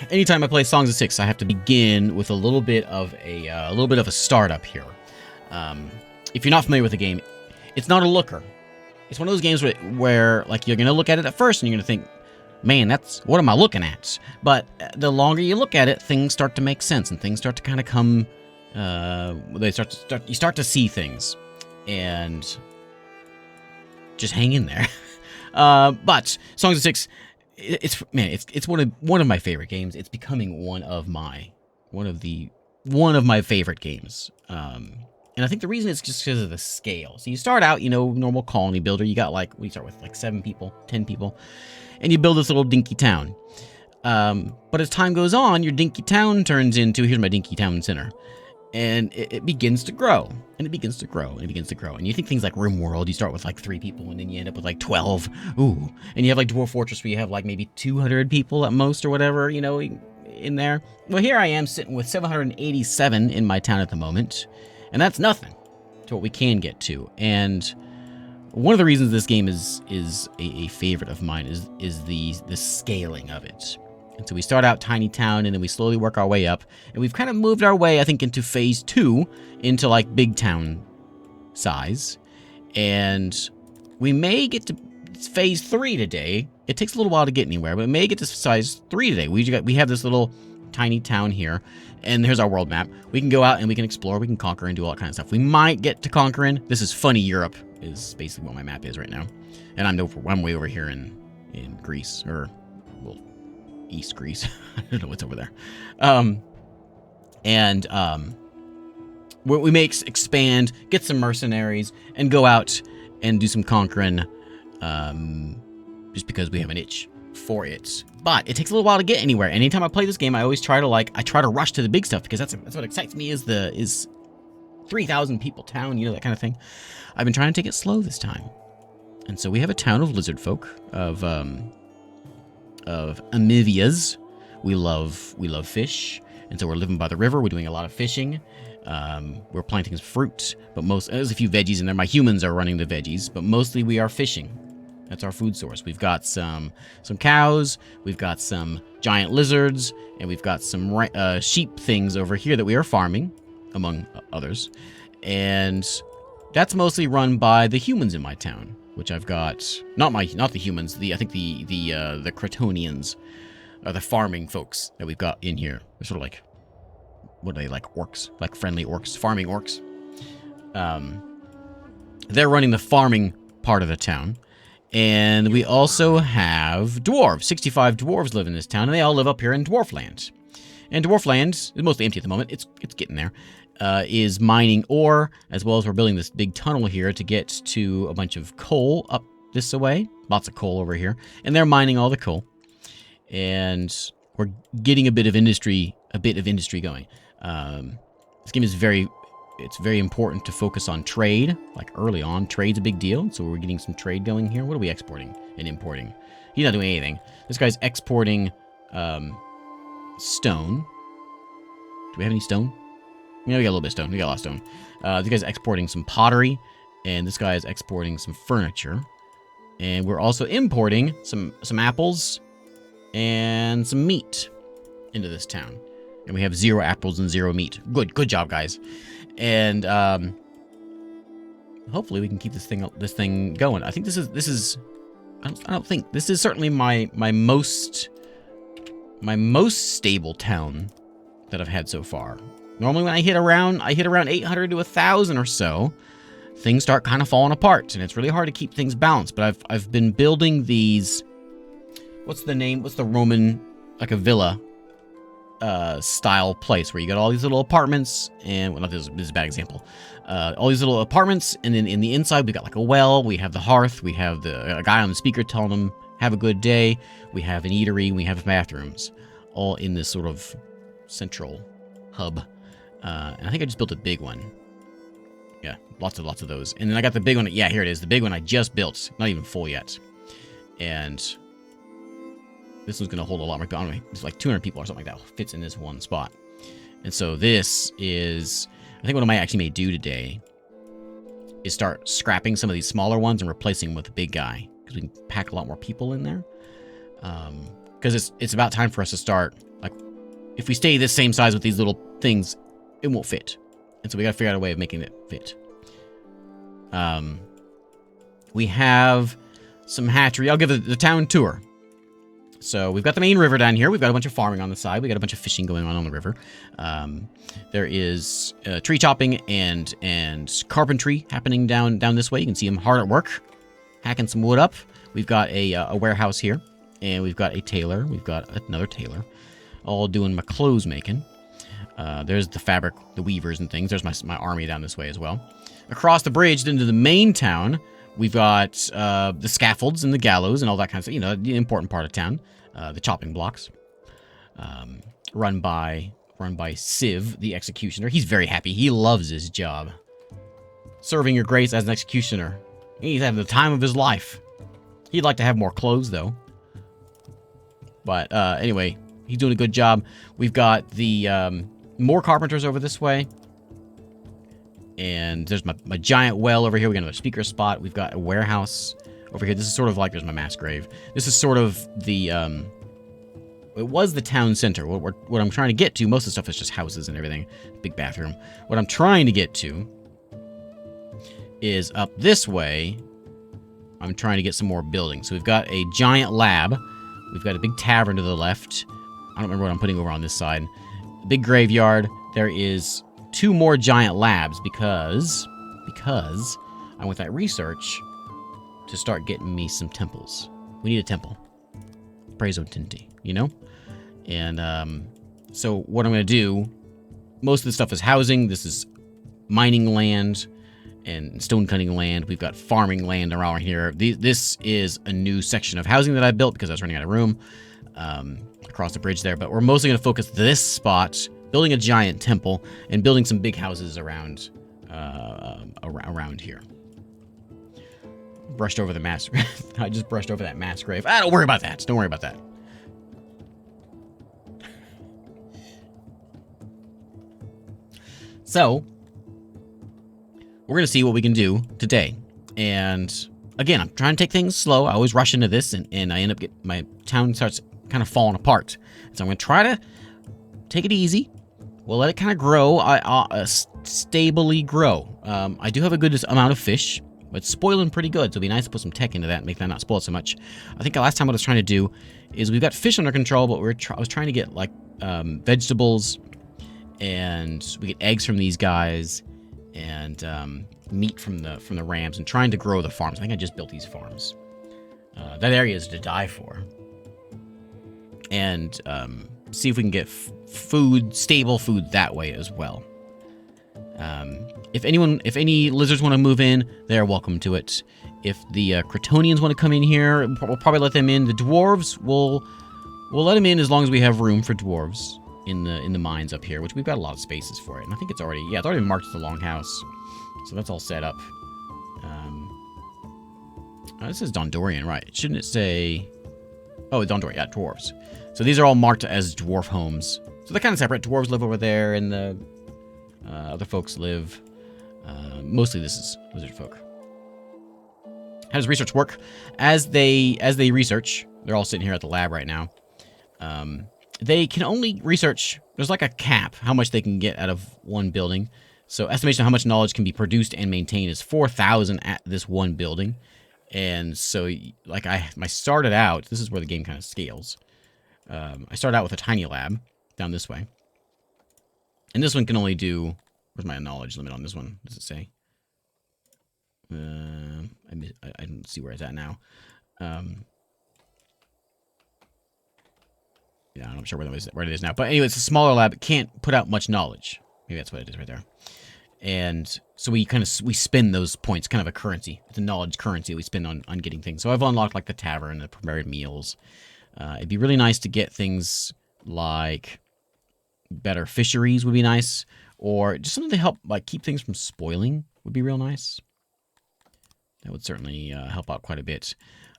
anytime I play Songs of Six, I have to begin with a little bit of a startup here. If you're not familiar with the game, it's not a looker. It's one of those games where like you're gonna look at it at first and you're gonna think, man, what am I looking at? But the longer you look at it, things start to make sense and things start to kind of come. You start to see things, and just hang in there. But Songs of Six, it's one of my favorite games. It's becoming one of my favorite games. And I think the reason is just because of the scale. So you start out, normal colony builder. You got we start with 7 people, 10 people, and you build this little dinky town. But as time goes on, your dinky town turns into, here's my dinky town center. And it begins to grow, and it begins to grow, and it begins to grow. And you think things like RimWorld, you start with 3 people, and then you end up with 12. Ooh. And you have Dwarf Fortress where you have maybe 200 people at most or whatever, in there. Well, here I am sitting with 787 in my town at the moment. And that's nothing to what we can get to. And one of the reasons this game is a favorite of mine is the scaling of it. And so we start out tiny town, and then we slowly work our way up. And we've kind of moved our way, I think, into phase 2, into big town size. And we may get to phase 3 today. It takes a little while to get anywhere, but we may get to size 3 today. We have this little tiny town here, and here's our world map. We can go out and we can explore, we can conquer and do all that kind of stuff. We might get to conquering. This is funny Europe is basically what my map is right now. And I'm way over here in Greece, or East Greece. I don't know what's over there. We may expand, get some mercenaries, and go out and do some conquering, just because we have an itch for it. But it takes a little while to get anywhere. Anytime I play this game, I always try to rush to the big stuff, because that's what excites me, is 3,000 people town, that kind of thing. I've been trying to take it slow this time. And so we have a town of lizardfolk, of amivias. We love fish, and so we're living by the river. We're doing a lot of fishing. We're planting fruit, but there's a few veggies in there. My humans are running the veggies, but mostly we are fishing. That's our food source. We've got some cows, we've got some giant lizards, and we've got some sheep things over here that we are farming, among others. And that's mostly run by the humans in my town, which I've got not the humans. I think the Cretonians are the farming folks that we've got in here. They're sort of what are they, orcs, friendly orcs, farming orcs. They're running the farming part of the town. And we also have dwarves. 65 dwarves live in this town, and they all live up here in Dwarfland. And Dwarfland is mostly empty at the moment. It's getting there. Is mining ore, as well as we're building this big tunnel here to get to a bunch of coal up this way. Lots of coal over here. And they're mining all the coal. And we're getting a bit of industry going. This game is very important to focus on trade, early on. Trade's a big deal, so we're getting some trade going here. What are we exporting and importing? He's not doing anything. This guy's exporting stone. Do we have any stone? Yeah, we got a little bit of stone. We got a lot of stone. This guy's exporting some pottery, and this guy is exporting some furniture. And we're also importing some apples and some meat into this town. And we have 0 apples and 0 meat. Good job, guys. And hopefully we can keep this thing going. I think this is I don't think this is certainly my most stable town that I've had so far. Normally when I hit around 800 to 1,000 or so, things start kind of falling apart, and it's really hard to keep things balanced. But I've been building these. What's the Roman, a villa style place where you got all these little apartments, and this is a bad example. All these little apartments, and then in the inside we got a well, we have the hearth, we have a guy on the speaker telling them have a good day, we have an eatery, we have bathrooms, all in this sort of central hub. And I think I just built a big one. Yeah, lots of those. And then I got the big one. Yeah, here it is. The big one I just built. Not even full yet. And this one's going to hold a lot more people. I don't know, it's 200 people or something like that fits in this one spot. And so this is, I think what I actually may do today is start scrapping some of these smaller ones and replacing them with the big guy, because we can pack a lot more people in there. Because it's about time for us to start, if we stay this same size with these little things, it won't fit. And so we got to figure out a way of making it fit. We have some hatchery. I'll give the town tour. So we've got the main river down here. We've got a bunch of farming on the side. We got a bunch of fishing going on the river. There is tree chopping and carpentry happening down this way. You can see them hard at work, hacking some wood up. We've got a warehouse here, and we've got a tailor. We've got another tailor, all doing my clothes making. There's the fabric, the weavers and things. There's my army down this way as well. Across the bridge into the main town, we've got the scaffolds and the gallows and all that kind of stuff. You know, the important part of town. The chopping blocks. Run by Civ, the executioner. He's very happy. He loves his job. Serving your grace as an executioner. He's having the time of his life. He'd like to have more clothes, though. But anyway, he's doing a good job. We've got the more carpenters over this way. And there's my giant well over here. We got another speaker spot. We've got a warehouse over here. This is sort of like, there's my mass grave. This is sort of the, it was the town center. What I'm trying to get to, most of the stuff is just houses and everything. Big bathroom. What I'm trying to get to is up this way. I'm trying to get some more buildings. So we've got a giant lab. We've got a big tavern to the left. I don't remember what I'm putting over on this side. Big graveyard. There is 2 more giant labs because I want that research to start getting me some temples. We need a temple. Preso Tinti, you know? And so what I'm going to do, most of the stuff is housing. This is mining land and stone cutting land. We've got farming land around here. This is a new section of housing that I built because I was running out of room across the bridge there. But we're mostly going to focus this spot, building a giant temple and building some big houses around here. Brushed over the mass. I just brushed over that mass grave. Don't worry about that. Don't worry about that. So, we're going to see what we can do today. And again, I'm trying to take things slow. I always rush into this, and I end up my town starts kind of falling apart. So I'm going to try to take it easy. We'll let it kind of grow, stably grow. I do have a good amount of fish. It's spoiling pretty good, so it'd be nice to put some tech into that and make that not spoil so much. I think the last time what I was trying to do is we've got fish under control, but I was trying to get like vegetables, and we get eggs from these guys, and meat from the rams, and trying to grow the farms. I think I just built these farms. That area is to die for. And see if we can get food, stable food that way as well. If any lizards want to move in, they're welcome to it. If the Cretonians want to come in here, we'll probably let them in. The dwarves, we'll let them in as long as we have room for dwarves in the mines up here, which we've got a lot of spaces for it. And I think it's already been marked as the longhouse, so that's all set up. This is Dondorian, right? Shouldn't it say? Oh, Dondorian, yeah, dwarves. So these are all marked as dwarf homes. So they're kind of separate. Dwarves live over there, and the other folks live. Mostly this is lizard folk. How does research work? As they research, they're all sitting here at the lab right now. They can only research. There's like a cap how much they can get out of one building. So estimation of how much knowledge can be produced and maintained is 4,000 at this one building. And so, like I started out. This is where the game kind of scales. I started out with a tiny lab down this way. And this one can only do... Where's my knowledge limit on this one? What does it say? I don't see where it's at now. Yeah, I'm not sure where it is now. But anyway, it's a smaller lab. It can't put out much knowledge. Maybe that's what it is right there. And so we spin those points, kind of a currency. It's a knowledge currency we spend on getting things. So I've unlocked like the tavern, the prepared meals. It'd be really nice to get things like better fisheries would be nice, or just something to help like keep things from spoiling would be real nice. That would certainly help out quite a bit.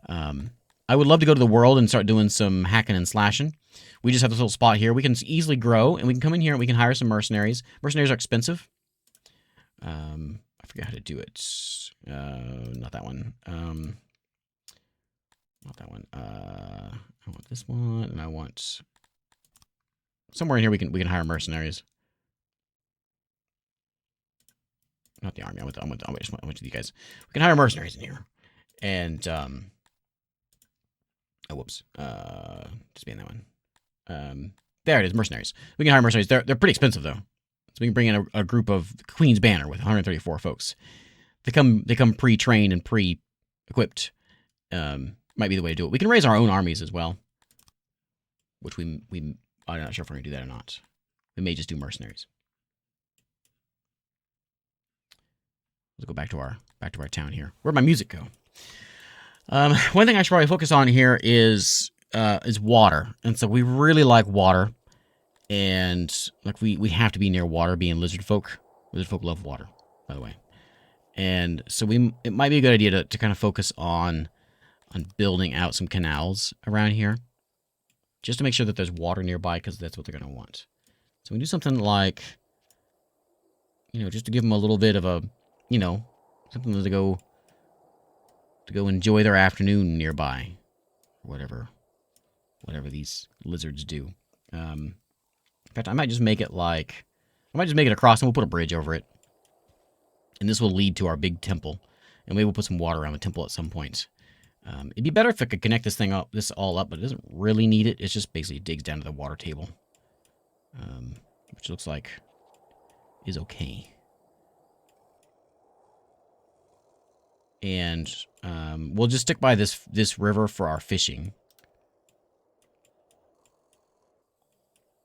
I would love to go to the world and start doing some hacking and slashing. We just have this little spot here. We can easily grow, and we can come in here and we can hire some mercenaries. Mercenaries are expensive. I forget how to do it. Not that one. Not that one. I want this one, and I want somewhere in here we can hire mercenaries. Not the army. I went to you guys. We can hire mercenaries in here. And oh whoops. Just being that one. There it is, mercenaries. We can hire mercenaries. They're pretty expensive though. So we can bring in a group of Queen's Banner with 134 folks. They come pre-trained and pre-equipped. Might be the way to do it. We can raise our own armies as well. Which I'm not sure if we're gonna do that or not. We may just do mercenaries. Let's go back to our town here. Where'd my music go? One thing I should probably focus on here is water. And so we really like water. And like we have to be near water, being lizard folk. Lizard folk love water, by the way. And so it might be a good idea to kind of focus on building out some canals around here. Just to make sure that there's water nearby, because that's what they're going to want. So we do something like, just to give them a little bit of a, something to go enjoy their afternoon nearby. Whatever these lizards do. In fact, I might just make it across and we'll put a bridge over it. And this will lead to our big temple. And maybe we'll put some water around the temple at some point. It'd be better if I could connect this all up, but it doesn't really need it. It's just basically digs down to the water table. Which looks like is okay. And we'll just stick by this river for our fishing.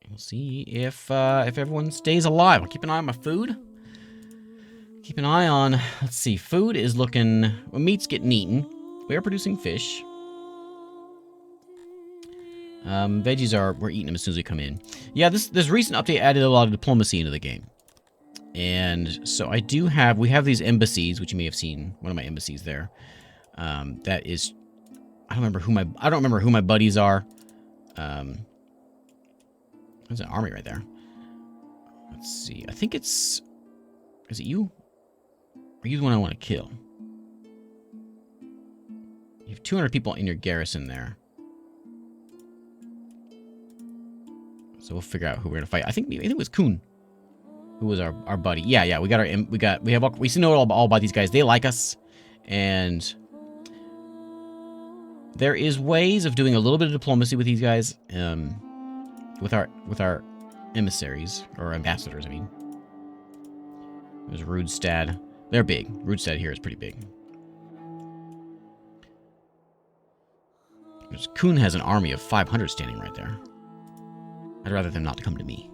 We'll see if everyone stays alive. I'll keep an eye on my food. Keep an eye on, let's see, food is looking, well, meat's getting eaten. We are producing fish. Veggies we're eating them as soon as we come in. Yeah, this recent update added a lot of diplomacy into the game. And so we have these embassies, which you may have seen, one of my embassies there. That is, I don't remember who my buddies are. There's an army right there. Let's see, I think is it you? Are you the one I want to kill? You have 200 people in your garrison there. So we'll figure out who we're gonna fight. I think it was Kuhn, who was our buddy. Yeah. We know all about these guys. They like us, and there is ways of doing a little bit of diplomacy with these guys. With our emissaries or ambassadors. I mean, there's Rudstad. They're big. Rudstad here is pretty big. Kuhn has an army of 500 standing right there. I'd rather them not to come to me.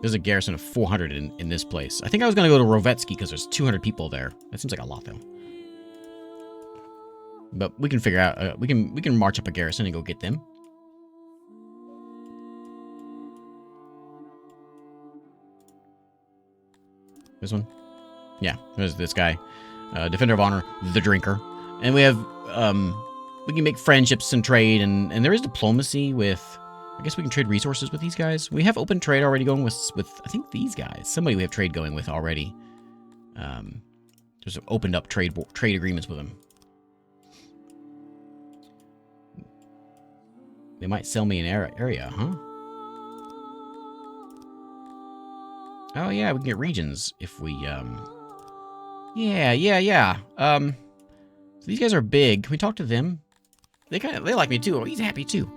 There's a garrison of 400 in this place. I think I was going to go to Rovetsky because there's 200 people there. That seems like a lot, though. But we can figure out... we can march up a garrison and go get them. This one? Yeah, there's this guy. Defender of Honor, the Drinker. And we have... we can make friendships and trade, and there is diplomacy with... I guess we can trade resources with these guys. We have open trade already going with I think these guys. Somebody we have trade going with already. There's opened up trade agreements with them. They might sell me an area, huh? Oh yeah, we can get regions if we Yeah. So these guys are big. Can we talk to them? They like me too. Oh, he's happy too.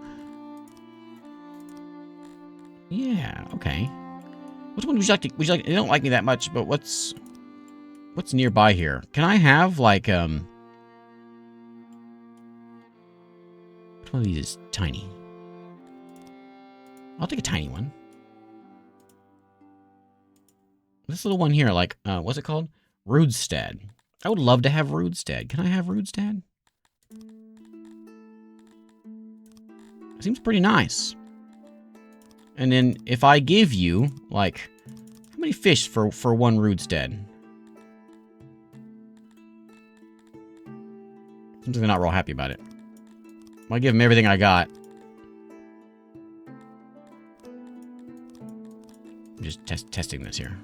Yeah, okay. Which one would you like to... They don't like me that much, but what's nearby here? Can I have, like, which one of these is tiny? I'll take a tiny one. This little one here, like, what's it called? Rudstad. I would love to have Rudstad. Can I have Rudstad? Seems pretty nice. And then if I give you, like, how many fish for one Rudstad? Seems like they're not real happy about it. I give them everything I got. I'm just testing this here.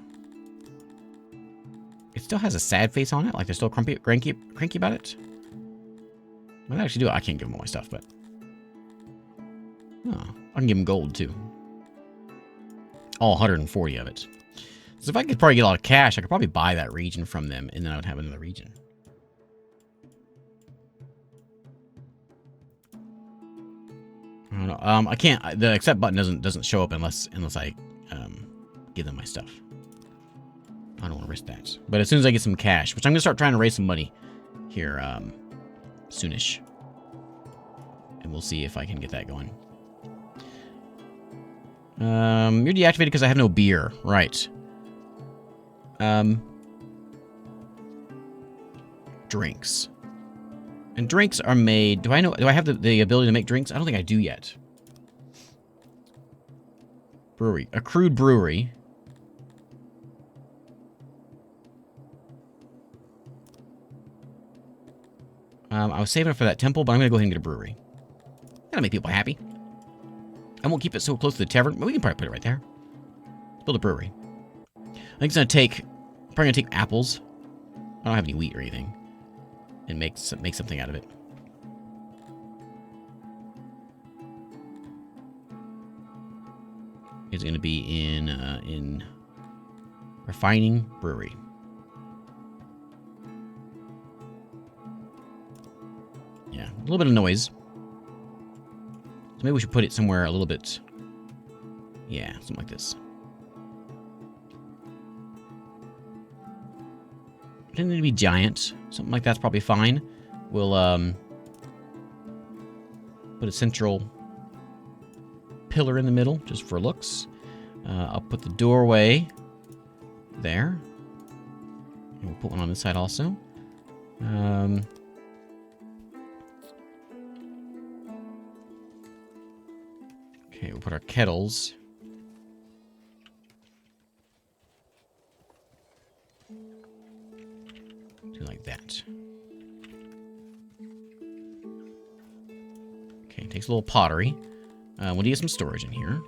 It still has a sad face on it, like they're still cranky about it. What did I actually do? I can't give them all my stuff, but... Oh, I can give them gold, too. All 140 of it. So if I could probably get a lot of cash, I could probably buy that region from them, and then I would have another region. I don't know. I can't. The accept button doesn't show up unless I give them my stuff. I don't want to risk that. But as soon as I get some cash, which I'm gonna start trying to raise some money here, soonish, and we'll see if I can get that going. You're deactivated because I have no beer, right? Drinks. And drinks are made... Do I have the ability to make drinks? I don't think I do yet. Brewery. Accrued brewery. I was saving it for that temple, but I'm going to go ahead and get a brewery. That'll make people happy. I won't keep it so close to the tavern, but we can probably put it right there. Let's build a brewery. I think it's going to take... Probably going to take apples. I don't have any wheat or anything. And make something out of it. It's going to be in refining brewery. Yeah, a little bit of noise. So maybe we should put it somewhere a little bit. Yeah, something like this. It doesn't need to be giant. Something like that's probably fine. We'll put a central pillar in the middle just for looks. I'll put the doorway there. And we'll put one on this side also. Okay, we'll put our kettles. Do like that. Okay, takes a little pottery. We'll need some storage in here.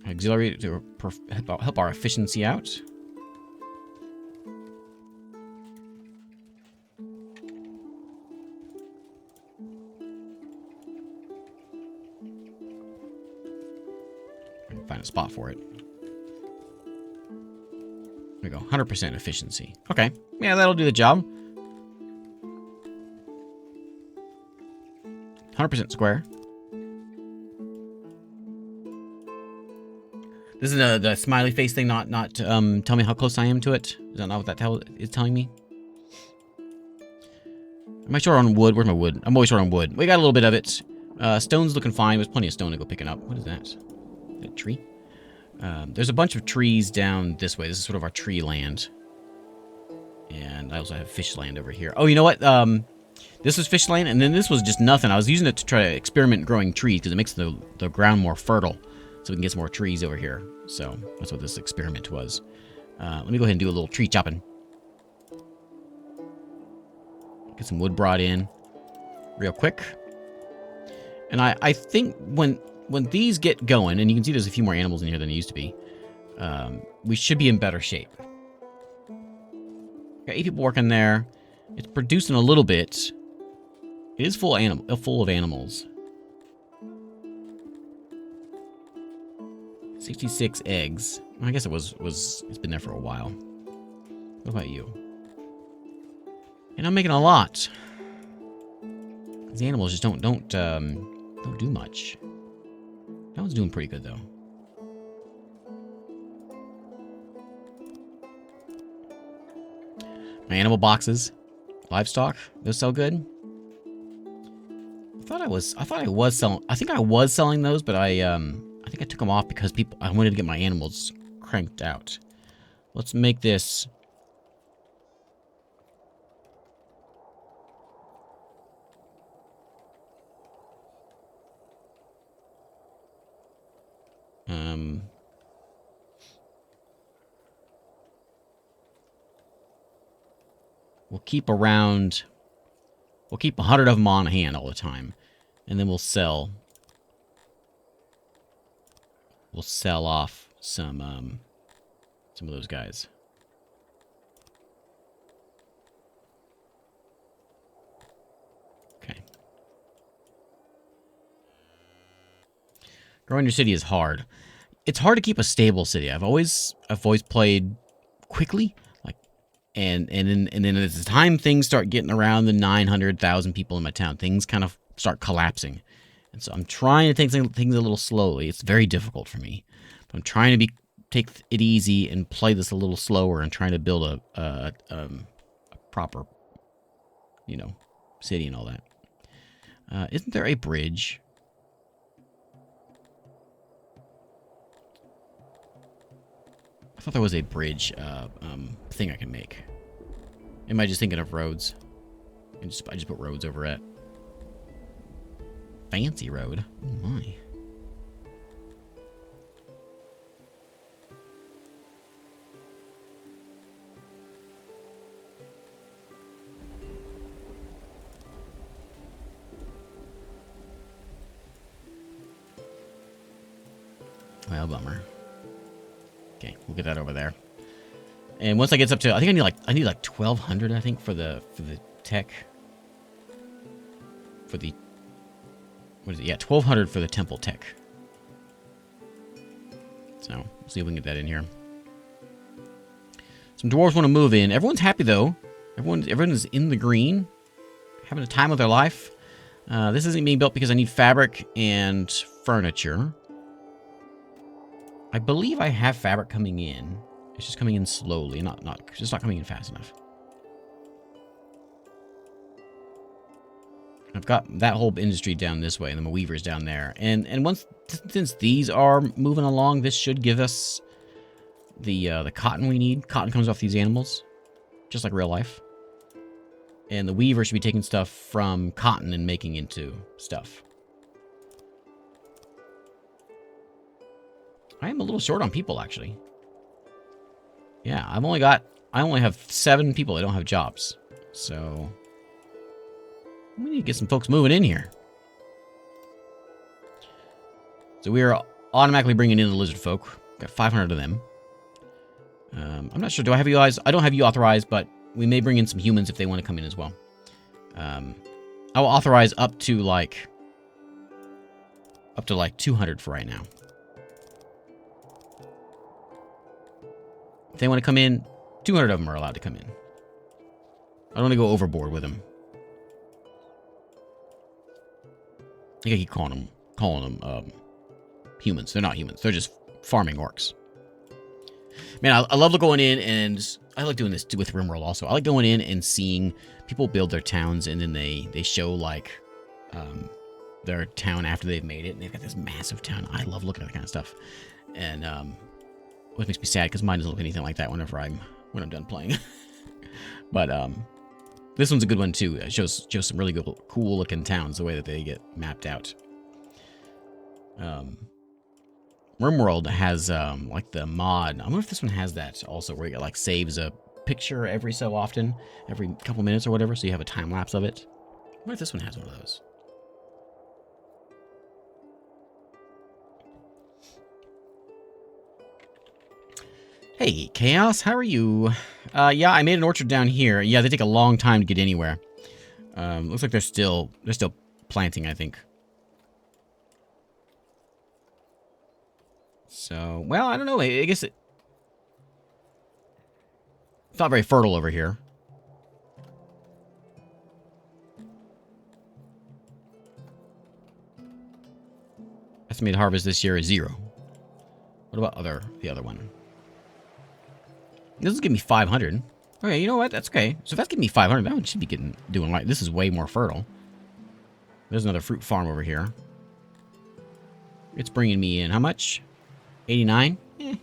Auxiliary to help our efficiency out. Find a spot for it. There we go. 100% efficiency. Okay. Yeah, that'll do the job. 100% square. This is the smiley face thing, not tell me how close I am to it. Is that not what that is telling me? Am I short on wood? Where's my wood? I'm always short on wood. We got a little bit of it. Stone's looking fine. There's plenty of stone to go picking up. What is that? Is that a tree? There's a bunch of trees down this way. This is sort of our tree land. And I also have fish land over here. Oh, you know what? This was fish land, and then this was just nothing. I was using it to try to experiment growing trees because it makes the ground more fertile. So we can get some more trees over here. So that's what this experiment was. Let me go ahead and do a little tree chopping. Get some wood brought in real quick. And I think when these get going, and you can see there's a few more animals in here than there used to be, we should be in better shape. Got 8 people working there. It's producing a little bit. It is full of animals. 66 eggs. I guess it's been there for a while. What about you? And I'm making a lot. These animals just don't do much. That one's doing pretty good though. My animal boxes, livestock, those sell good. I think I was selling those, but I think I took them off because I wanted to get my animals cranked out. Let's make this. We'll keep 100 of them on hand all the time. And then we'll sell off some of those guys. Okay. Growing your city is hard. It's hard to keep a stable city. I've always played quickly, like, and then as the time things start getting around the 900,000 people in my town, things kind of start collapsing. And so I'm trying to take things a little slowly. It's very difficult for me. But I'm trying to take it easy and play this a little slower and trying to build a proper, you know, city and all that. Isn't there a bridge? I thought there was a bridge thing I can make. Am I just thinking of roads? I just put roads over it. Fancy road. Oh my. Well, bummer. Okay, we'll get that over there. And once I get up to, I think I need like 1,200. I think for the tech. For the, what is it? Yeah, 1,200 for the temple tech. So we'll see if we can get that in here. Some dwarves want to move in. Everyone's happy though. Everyone is in the green, having a time of their life. This isn't being built because I need fabric and furniture. I believe I have fabric coming in. It's just coming in slowly, just not coming in fast enough. I've got that whole industry down this way, and then the weavers down there. And since these are moving along, this should give us the cotton we need. Cotton comes off these animals, just like real life. And the weaver should be taking stuff from cotton and making into stuff. I am a little short on people, actually. Yeah, I only have 7 people that don't have jobs. So we need to get some folks moving in here. So we are automatically bringing in the lizard folk. Got 500 of them. I'm not sure. Do I have you guys? I don't have you authorized, but we may bring in some humans if they want to come in as well. I will authorize up to like 200 for right now. If they want to come in, 200 of them are allowed to come in. I don't want to go overboard with them. I think I keep calling them humans. They're not humans. They're just farming orcs. Man, I love going in, and I like doing this with RimWorld also. I like going in and seeing people build their towns, and then they show like their town after they've made it, and they've got this massive town. I love looking at that kind of stuff, and which makes me sad because mine doesn't look anything like that when I'm done playing. But this one's a good one too. It shows some really good, cool looking towns the way that they get mapped out. RimWorld has like the mod. I wonder if this one has that also, where it like saves a picture every so often, every couple minutes or whatever, so you have a time lapse of it. I wonder if this one has one of those. Hey, Chaos, how are you? Yeah, I made an orchard down here. Yeah, they take a long time to get anywhere. Looks like they're still planting, I think. So, well, I don't know. I guess it's not very fertile over here. Estimated harvest this year is 0. What about the other one? This will give me 500. Okay, you know what? That's okay. So if that's giving me 500, that one should be doing right. This is way more fertile. There's another fruit farm over here. It's bringing me in how much? 89? Eh.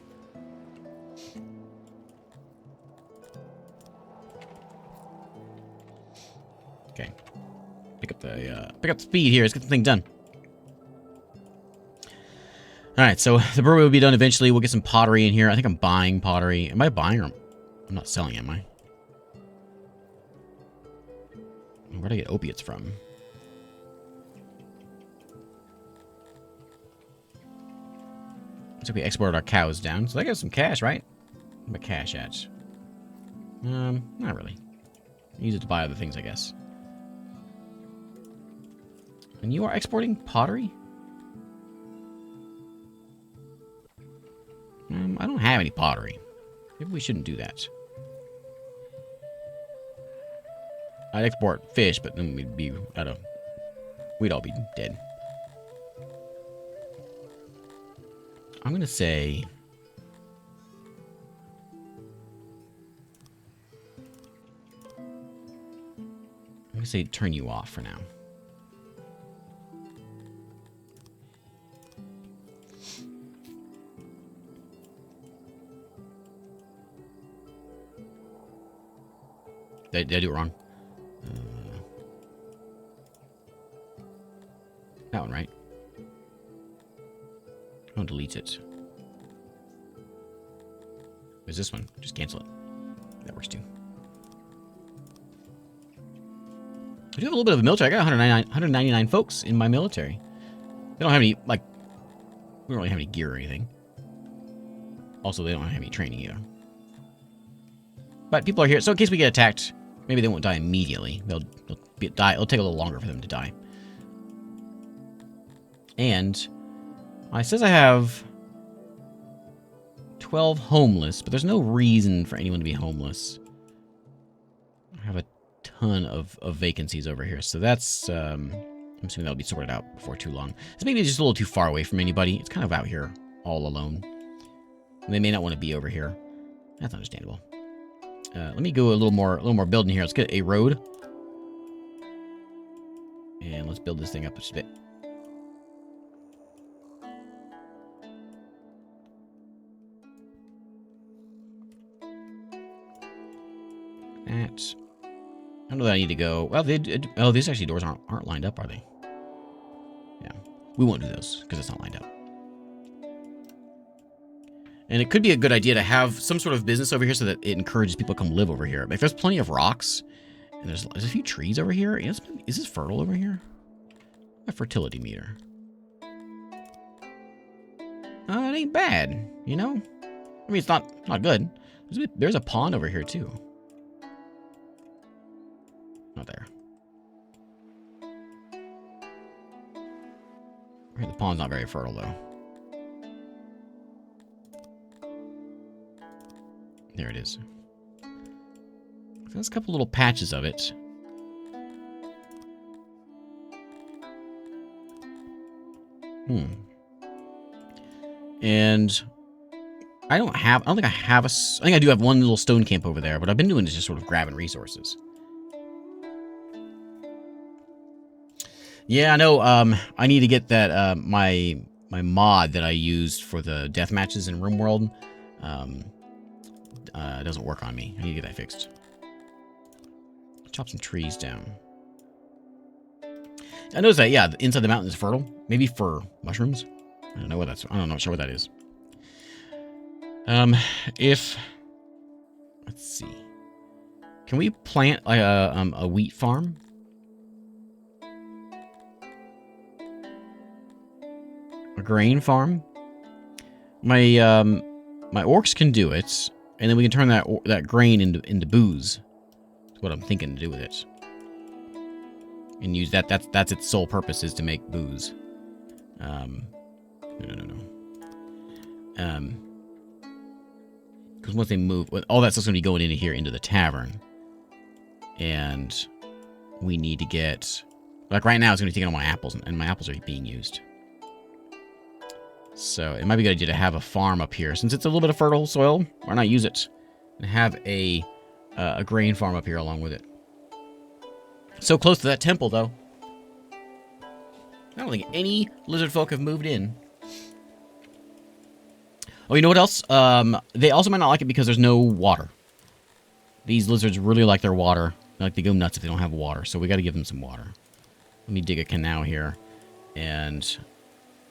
Okay. Pick up the speed here. Let's get the thing done. Alright, so the brewery will be done eventually. We'll get some pottery in here. I think I'm buying pottery. Am I buying or I'm not selling, am I? Where'd I get opiates from? So we exported our cows down. So I got some cash, right? Where's my cash at? Not really. Use it to buy other things, I guess. And you are exporting pottery? I don't have any pottery. Maybe we shouldn't do that. I'd export fish, but then we'd all be dead. I'm gonna say turn you off for now. Did I do it wrong? That one, right? Oh, delete it. There's this one. Just cancel it. That works too. I do have a little bit of a military. I got 199 folks in my military. They don't have any, like, we don't really have any gear or anything. Also, they don't have any training either. But people are here, so in case we get attacked, maybe they won't die immediately. They'll die. It'll take a little longer for them to die. And it says I have 12 homeless, but there's no reason for anyone to be homeless. I have a ton of vacancies over here, so that's I'm assuming that'll be sorted out before too long. It's maybe just a little too far away from anybody. It's kind of out here all alone. And they may not want to be over here. That's understandable. Let me go a little more building here. Let's get a road, and let's build this thing up a bit. That. I don't know that I need to go. Well, oh, these actually doors aren't lined up, are they? Yeah, we won't do those because it's not lined up. And it could be a good idea to have some sort of business over here so that it encourages people to come live over here. If there's plenty of rocks, and there's a few trees over here. Is this fertile over here? A fertility meter. It ain't bad, you know? I mean, it's not good. There's a pond over here, too. Not there. The pond's not very fertile, though. There it is. There's a couple little patches of it. And I don't think I have I think I do have one little stone camp over there, but I've been doing is just sort of grabbing resources. Yeah, I know. I need to get that my mod that I used for the death matches in RimWorld. Doesn't work on me. I need to get that fixed. Chop some trees down. I noticed that, yeah, inside the mountain is fertile. Maybe for mushrooms. I don't know what that's. I'm not sure what that is. Let's see. Can we plant a wheat farm? A grain farm? My orcs can do it. And then we can turn that grain into booze. That's what I'm thinking to do with it. And use that. That's its sole purpose, is to make booze. No. Because once they move, all that stuff's going to be going into here, into the tavern. And we need to get, like right now, it's going to be taking all my apples, and my apples are being used. So it might be a good idea to have a farm up here. Since it's a little bit of fertile soil, why not use it? And have a grain farm up here along with it. So close to that temple, though. I don't think any lizard folk have moved in. Oh, you know what else? They also might not like it because there's no water. These lizards really like their water. They like to go nuts if they don't have water. So we got to give them some water. Let me dig a canal here. And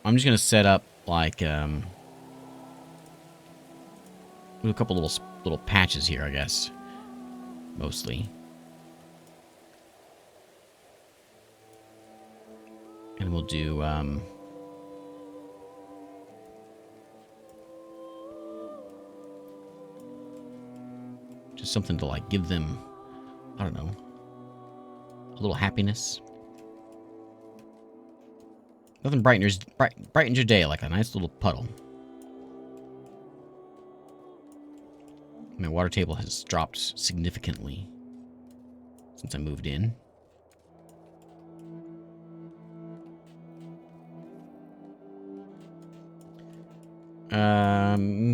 I'm just going to set up like a couple little patches here, I guess. Mostly. And we'll do just something to like give them, I don't know, a little happiness. Nothing brightens your day like a nice little puddle. My water table has dropped significantly since I moved in.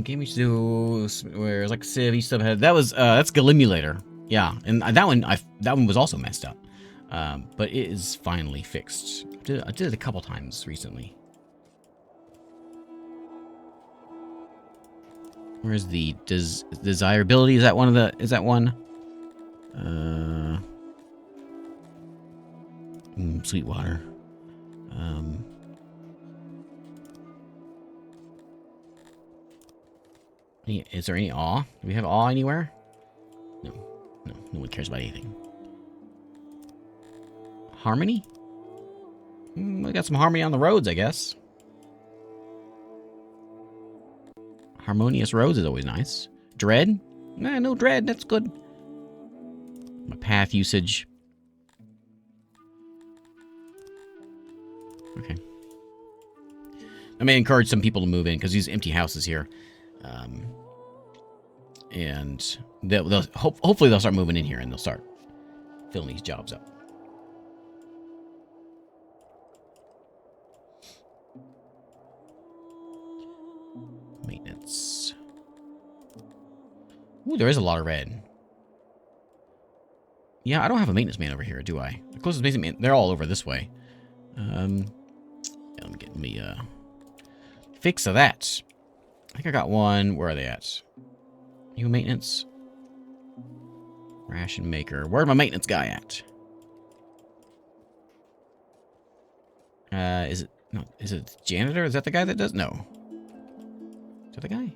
Game we do where it's like Civ each subhead. That was that's Galimulator. Yeah, and that one was also messed up. But it is finally fixed. I did it a couple times recently. Where's the desirability? Is that one of the? Is that one? Sweetwater. Is there any awe? Do we have awe anywhere? No. No. No one cares about anything. Harmony? We got some harmony on the roads, I guess. Harmonious roads is always nice. Dread? Nah, no dread. That's good. My path usage. Okay. I may encourage some people to move in because these empty houses here. And hopefully they'll start moving in here and they'll start filling these jobs up. Maintenance. Ooh, there is a lot of red. Yeah, I don't have a maintenance man over here, do I? The closest maintenance man, they're all over this way. Yeah, let me fix that. I think I got one. Where are they at? New maintenance. Ration maker. Where's my maintenance guy at? Is it no? Is it janitor? Is that the guy that does? No. Is that the guy?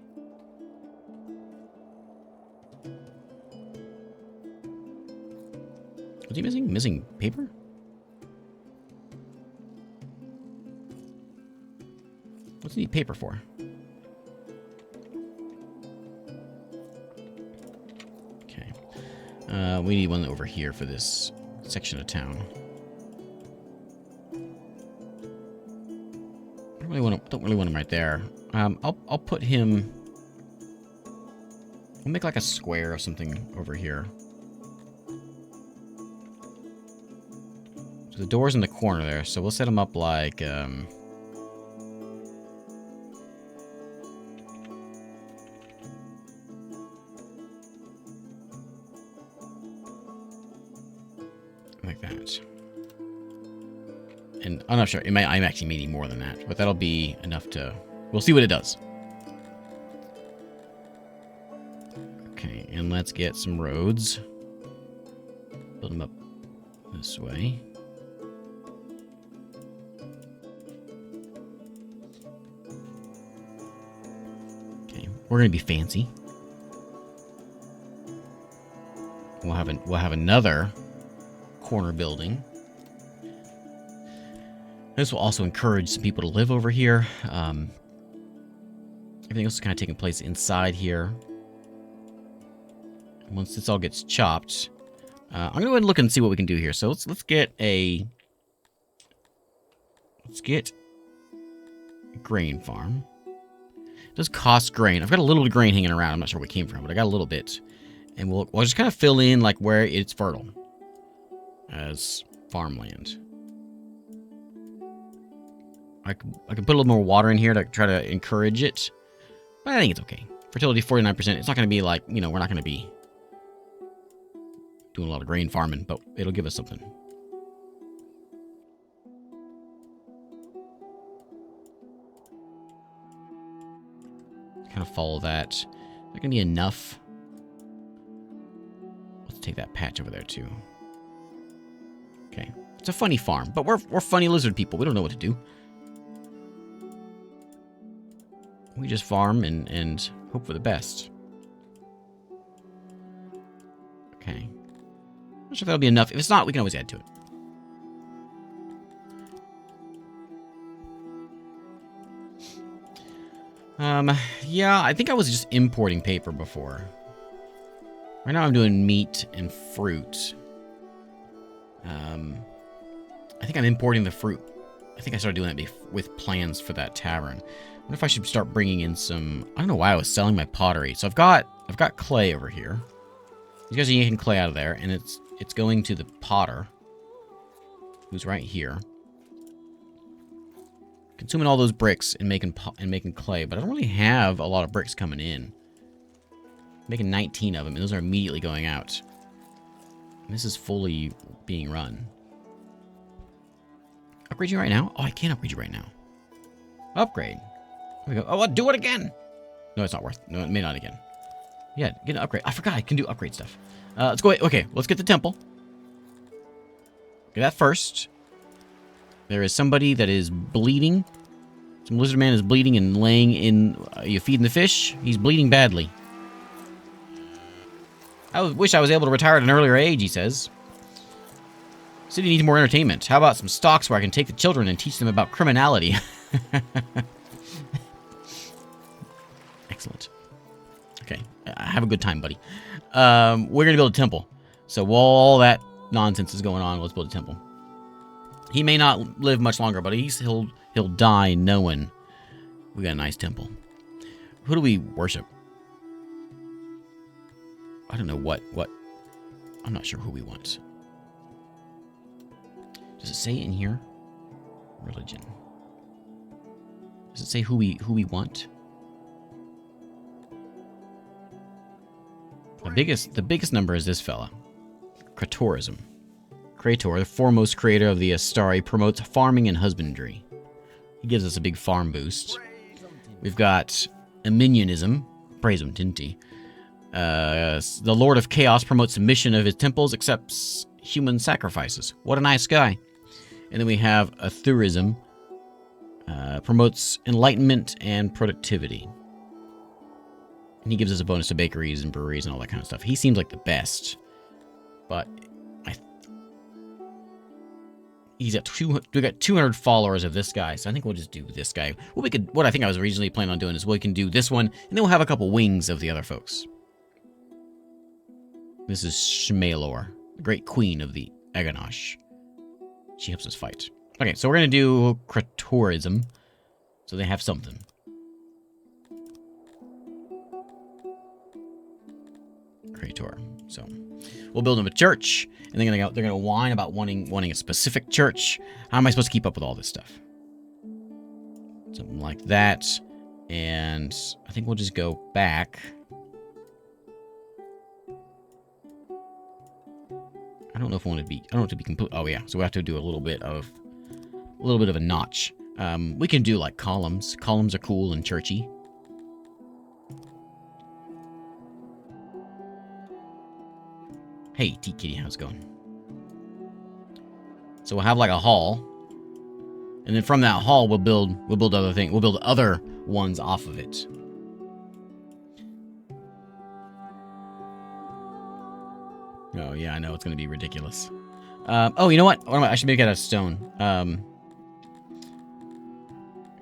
What's he missing? Missing paper? What's he need paper for? Okay. We need one over here for this section of town. Don't really want him right there. I'll put him. We'll make like a square or something over here. So the door's in the corner there, so we'll set him up like like that. And I'm not sure. I'm actually needing more than that, but that'll be enough to. We'll see what it does. Okay, and let's get some roads. Build them up this way. Okay, we're gonna be fancy. We'll have another corner building. This will also encourage some people to live over here. Everything else is kind of taking place inside here. And once this all gets chopped, I'm gonna go ahead and look and see what we can do here. So let's get a grain farm. It does cost grain. I've got a little bit of grain hanging around. I'm not sure where it came from, but I got a little bit, and we'll just kind of fill in like where it's fertile as farmland. I can put a little more water in here to try to encourage it. But I think it's okay. Fertility 49%. It's not going to be like, we're not going to be doing a lot of grain farming, but it'll give us something. Kind of follow that. Is that going to be enough? Let's take that patch over there too. Okay. It's a funny farm, but we're funny lizard people. We don't know what to do. We just farm and hope for the best. Okay. Not sure if that'll be enough. If it's not, we can always add to it. Yeah, I think I was just importing paper before. Right now I'm doing meat and fruit. I think I'm importing the fruit. I think I started doing that with plans for that tavern. I wonder if I should start bringing in some. I don't know why I was selling my pottery. So I've got I've got clay over here. These guys are yanking clay out of there, and it's going to the potter, who's right here, consuming all those bricks and making clay. But I don't really have a lot of bricks coming in. Making 19 of them, and those are immediately going out. And this is fully being run. Upgrade you right now? Oh, I can't upgrade you right now. Upgrade. There we go. Oh, I'll do it again. No, it's not worth. No, it may not again. Yeah, get an upgrade. I forgot I can do upgrade stuff. Let's go. Okay, let's get the temple. Get that first. There is somebody that is bleeding. Some lizard man is bleeding and laying in. You feeding the fish? He's bleeding badly. I wish I was able to retire at an earlier age, he says. City needs more entertainment. How about some stocks where I can take the children and teach them about criminality? Excellent. Okay, have a good time, buddy. We're going to build a temple. So while all that nonsense is going on, let's build a temple. He may not live much longer, but he'll die knowing we got a nice temple. Who do we worship? I don't know what. I'm not sure who we want. Does it say in here? Religion. Does it say who we want? The biggest number is this fella. Creatorism. Creator, the foremost creator of the Astari, promotes farming and husbandry. He gives us a big farm boost. We've got Aminionism. Praise him, didn't he? The Lord of Chaos promotes submission of his temples, accepts human sacrifices. What a nice guy. And then we have Athurism. Promotes enlightenment and productivity. And he gives us a bonus to bakeries and breweries and all that kind of stuff. He seems like the best. But we got 200 followers of this guy, so I think we'll just do this guy. What I think I was originally planning on doing is we can do this one, and then we'll have a couple wings of the other folks. This is Shmalor, the great queen of the Aganash. She helps us fight. Okay, so we're going to do Creatorism, so they have something. Creator. So we'll build them a church, and they're gonna whine about wanting a specific church. How am I supposed to keep up with all this stuff? Something like that. And I think we'll just go back. I don't know if I want to be complete. Oh yeah, so we have to do a little bit of a notch. We can do like columns. Columns are cool and churchy. Hey, T-Kitty, how's it going? So we'll have like a hall. And then from that hall, we'll build other things. We'll build other ones off of it. Oh, yeah, I know. It's going to be ridiculous. Oh, you know what? I should make it out of stone.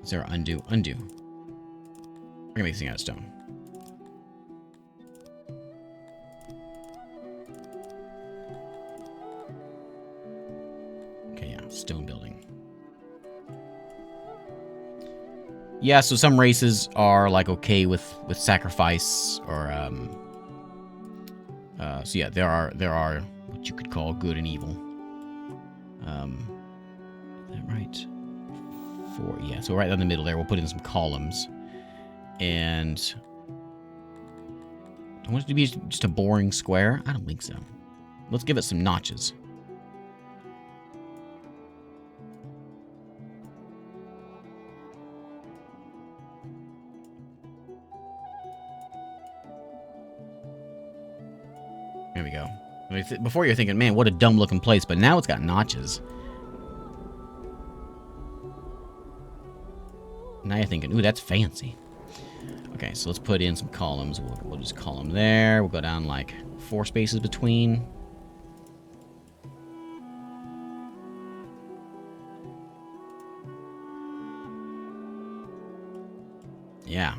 Is there undo? Undo. We're going to make this thing out of stone. Stone building. Yeah, so some races are like okay with sacrifice or so yeah, there are what you could call good and evil. Is that right? Yeah, so right in the middle there, we'll put in some columns. And I want it to be just a boring square. I don't think so. Let's give it some notches. There we go. I mean, before you're thinking, man, what a dumb looking place, but now it's got notches. Now you're thinking, ooh, that's fancy. Okay, so let's put in some columns. We'll just column there. We'll go down like 4 spaces between. Yeah.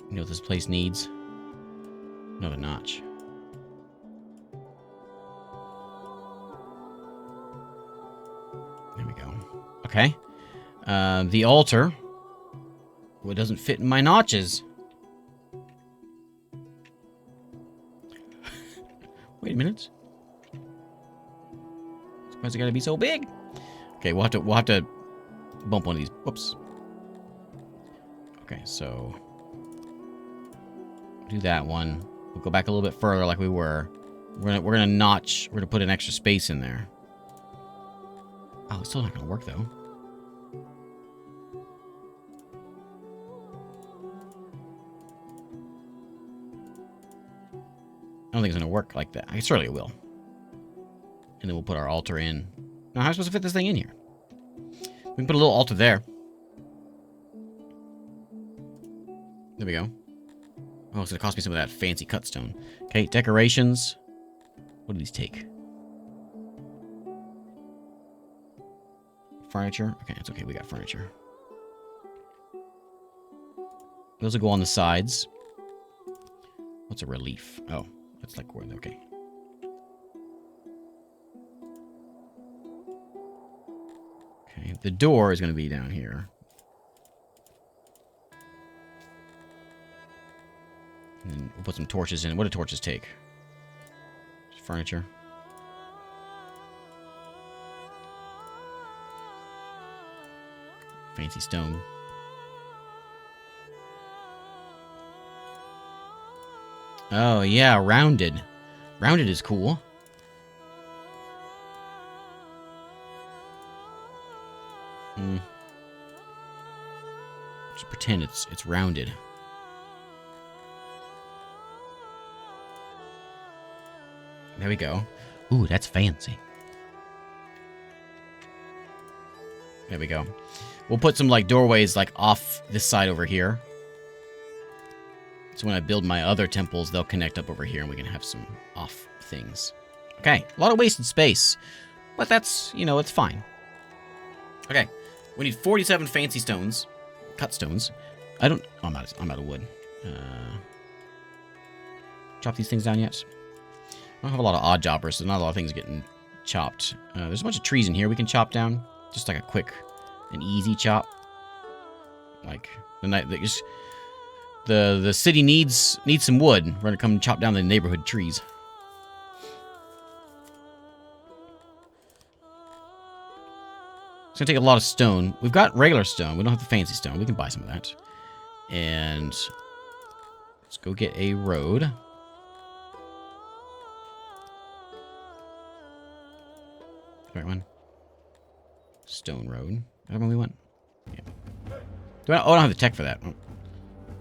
You know what this place needs? Another notch. There we go. Okay. The altar. Well, it doesn't fit in my notches. Wait a minute. Why's it gotta be so big? Okay, we'll have to bump one of these. Whoops. Okay, so do that one. We'll go back a little bit further like we were. We're gonna notch. We're gonna put an extra space in there. Oh, it's still not gonna work though. I don't think it's gonna work like that. Surely it will. And then we'll put our altar in. Now, how am I supposed to fit this thing in here? We can put a little altar there. There we go. Oh, it's gonna cost me some of that fancy cut stone. Okay, decorations. What do these take? Furniture? Okay, it's okay, we got furniture. Those will go on the sides. What's a relief? Oh, that's like where, okay. Okay, the door is gonna be down here. And then we'll put some torches in. What do torches take? Just furniture. Fancy stone. Oh, yeah, rounded. Rounded is cool. Just pretend it's rounded. There we go. Ooh, that's fancy. There we go. We'll put some, like, doorways, like, off this side over here. So when I build my other temples, they'll connect up over here, and we can have some off things. Okay, a lot of wasted space. But that's, you know, it's fine. Okay, we need 47 fancy stones. Cut stones. I don't... Oh, I'm out of wood. Chop these things down yet? I don't have a lot of odd jobbers, so not a lot of things getting chopped. There's a bunch of trees in here we can chop down. Just like a quick and easy chop. Like, the city needs some wood. We're gonna come chop down the neighborhood trees. It's gonna take a lot of stone. We've got regular stone. We don't have the fancy stone. We can buy some of that. And let's go get a road. Right one. Stone road. Is that one we want? Yeah. I don't have the tech for that. Oh,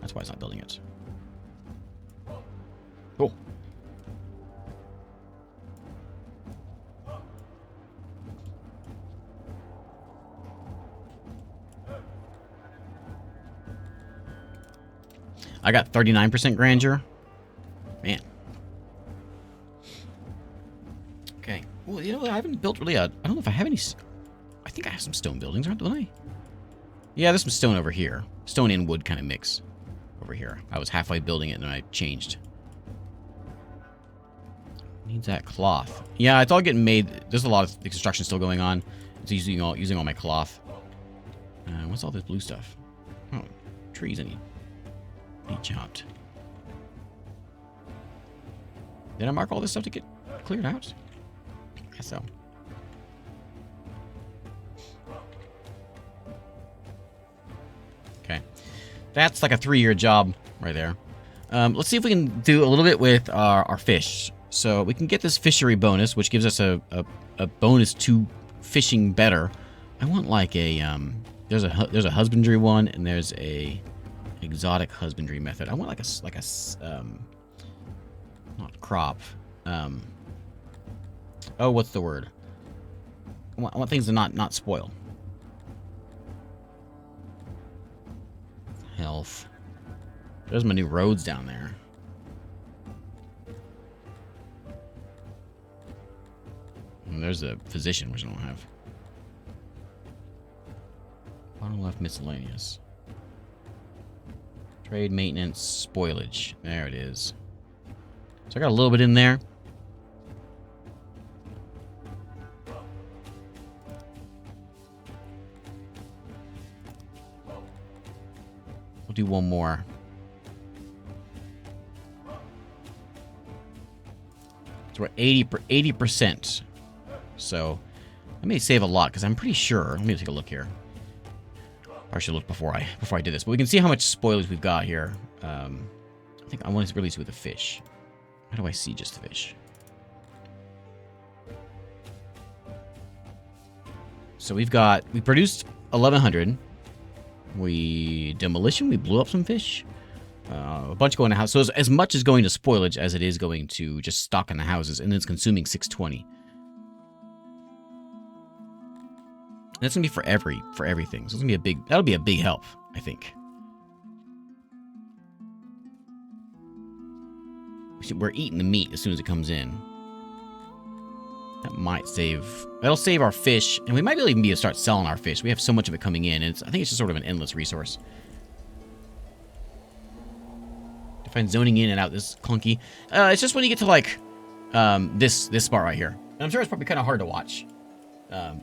that's why it's not building it. Cool. I got 39% grandeur. Man. Okay. Well, you know, I haven't built really I don't know if I have any... I think I have some stone buildings, don't I? Yeah, there's some stone over here. Stone and wood kind of mix over here. I was halfway building it and I changed. Needs that cloth. Yeah, it's all getting made. There's a lot of construction still going on. It's using all my cloth. What's all this blue stuff? Oh, trees I need chopped. Did I mark all this stuff to get cleared out? I guess so. Okay. That's like a 3-year job right there. Let's see if we can do a little bit with our fish. So we can get this fishery bonus, which gives us a bonus to fishing better. I want like a there's a husbandry one and there's a exotic husbandry method. I want like a not crop. Oh, what's the word? I want things to not spoil. Health. There's my new roads down there. And there's a physician, which I don't have. Bottom left, miscellaneous. Trade, maintenance, spoilage. There it is. So I got a little bit in there. We'll do one more. So we're 80%. So I may save a lot because I'm pretty sure. Let me take a look here. I should look before I did this, but we can see how much spoilage we've got here. I think I want to really see with the fish. How do I see just the fish? So we produced 1,100. We blew up some fish. A bunch going to house. So as much as going to spoilage as it is going to just stock in the houses, and then it's consuming 620. And that's gonna be for everything. So it's gonna be that'll be a big help, I think. We're eating the meat as soon as it comes in. That'll save our fish, and we might even be able to start selling our fish. We have so much of it coming in, and I think it's just sort of an endless resource. To find zoning in and out this clunky. It's just when you get to like this spot right here. And I'm sure it's probably kind of hard to watch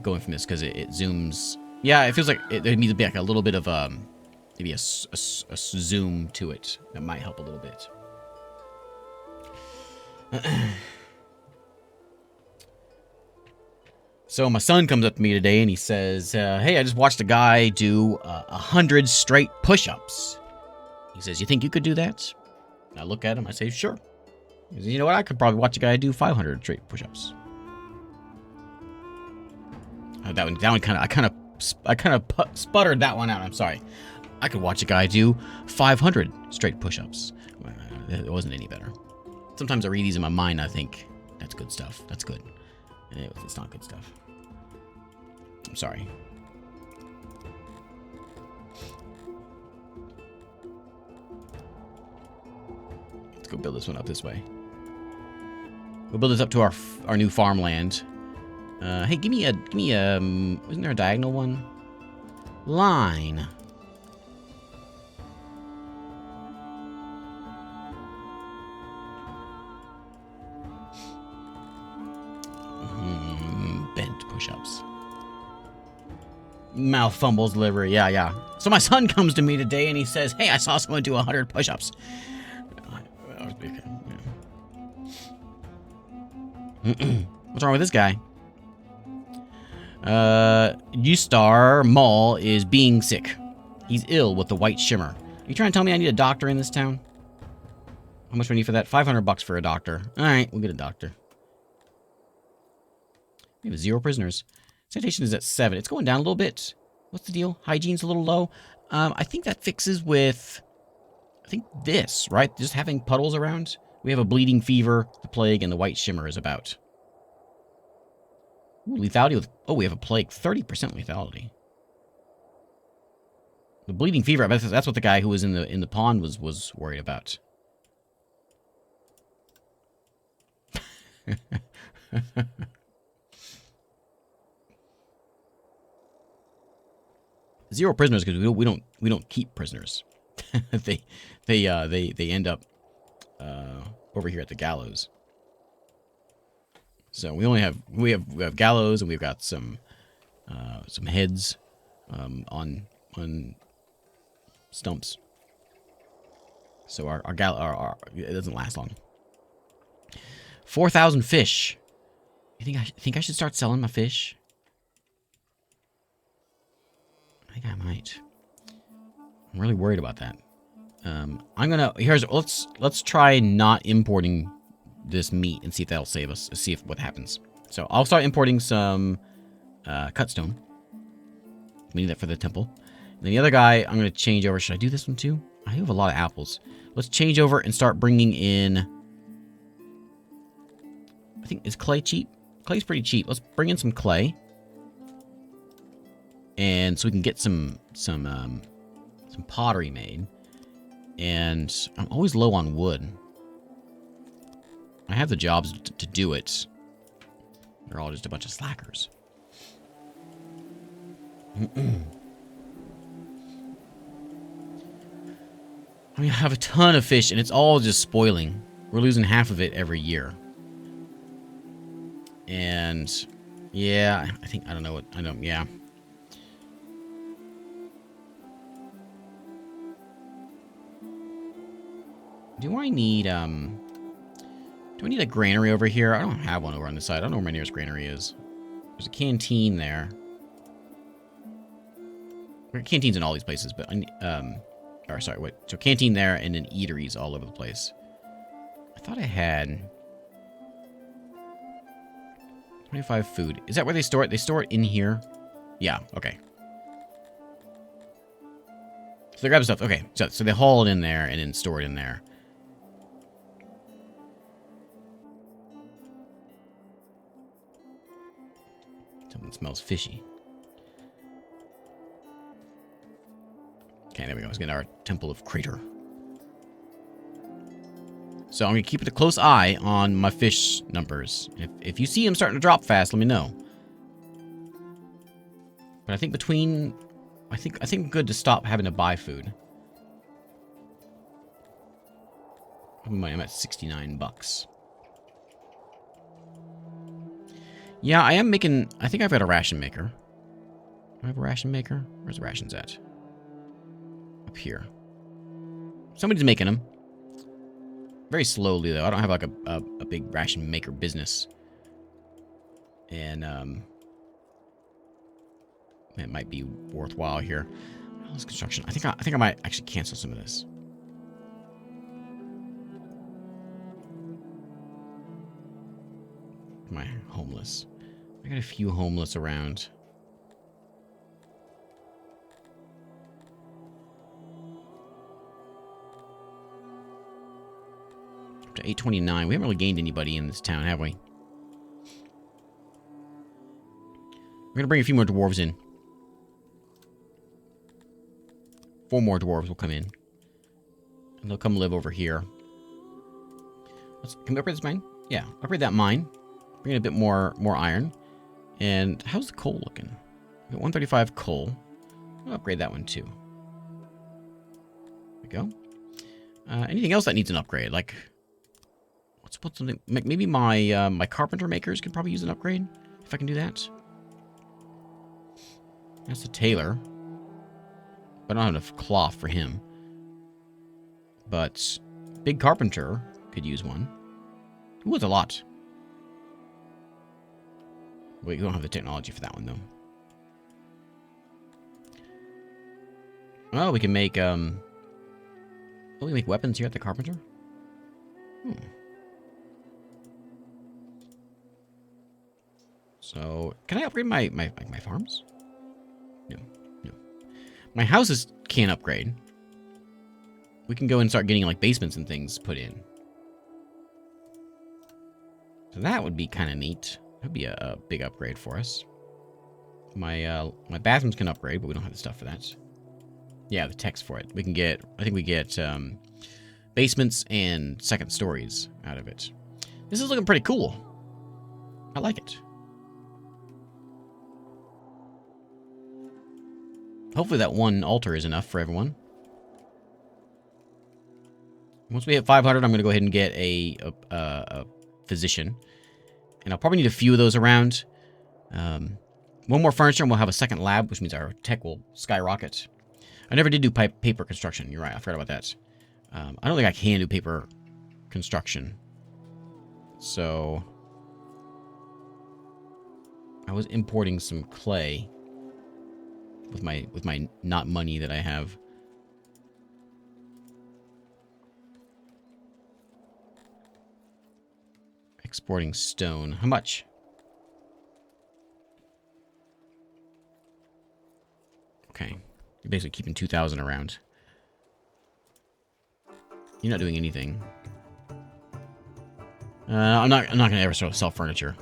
going from this because it zooms. Yeah, it feels like there needs to be like a little bit of maybe a zoom to it. That might help a little bit. So my son comes up to me today and he says, hey, I just watched a guy do 100 straight push-ups. He says, you think you could do that? I look at him, I say, sure. He says, you know what, I could probably watch a guy do 500 straight push-ups. That one kind of, I kind of sputtered that one out, I'm sorry. I could watch a guy do 500 straight push-ups. It wasn't any better. Sometimes I read these in my mind, I think, that's good stuff, that's good. And it's not good stuff. I'm sorry. Let's go build this one up this way. We'll build this up to our new farmland. Hey, give me a, wasn't there a diagonal one? Line. Bent push-ups. Mouth fumbles liver. Yeah. So my son comes to me today and he says, hey, I saw someone do 100 push-ups. What's wrong with this guy? Ustar Mall is being sick. He's ill with the white shimmer. Are you trying to tell me I need a doctor in this town? How much do I need for that? $500 for a doctor. Alright, we'll get a doctor. We have 0 prisoners. Sanitation is at 7. It's going down a little bit. What's the deal? Hygiene's a little low. I think that fixes with, I think this, right? Just having puddles around. We have a bleeding fever, the plague, and the white shimmer is about. Ooh, lethality with, oh, we have a plague. 30% lethality. The bleeding fever, I bet that's what the guy who was in the pond was worried about. Zero prisoners because we don't keep prisoners. they end up over here at the gallows. So we have gallows, and we've got some heads on stumps. So our it doesn't last long. 4,000 fish. You think I should start selling my fish? I think I might. I'm really worried about that. Let's try not importing this meat and see if that'll save us. See what happens. So I'll start importing some cut stone. We need that for the temple. And then the other guy, I'm gonna change over. Should I do this one too? I have a lot of apples. Let's change over and start bringing in. I think, is clay cheap? Clay's pretty cheap. Let's bring in some clay. And so we can get some pottery made. And I'm always low on wood. I have the jobs to do it. They're all just a bunch of slackers. I mean, I have a ton of fish, and it's all just spoiling. We're losing half of it every year. And, yeah, Do I need a granary over here? I don't have one over on this side. I don't know where my nearest granary is. There's a canteen there. Canteens in all these places, but or sorry, wait. So canteen there, and then eateries all over the place. I thought I had 25 food. Is that where they store it? They store it in here? Yeah, okay. So they grab stuff. Okay, so they haul it in there and then store it in there. Something smells fishy. Okay, there we go. Let's get our Temple of Crater. So I'm going to keep a close eye on my fish numbers. If you see them starting to drop fast, let me know. But I think I think good to stop having to buy food. I'm at 69 bucks. Yeah, I am making... I think I've got a ration maker. Do I have a ration maker? Where's the rations at? Up here. Somebody's making them. Very slowly, though. I don't have, like, a big ration maker business. And, it might be worthwhile here. All this construction. I think I might actually cancel some of this. Am I homeless? I got a few homeless around. Up to 829. We haven't really gained anybody in this town, have we? We're gonna bring a few more dwarves in. 4 more dwarves will come in. And they'll come live over here. Can we upgrade this mine? Yeah, upgrade that mine. Bring in a bit more iron. And how's the coal looking? We got 135 coal. I'll upgrade that one too. There we go. Anything else that needs an upgrade? Like, let's put something. Maybe my my carpenter makers could probably use an upgrade if I can do that. That's the tailor. But I don't have enough cloth for him. But big carpenter could use one. Ooh, it's a lot. Wait, we don't have the technology for that one, though. Oh, we can make, oh, we make weapons here at the carpenter? So, can I upgrade my farms? No. My houses can't upgrade. We can go and start getting, like, basements and things put in. So that would be kind of neat. That'd be a big upgrade for us. My bathrooms can upgrade, but we don't have the stuff for that. Yeah, the text for it. We can get... I think we get basements and second stories out of it. This is looking pretty cool. I like it. Hopefully that one altar is enough for everyone. Once we hit 500, I'm going to go ahead and get a physician. And I'll probably need a few of those around. One more furniture and we'll have a second lab, which means our tech will skyrocket. I never did do paper construction. You're right. I forgot about that. I don't think I can do paper construction. So I was importing some clay with my not money that I have. Exporting stone. How much? Okay. You're basically keeping 2,000 around. You're not doing anything. I'm not gonna ever sell furniture.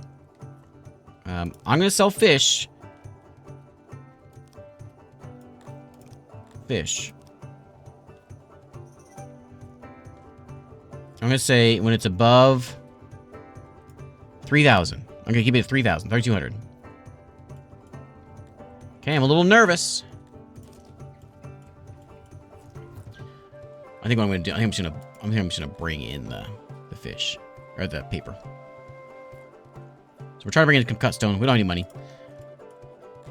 I'm gonna sell fish. Fish. I'm gonna say when it's above 3,000. I'm gonna keep it at 3,000. 3,200. Okay, I'm a little nervous. I think what I'm gonna do. I think I'm just gonna bring in the fish or the paper. So we're trying to bring in cut stone. We don't have any money.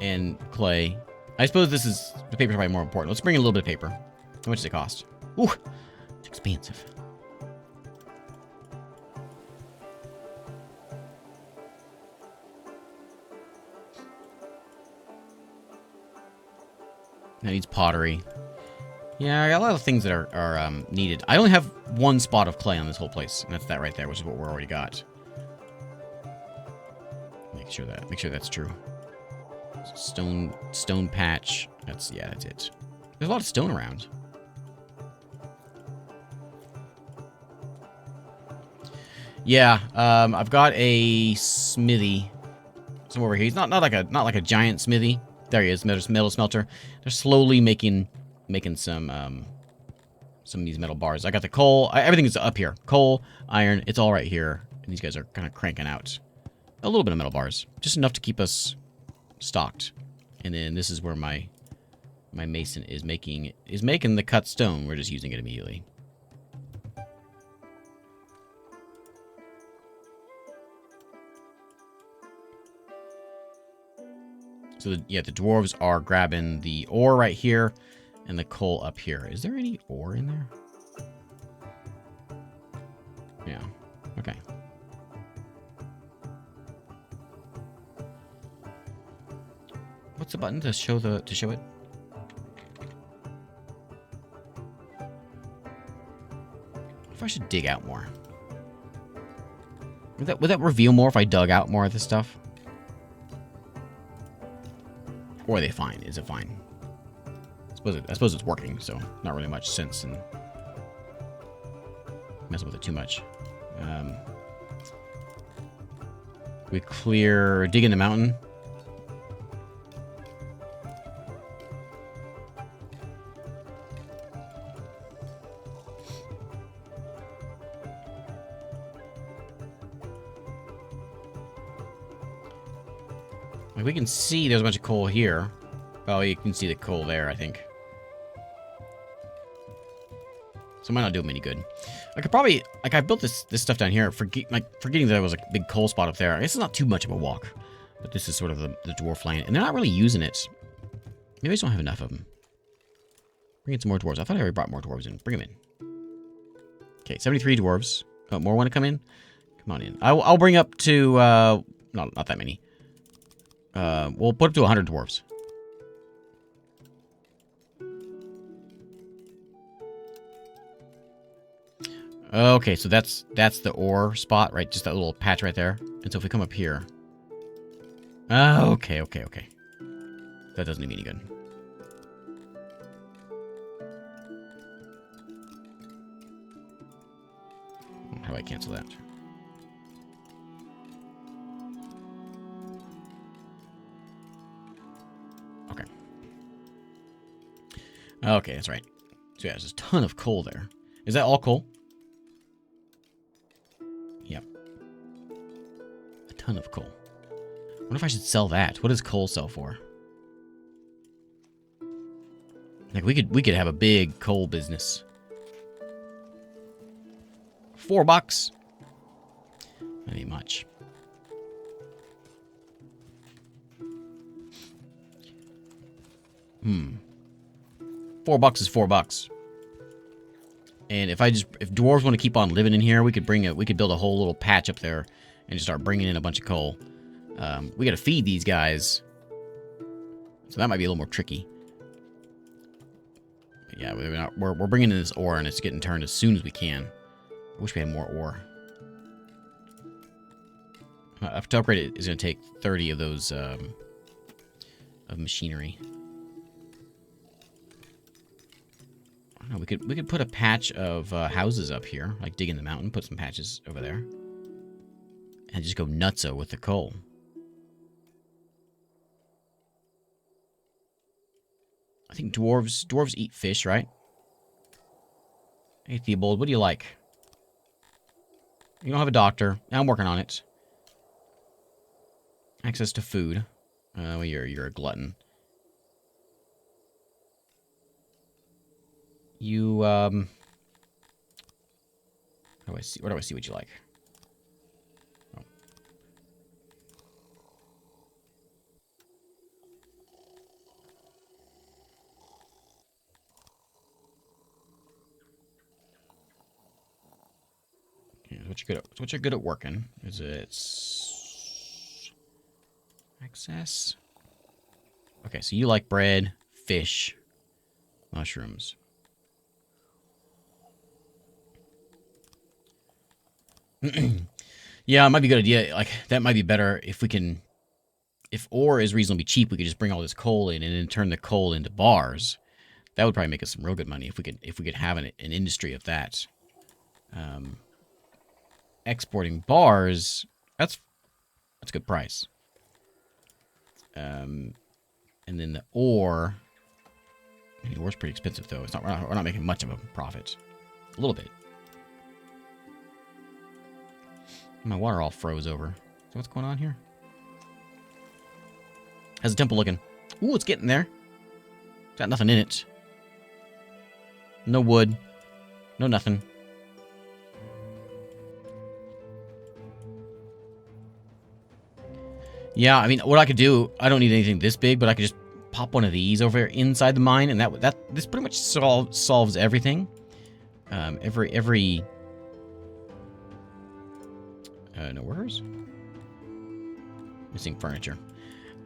And clay. I suppose the paper's probably more important. Let's bring in a little bit of paper. How much does it cost? Ooh, it's expensive. That needs pottery. Yeah, I got a lot of things that are needed. I only have one spot of clay on this whole place, and that's that right there, which is what we're already got. Make sure that's true. Stone patch. That's it. There's a lot of stone around. Yeah, I've got a smithy somewhere over here. He's not like a giant smithy. There he is, metal smelter. They're slowly making some of these metal bars. I got the coal. Everything is up here. Coal, iron. It's all right here. And these guys are kind of cranking out a little bit of metal bars, just enough to keep us stocked. And then this is where my mason is making the cut stone. We're just using it immediately. So the dwarves are grabbing the ore right here and the coal up here. Is there any ore in there? Yeah. Okay. What's the button to show it? If I should dig out more. Would that reveal more if I dug out more of this stuff? Or are they fine? Is it fine? I suppose it's working, so not really much sense in messing with it too much. We clear dig in the mountain. Like we can see there's a bunch of coal here. Oh, you can see the coal there, I think. So it might not do them any good. I could probably, like, I built this stuff down here, forgetting that there was a big coal spot up there. I guess it's not too much of a walk, but this is sort of the dwarf land, and they're not really using it. Maybe I just don't have enough of them. Bring in some more dwarves. I thought I already brought more dwarves in. Bring them in. Okay, 73 dwarves. Oh, more want to come in? Come on in. I'll bring up to, not that many. We'll put up to 100 dwarves. Okay, so that's the ore spot, right? Just that little patch right there. And so if we come up here... Okay. That doesn't do me any good. How do I cancel that? Okay. Okay, that's right. So yeah, there's a ton of coal there. Is that all coal? Yep. A ton of coal. I wonder if I should sell that. What does coal sell for? Like we could have a big coal business. $4. That ain't much. $4 is $4. And if dwarves want to keep on living in here, we could build a whole little patch up there and just start bringing in a bunch of coal. We got to feed these guys, so that might be a little more tricky. But yeah, we're bringing in this ore, and it's getting turned as soon as we can. I wish we had more ore. To upgrade it is going to take 30 of those of machinery. We could put a patch of houses up here, like dig in the mountain, put some patches over there, and just go nutso with the coal. I think dwarves eat fish, right? Hey Theobald, what do you like? You don't have a doctor. I'm working on it. Access to food. Well, you're a glutton. You, where do I see what you like? Oh. Okay, what you're good at working. Is it access? Okay, so you like bread, fish, Mushrooms. Yeah, it might be a good idea. Like, that might be better if we can... If ore is reasonably cheap, we could just bring all this coal in and then turn the coal into bars. That would probably make us some real good money if we could have an industry of that. Exporting bars, that's a good price. And then the ore... I mean, ore's pretty expensive, though. We're not making much of a profit. A little bit. My water all froze over. So what's going on here? How's the temple looking? Ooh, it's getting there. Got nothing in it. No wood. No nothing. Yeah, I mean, what I could do, I don't need anything this big, but I could just pop one of these over inside the mine, and this pretty much solves everything. No orders? Missing furniture.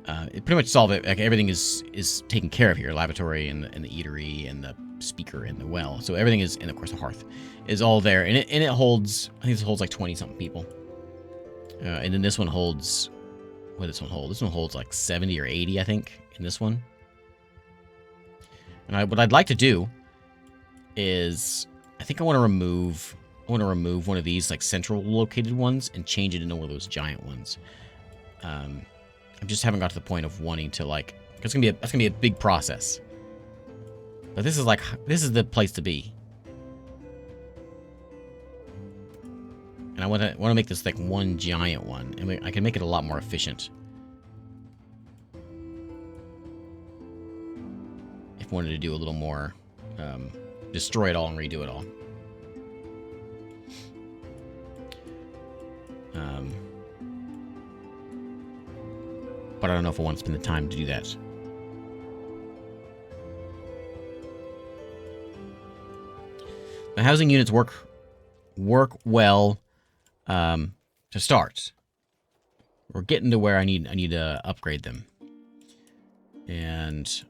It pretty much solved it. Like, everything is taken care of here. Lavatory and the eatery and the speaker and the well. So everything is, and of course the hearth, is all there. And it holds, I think this holds like 20-something people. And then this one holds, what does this one hold? This one holds like 70 or 80, I think, in this one. And what I'd like to do is, I think I want to remove one of these like central located ones and change it into one of those giant ones. I just haven't got to the point of wanting to, like, that's gonna be a big process. But this is the place to be. And I want to make this like one giant one, and I can make it a lot more efficient. If I wanted to do a little more, destroy it all and redo it all. But I don't know if I want to spend the time to do that. The housing units work well to start. We're getting to where I need to upgrade them. And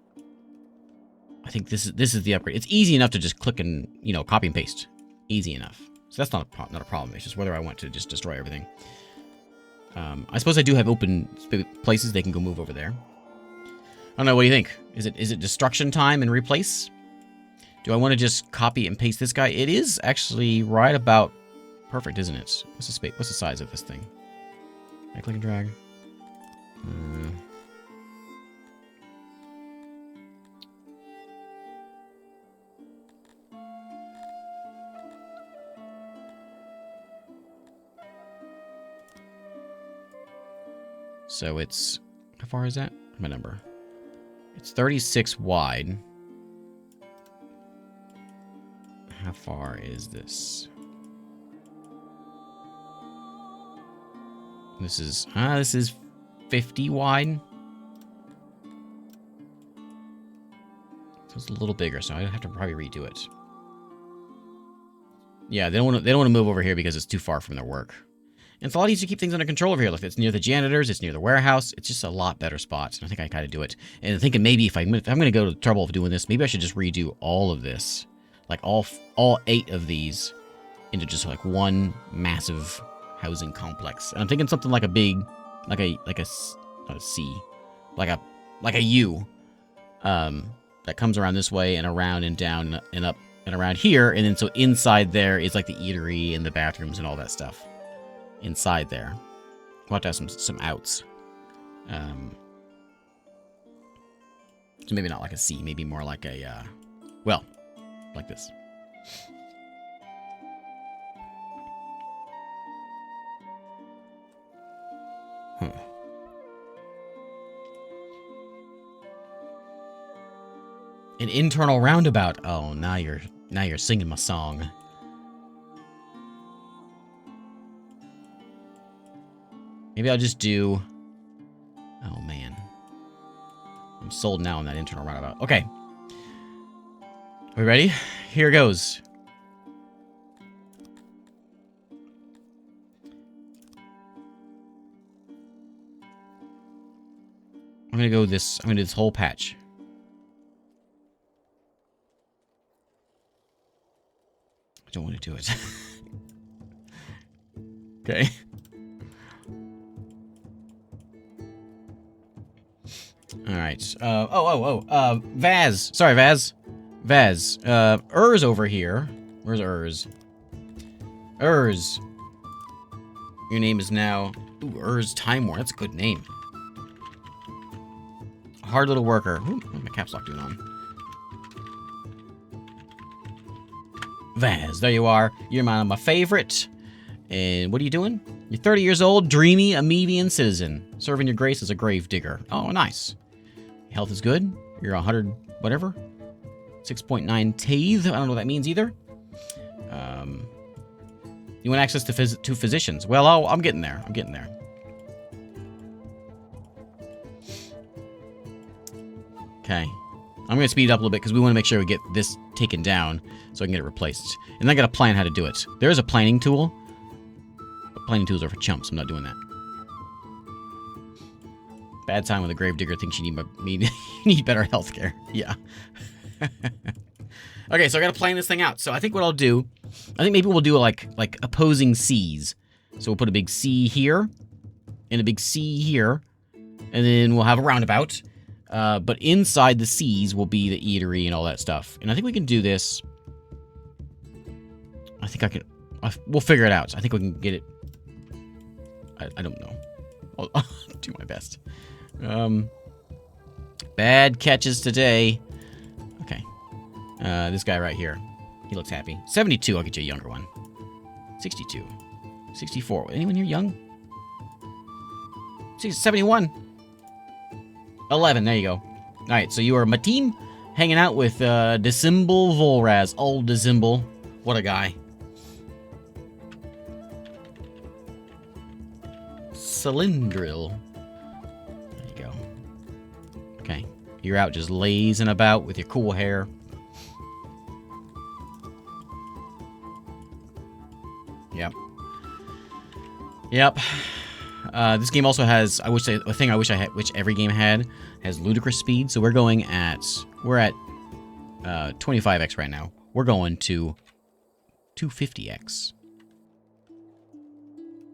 I think this is the upgrade. It's easy enough to just click and, copy and paste. Easy enough. So that's not a problem. It's just whether I want to just destroy everything. I suppose I do have open places they can go move over there. I don't know, what do you think? Is it destruction time and replace? Do I want to just copy and paste this guy? It is actually right about perfect, isn't it? What's the size of this thing? I click and drag. So it's, how far is that? My number. It's 36 wide. How far is this? This is 50 wide. So it's a little bigger, so I have to probably redo it. Yeah, they don't want to move over here because it's too far from their work. And it's a lot easier to keep things under control over here. Like, it's near the janitors, it's near the warehouse. It's just a lot better spot. And I think I kind of do it. And I'm thinking maybe if I'm going to go to the trouble of doing this, maybe I should just redo all of this. Like all 8 of these into just like one massive housing complex. And I'm thinking something like a big, not a C, like a U, that comes around this way and around and down and up and around here. And then so inside there is like the eatery and the bathrooms and all that stuff. Inside there, we'll have to have some outs. So maybe not like a C, maybe more like a, well, like this. An internal roundabout. Oh, now you're singing my song. Maybe I'll just do... Oh, man. I'm sold now on that internal roundabout. Okay. Are we ready? Here goes. I'm gonna do this whole patch. don't want to do it. Okay. All right. Vaz. Sorry, Vaz. Vaz. Ur's over here. Where's Ur's? Ur's. Your name is now... Ooh, Ur's Time War. That's a good name. Hard little worker. Ooh, what's my caps lock doing on? Vaz, there you are. You're my favorite. And what are you doing? You're 30 years old, dreamy, Amevian citizen. Serving your grace as a grave digger. Oh, nice. Health is good. You're 100, whatever. 6.9 tithe. I don't know what that means either. You want access to physicians. Well, I'm getting there. I'm getting there. Okay. I'm going to speed it up a little bit because we want to make sure we get this taken down so I can get it replaced. And I got to plan how to do it. There is a planning tool. But planning tools are for chumps. I'm not doing that. Bad time when the gravedigger thinks you need better health care. Yeah. Okay, so I got to plan this thing out. So I think what I'll do, I think maybe we'll do like opposing C's. So we'll put a big C here and a big C here. And then we'll have a roundabout. But inside the C's will be the eatery and all that stuff. And I think we can do this. I think I can... we'll figure it out. I think we can get it... I don't know. I'll do my best. Bad catches today. Okay. This guy right here. He looks happy. 72. I'll get you a younger one. 62. 64. Anyone here young? 71. 11, there you go. Alright, so you are Matim, hanging out with Decimble Volraz. Old Decimble. What a guy. Cylindril. There you go. Okay. You're out just lazing about with your cool hair. Yep. Yep. This game also has, a thing I wish I had, which every game had, has ludicrous speed. So we're at 25x right now. We're going to 250x.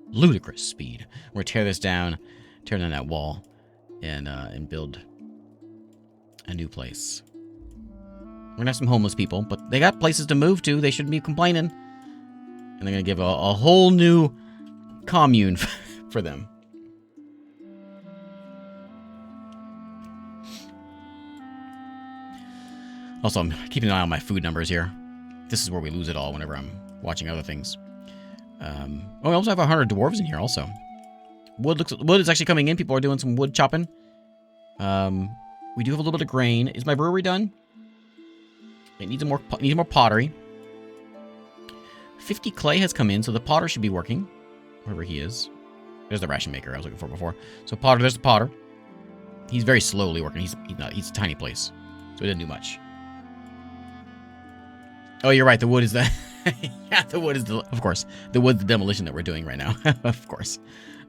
Ludicrous speed. We're gonna tear this down, tear down that wall, and build a new place. We're gonna have some homeless people, but they got places to move to. They shouldn't be complaining. And they're gonna give a whole new commune for them. Also, I'm keeping an eye on my food numbers here. This is where we lose it all whenever I'm watching other things. We also have 100 dwarves in here also. Wood is actually coming in. People are doing some wood chopping. We do have a little bit of grain. Is my brewery done? It needs more pottery. 50 clay has come in, so the potter should be working. Wherever he is. There's the ration maker I was looking for before. So potter, there's the potter. He's very slowly working. He's a tiny place, so he doesn't do much. Oh, you're right. The wood is the yeah. The wood is of course the wood's the demolition that we're doing right now. Of course.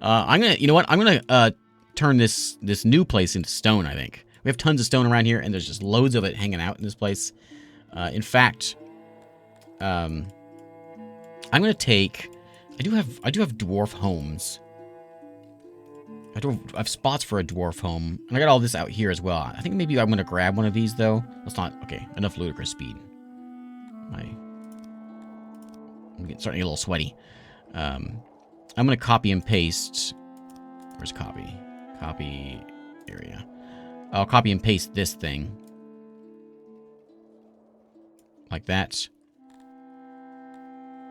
You know what? I'm gonna turn this new place into stone. I think we have tons of stone around here, and there's just loads of it hanging out in this place. In fact, I'm gonna take. I do have dwarf homes. I have spots for a dwarf home, and I got all this out here as well. I think maybe I'm gonna grab one of these though. Let's not. Okay, enough ludicrous speed. I'm starting to get a little sweaty. I'm gonna copy and paste. Where's copy? Copy area. I'll copy and paste this thing like that.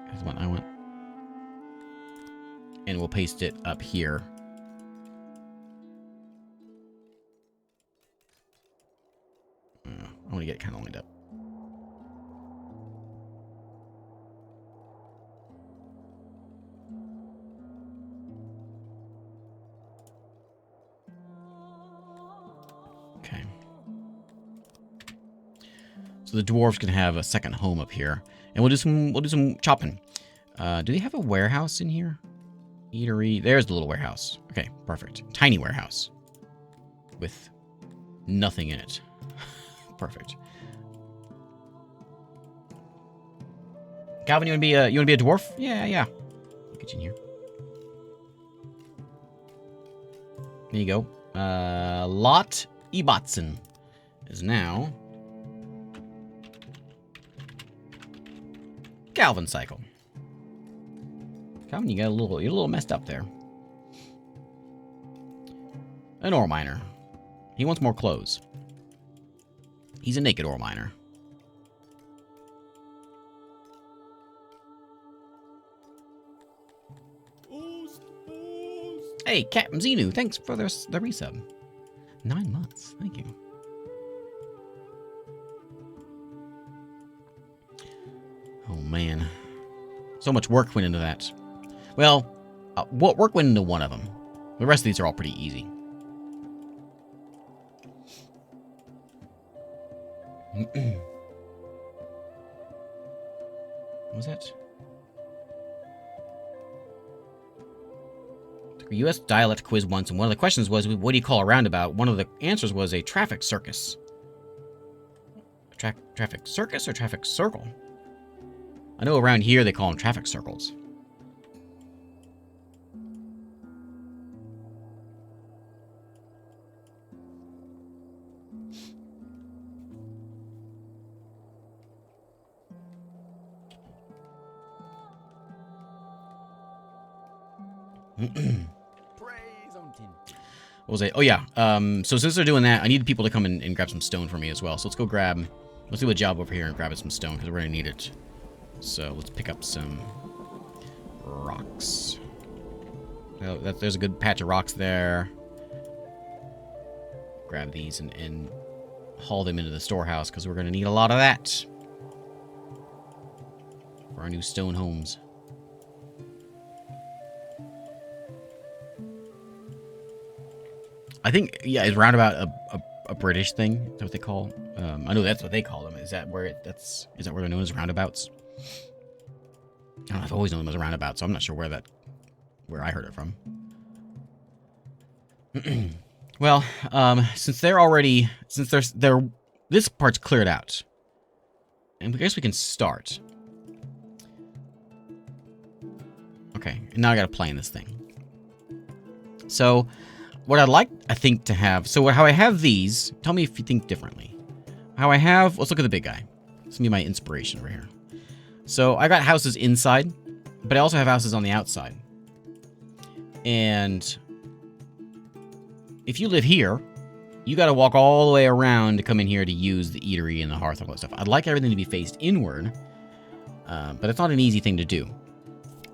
That's what I want. And we'll paste it up here. I want to get it kind of lined up. Okay. So the dwarves can have a second home up here, and we'll do some chopping. Do they have a warehouse in here? Eatery. There's the little warehouse. Okay, perfect. Tiny warehouse with nothing in it. Perfect. Calvin, you want to be a dwarf? Yeah, yeah. I'll get you in here. There you go. Lot Ebotson is now Calvin cycle. Calvin, you're a little messed up there. An ore miner. He wants more clothes. He's a naked ore miner. Hey, Captain Xenu, thanks for the resub. 9 months, thank you. Oh man, so much work went into that. Well, what work went into one of them? The rest of these are all pretty easy. What was that? Took a U.S. dialect quiz once, and one of the questions was, what do you call a roundabout? One of the answers was a traffic circus. Traffic circus or traffic circle? I know around here they call them traffic circles. What was it? Oh yeah. So since they're doing that, I need people to come and grab some stone for me as well. So let's go grab. Let's do a job over here and grab some stone because we're gonna need it. So let's pick up some rocks. Oh, there's a good patch of rocks there. Grab these and haul them into the storehouse because we're gonna need a lot of that for our new stone homes. I think, yeah, is roundabout a British thing? Is that what they call? I know that's what they call them. Is that where is that where they're known as roundabouts? I don't know. I've always known them as roundabouts, so I'm not sure where I heard it from. Well, since this part's cleared out, and I guess we can start. Okay, and now I got to play in this thing. So, what I'd like, I think, to have... So, how I have these... Tell me if you think differently. How I have... Let's look at the big guy. This is going to be my inspiration over here. So, I got houses inside, but I also have houses on the outside. And... if you live here, you got to walk all the way around to come in here to use the eatery and the hearth and all that stuff. I'd like everything to be faced inward, but it's not an easy thing to do.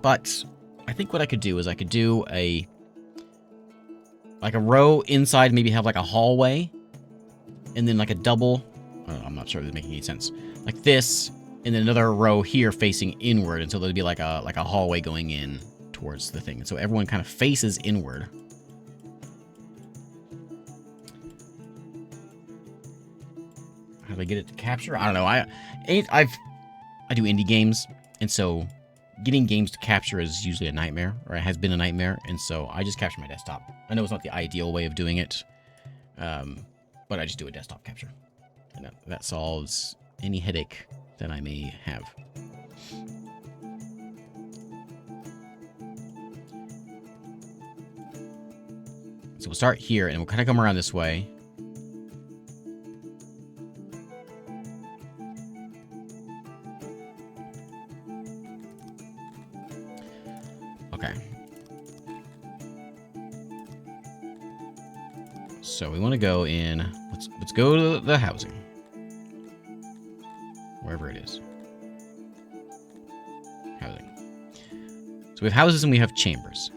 But I think what I could do is I could do a row inside, maybe have like a hallway, and then like a double. I'm not sure if this is making any sense. Like this, and then another row here facing inward, and so there'd be like a hallway going in towards the thing. And so everyone kind of faces inward. How do I get it to capture? I don't know. I do indie games, and so getting games to capture is usually a nightmare, or it has been a nightmare, and so I just capture my desktop. I know it's not the ideal way of doing it, but I just do a desktop capture. And that solves any headache that I may have. So we'll start here, and we'll kind of come around this way. So we want to go in. Let's go to the housing, wherever it is. Housing. So we have houses and we have chambers.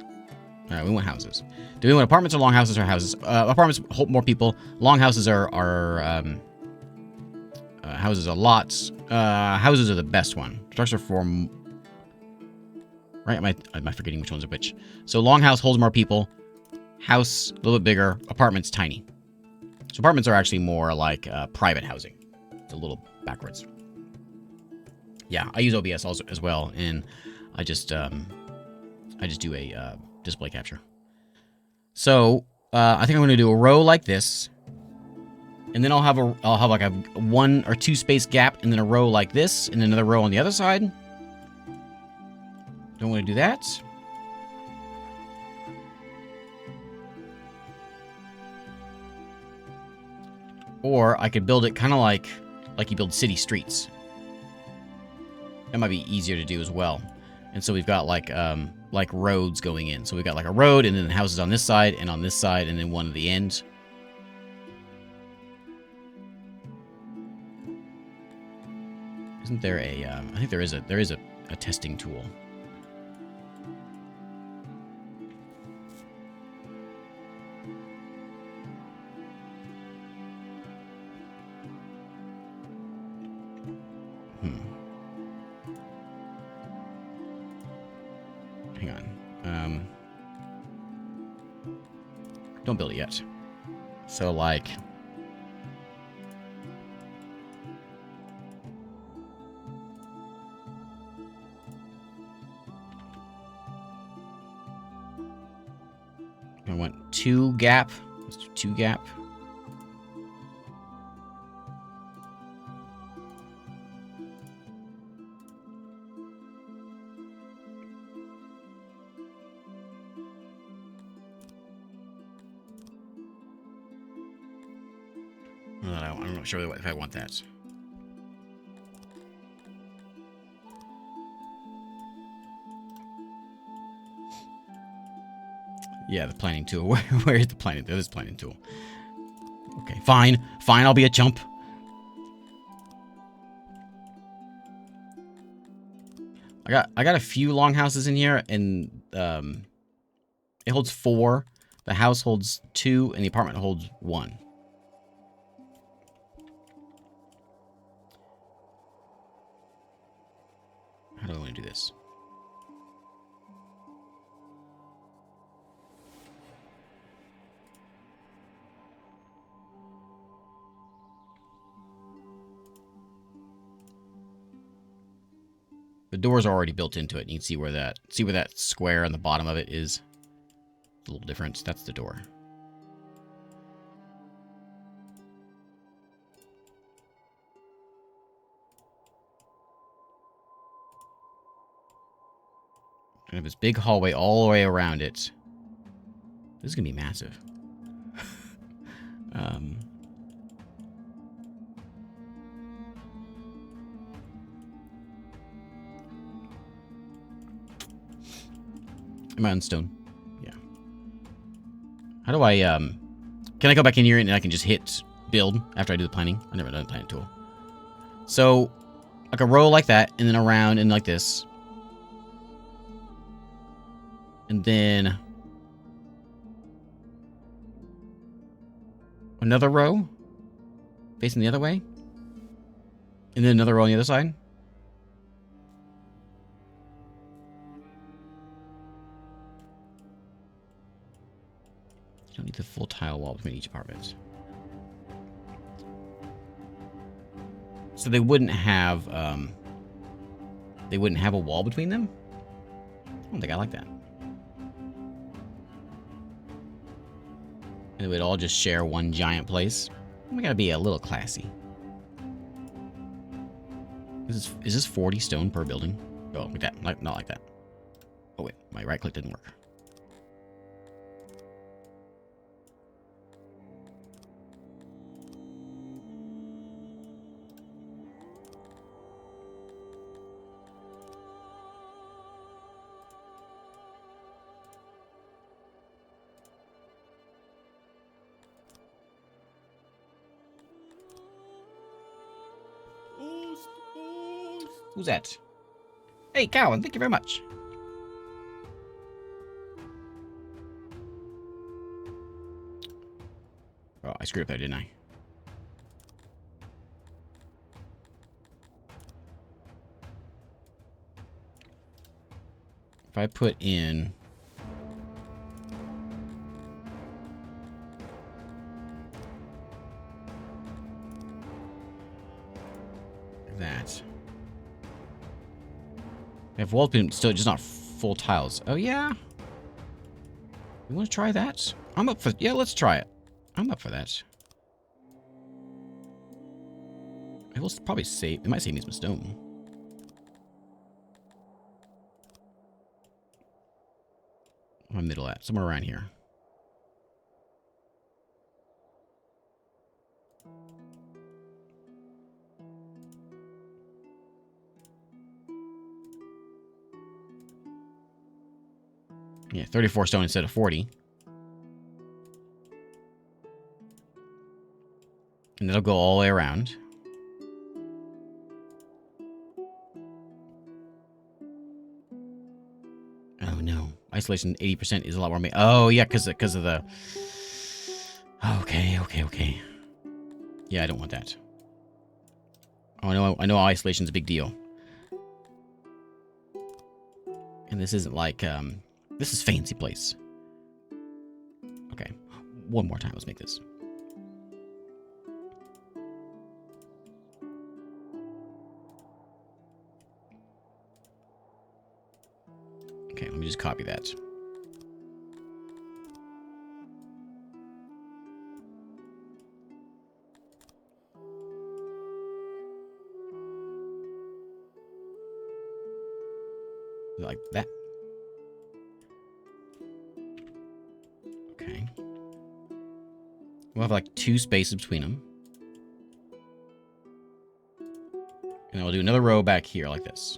All right, we want houses. Do we want apartments or long houses or houses? Apartments hold more people. Long houses are houses are lots. Houses are the best one. Structure form. Right? Am I forgetting which ones are which? So long house holds more people. House, a little bit bigger. Apartments, tiny. So apartments are actually more like private housing. It's a little backwards. Yeah, I use OBS also as well, and I just do a display capture. So I think I'm going to do a row like this, and then I'll have like a 1 or 2 space gap, and then a row like this, and another row on the other side. Don't want to do that. Or I could build it kind of like you build city streets. That might be easier to do as well. And so we've got like roads going in. So we've got like a road and then houses on this side and then one at the end. Isn't there a I think there is a testing tool. Hang on. Don't build it yet. So, like... I want 2 gap. Let's do 2 gap. I'm not sure if I want that. Yeah, the planning tool. Where is the planning? There is the planning tool. Okay, fine. Fine, I'll be a chump. I got a few longhouses in here, and it holds 4. The house holds 2, and the apartment holds 1. How do I want to do this? The doors are already built into it. And you can see where that square on the bottom of it is. A little difference. That's the door. I have this big hallway all the way around it. This is gonna be massive. Am I on stone? Yeah. How do I, can I go back in here and I can just hit build after I do the planning? I've never done the planning tool. So, like a row like that, and then around and like this. And then another row facing the other way. And then another row on the other side. You don't need the full tile wall between each apartment. So they wouldn't have a wall between them? I don't think I like that. And we'd all just share one giant place. We gotta be a little classy. Is this 40 stone per building? Oh, like that. Not like that. Oh wait, my right click didn't work. Who's that? Hey, Cowan, thank you very much. Oh, I screwed up there, didn't I? If I put in... that... I have walls, but still just not full tiles. Oh, yeah? You want to try that? I'm up for... Yeah, let's try it. I'm up for that. It will probably save... It might save me some stone. my middle at? Somewhere around here. Yeah, 34 stone instead of 40. And that'll go all the way around. Oh no. Isolation 80% is a lot more. Oh yeah, because of the. Okay. Yeah, I don't want that. Oh, I know isolation's a big deal. And this isn't like this is fancy place. Okay. One more time, let's make this. Okay, let me just copy that. Like that. Okay. We'll have like 2 spaces between them. And then we'll do another row back here like this.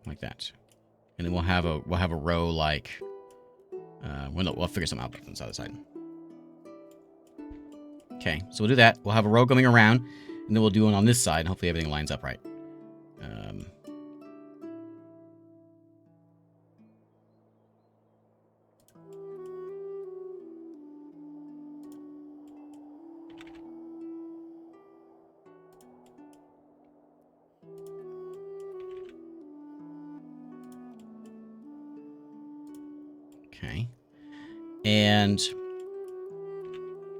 Like that. And then we'll have a row like we'll figure something out on the other side. Okay, so we'll do that. We'll have a row going around, and then we'll do one on this side. Hopefully everything lines up right. Okay. And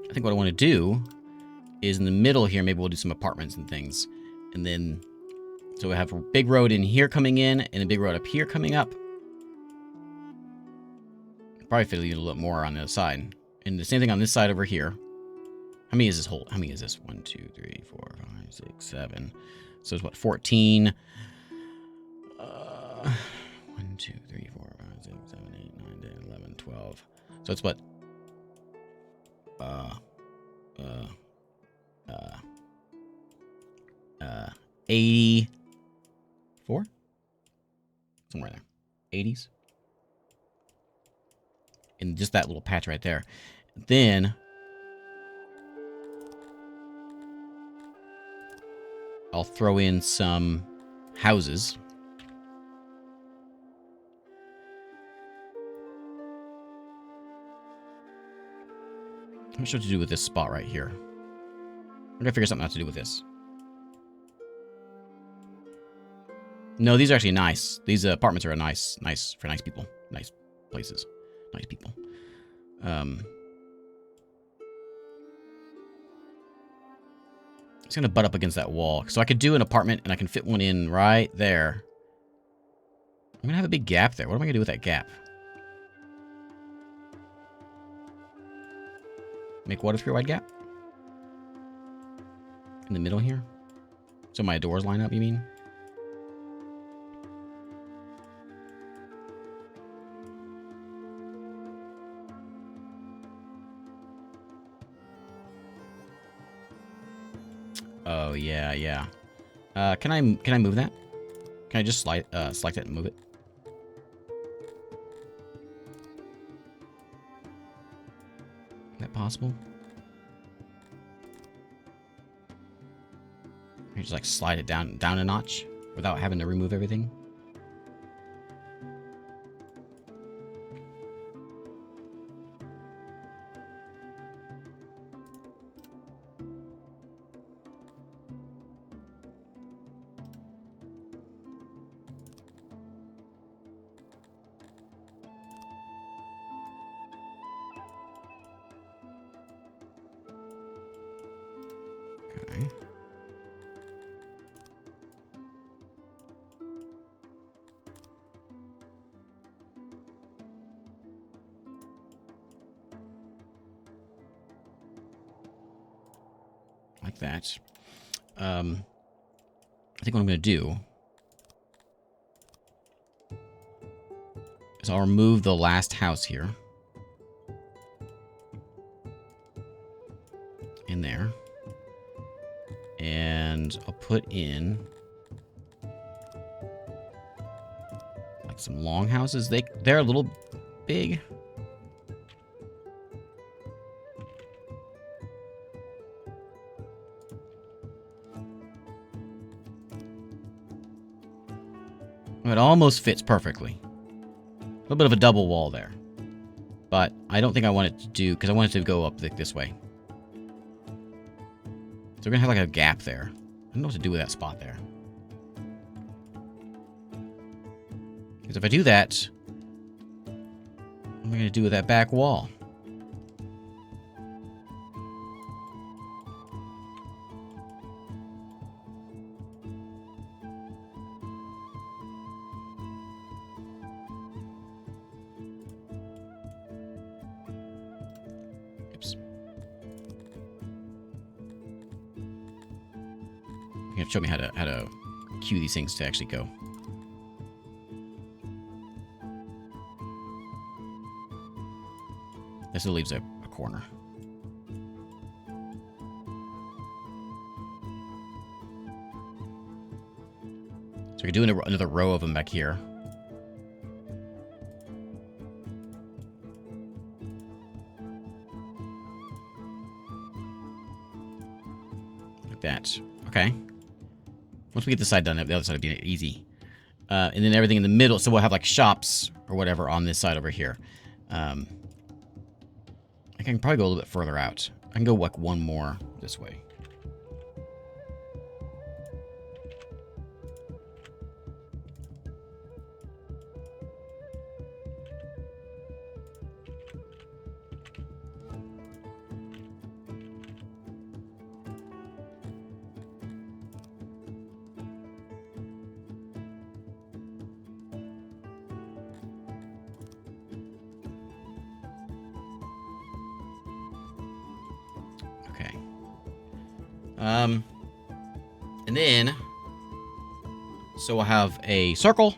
I think what I want to do is in the middle here, maybe we'll do some apartments and things. And then, so we have a big road in here coming in and a big road up here coming up. Probably fit a little bit more on the other side. And the same thing on this side over here. How many is this whole? How many is this? 1, 2, 3, 4, 5, 6, 7. So it's what, 14? 1, 2, 3, 4, 5, 6, 7, 8, 9, 10, 11, 12. So it's what? 84? Somewhere there. 80s. And just that little patch right there. Then I'll throw in some houses. I'm not sure what to do with this spot right here. I'm gonna figure something out to do with this. No, these are actually nice. These apartments are nice for nice people. Nice places. Nice people. It's gonna butt up against that wall. So I could do an apartment and I can fit one in right there. I'm gonna have a big gap there. What am I gonna do with that gap? Make what a 3 wide gap? In the middle here? So my doors line up, you mean? Oh yeah. Can I move that? Can I just select it and move it? Is that possible? Can I just like slide it down a notch without having to remove everything? Okay. Like that. I think what I'm going to do So I'll remove the last house here. In there. And I'll put in like some long houses. They're a little big. It almost fits perfectly. A little bit of a double wall there. But I don't think I want it to do, because I want it to go up this way. So we're going to have like a gap there. I don't know what to do with that spot there. Because if I do that, what am I going to do with that back wall? Oops. You have to show me how to cue these things to actually go. This still leaves a corner. So we're doing another row of them back here. Like that. Okay. Once we get this side done, the other side will be easy. And then everything in the middle, so we'll have like shops or whatever on this side over here. I can probably go a little bit further out. I can go like one more this way. Okay. And then, so we'll have a circle,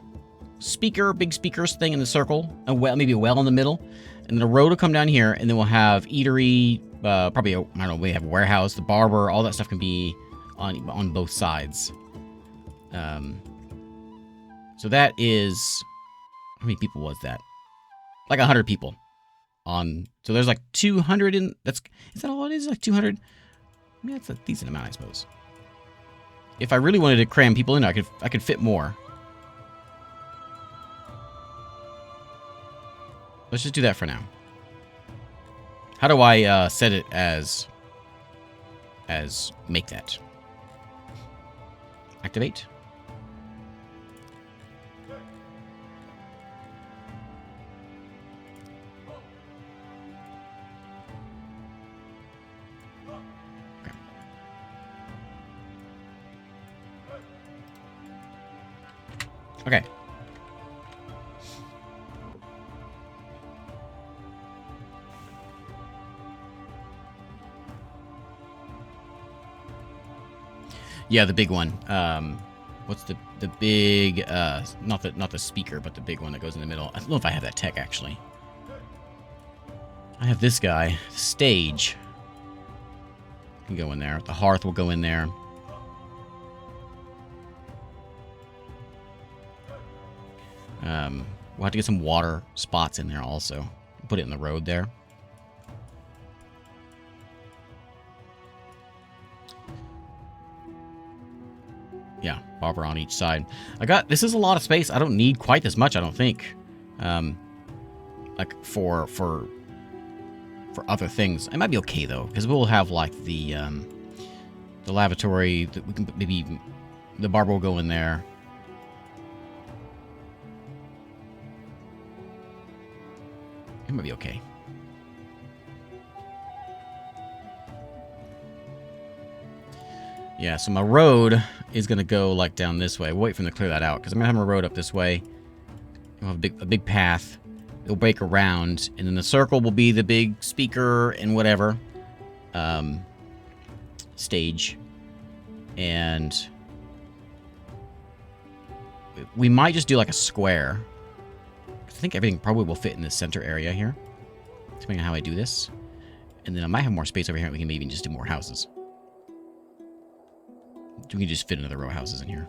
speaker, big speakers thing in the circle, a well, maybe a well in the middle, and then a road will come down here, and then we'll have eatery, probably, I don't know, we have a warehouse, the barber, all that stuff can be on both sides. So that is, how many people was that? Like 100 people on, so there's like 200 in, is that all it is? Like 200? I mean, that's a decent amount, I suppose. If I really wanted to cram people in, I could fit more. Let's just do that for now. How do I set it as make that? Activate. Okay. Yeah, the big one. What's the big not the speaker, but the big one that goes in the middle. I don't know if I have that tech actually. I have this guy, stage. Can go in there. The hearth will go in there. We'll have to get some water spots in there also. Put it in the road there. Yeah, barber on each side. This is a lot of space. I don't need quite this much, I don't think. Like for other things. It might be okay though, because we'll have like the lavatory, we can maybe the barber will go in there. It might be okay. Yeah, so my road is going to go like down this way. We'll wait for them to clear that out, because I'm going to have my road up this way. We'll have a big path. It'll break around, and then the circle will be the big speaker and whatever. Stage. And we might just do like a square. think everything probably will fit in this center area here, depending on how I do this. And then I might have more space over here. We can maybe just do more houses. We can just fit another row of houses in here.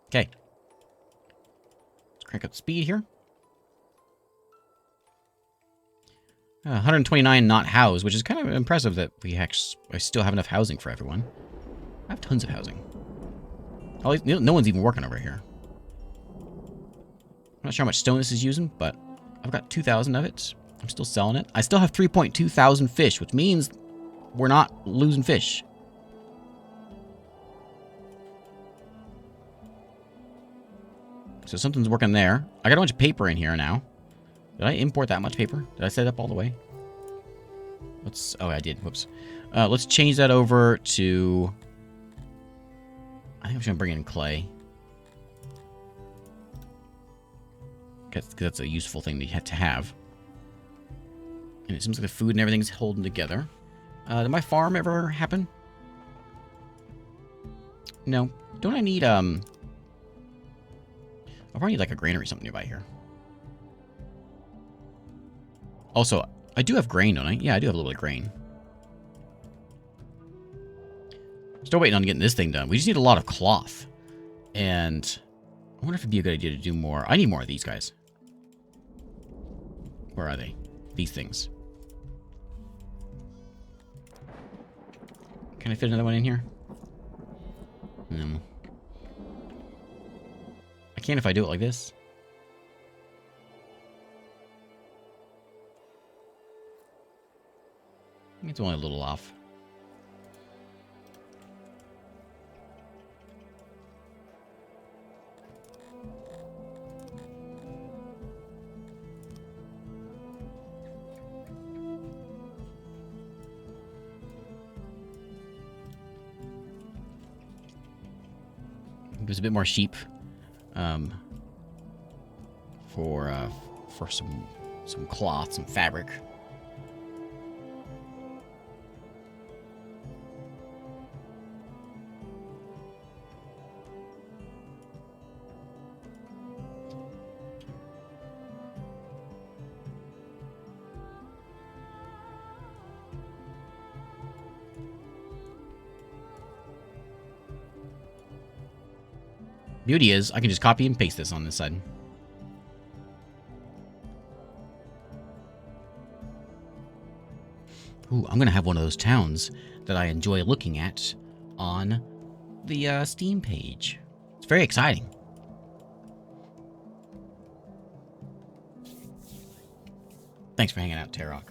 Okay. Let's crank up the speed here. 129 not housed, which is kind of impressive that I still have enough housing for everyone. I have tons of housing. No one's even working over here. I'm not sure how much stone this is using, but I've got 2,000 of it. I'm still selling it. I still have 3.2 thousand fish, which means we're not losing fish. So something's working there. I got a bunch of paper in here now. Did I import that much paper? Did I set it up all the way? Oh, I did. Whoops. Let's change that over to... I think I'm just going to bring in clay. Because that's a useful thing to have. And it seems like the food and everything's holding together. Did my farm ever happen? No. Don't I need, I'll probably need like a granary or something nearby here. Also, I do have grain, don't I? Yeah, I do have a little bit of grain. Still waiting on getting this thing done. We just need a lot of cloth. And I wonder if it'd be a good idea to do more. I need more of these guys. Where are they? These things. Can I fit another one in here? No. I can if I do it like this. It's only a little off. There's a bit more sheep for some cloth, some fabric. Beauty is, I can just copy and paste this on this side. Ooh, I'm gonna have one of those towns that I enjoy looking at on the Steam page. It's very exciting. Thanks for hanging out, Tarok.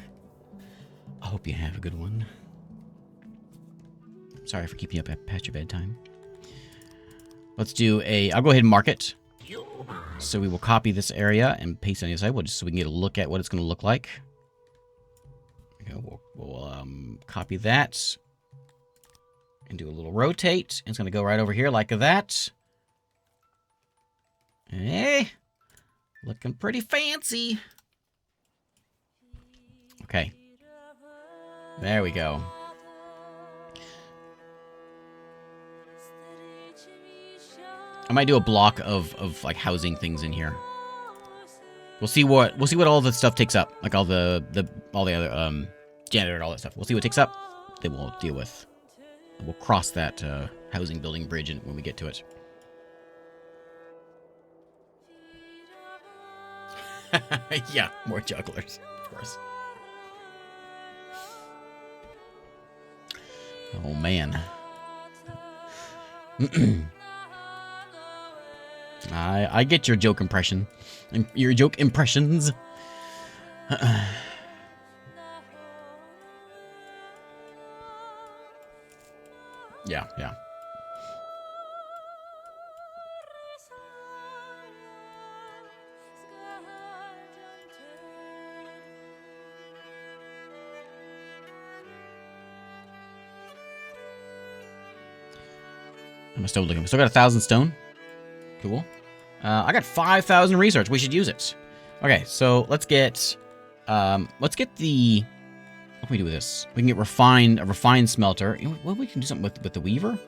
I hope you have a good one. Sorry for keeping you up past your bedtime. Let's do I'll go ahead and mark it. So we will copy this area and paste it on the other side, just so we can get a look at what it's going to look like. Okay, we'll copy that. And do a little rotate. And it's going to go right over here like that. Hey, looking pretty fancy. Okay. There we go. I might do a block of like housing things in here. We'll see what all the stuff takes up, like all the other janitor and all that stuff. We'll see what takes up. Then we'll deal with. We'll cross that housing building bridge when we get to it. Yeah, more jugglers, of course. Oh man. I get your joke impression. Your joke impressions. Yeah. I'm still looking. Still got 1,000 stone. Cool. I got 5,000 research. We should use it. Okay, so let's get the. What can we do with this? We can get a refined smelter. You know, well, we can do something with the weaver.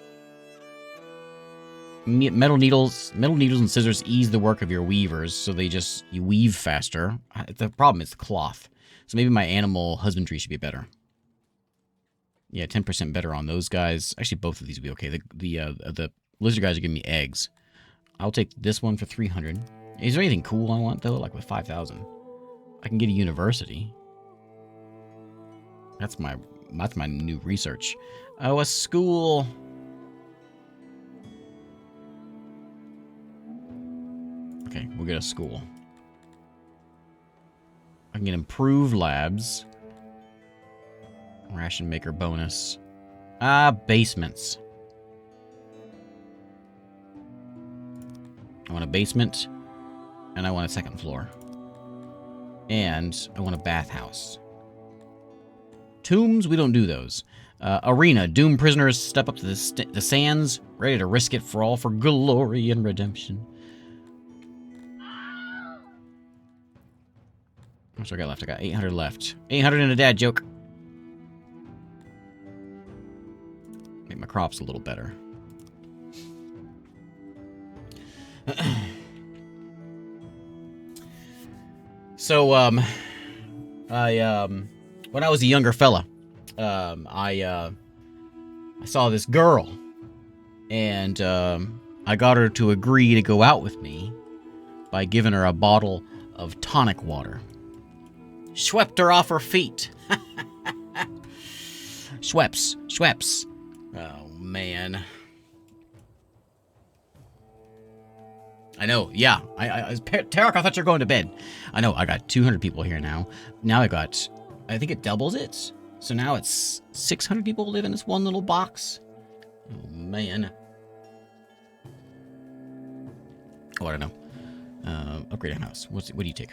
Metal needles and scissors ease the work of your weavers, so you weave faster. The problem is the cloth. So maybe my animal husbandry should be better. Yeah, 10% better on those guys. Actually, both of these would be okay. The lizard guys are giving me eggs. I'll take this one for 300. Is there anything cool I want, though? Like with 5,000. I can get a university. That's my new research. Oh, a school. Okay, we'll get a school. I can get improved labs. Ration maker bonus. Basements. I want a basement. And I want a second floor. And I want a bathhouse. Tombs, we don't do those. Arena. Doomed prisoners step up to the sands, ready to risk it for all for glory and redemption. How much do I got left? I got 800 left. 800 and a dad joke. Make my crops a little better. So, when I was a younger fella, I saw this girl, and I got her to agree to go out with me by giving her a bottle of tonic water. Swept her off her feet. Schweppes. Oh, man. I know, yeah. Tarek, I thought you were going to bed. I know, I got 200 people here now. Now I think it doubles it. So now it's 600 people live in this one little box. Oh, man. Oh, I don't know. Upgrade a house. What do you take?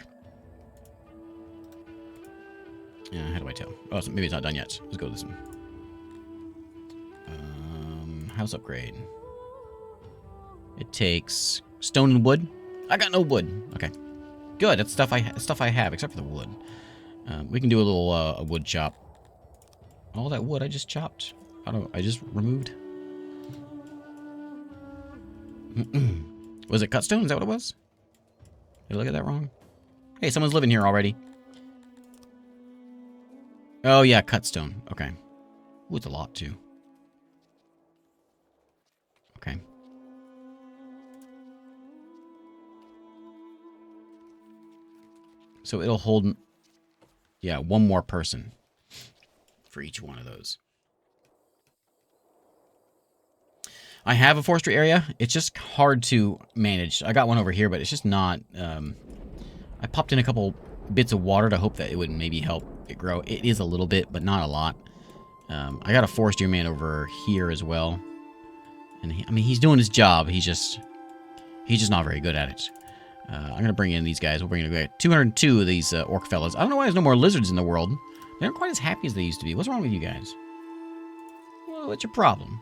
Yeah, how do I tell? Oh, so maybe it's not done yet. Let's go to this one. House upgrade. It takes stone and wood. I got no wood. Okay, good. That's stuff I have, except for the wood. We can do a little a wood chop. All that wood I just chopped. I just removed. Was it cut stone? Is that what it was? Did I look at that wrong? Hey, someone's living here already. Oh, yeah, cut stone. Okay. Ooh, it's a lot, too. Okay. So it'll hold... Yeah, one more person for each one of those. I have a forestry area. It's just hard to manage. I got one over here, but it's just not... I popped in a couple bits of water to hope that it would maybe help it grow. It is a little bit, but not a lot. I got a forestry man over here as well. And he's doing his job. He's just not very good at it. I'm going to bring in these guys. We'll bring in 202 of these orc fellas. I don't know why there's no more lizards in the world. They aren't quite as happy as they used to be. What's wrong with you guys? Well, what's your problem?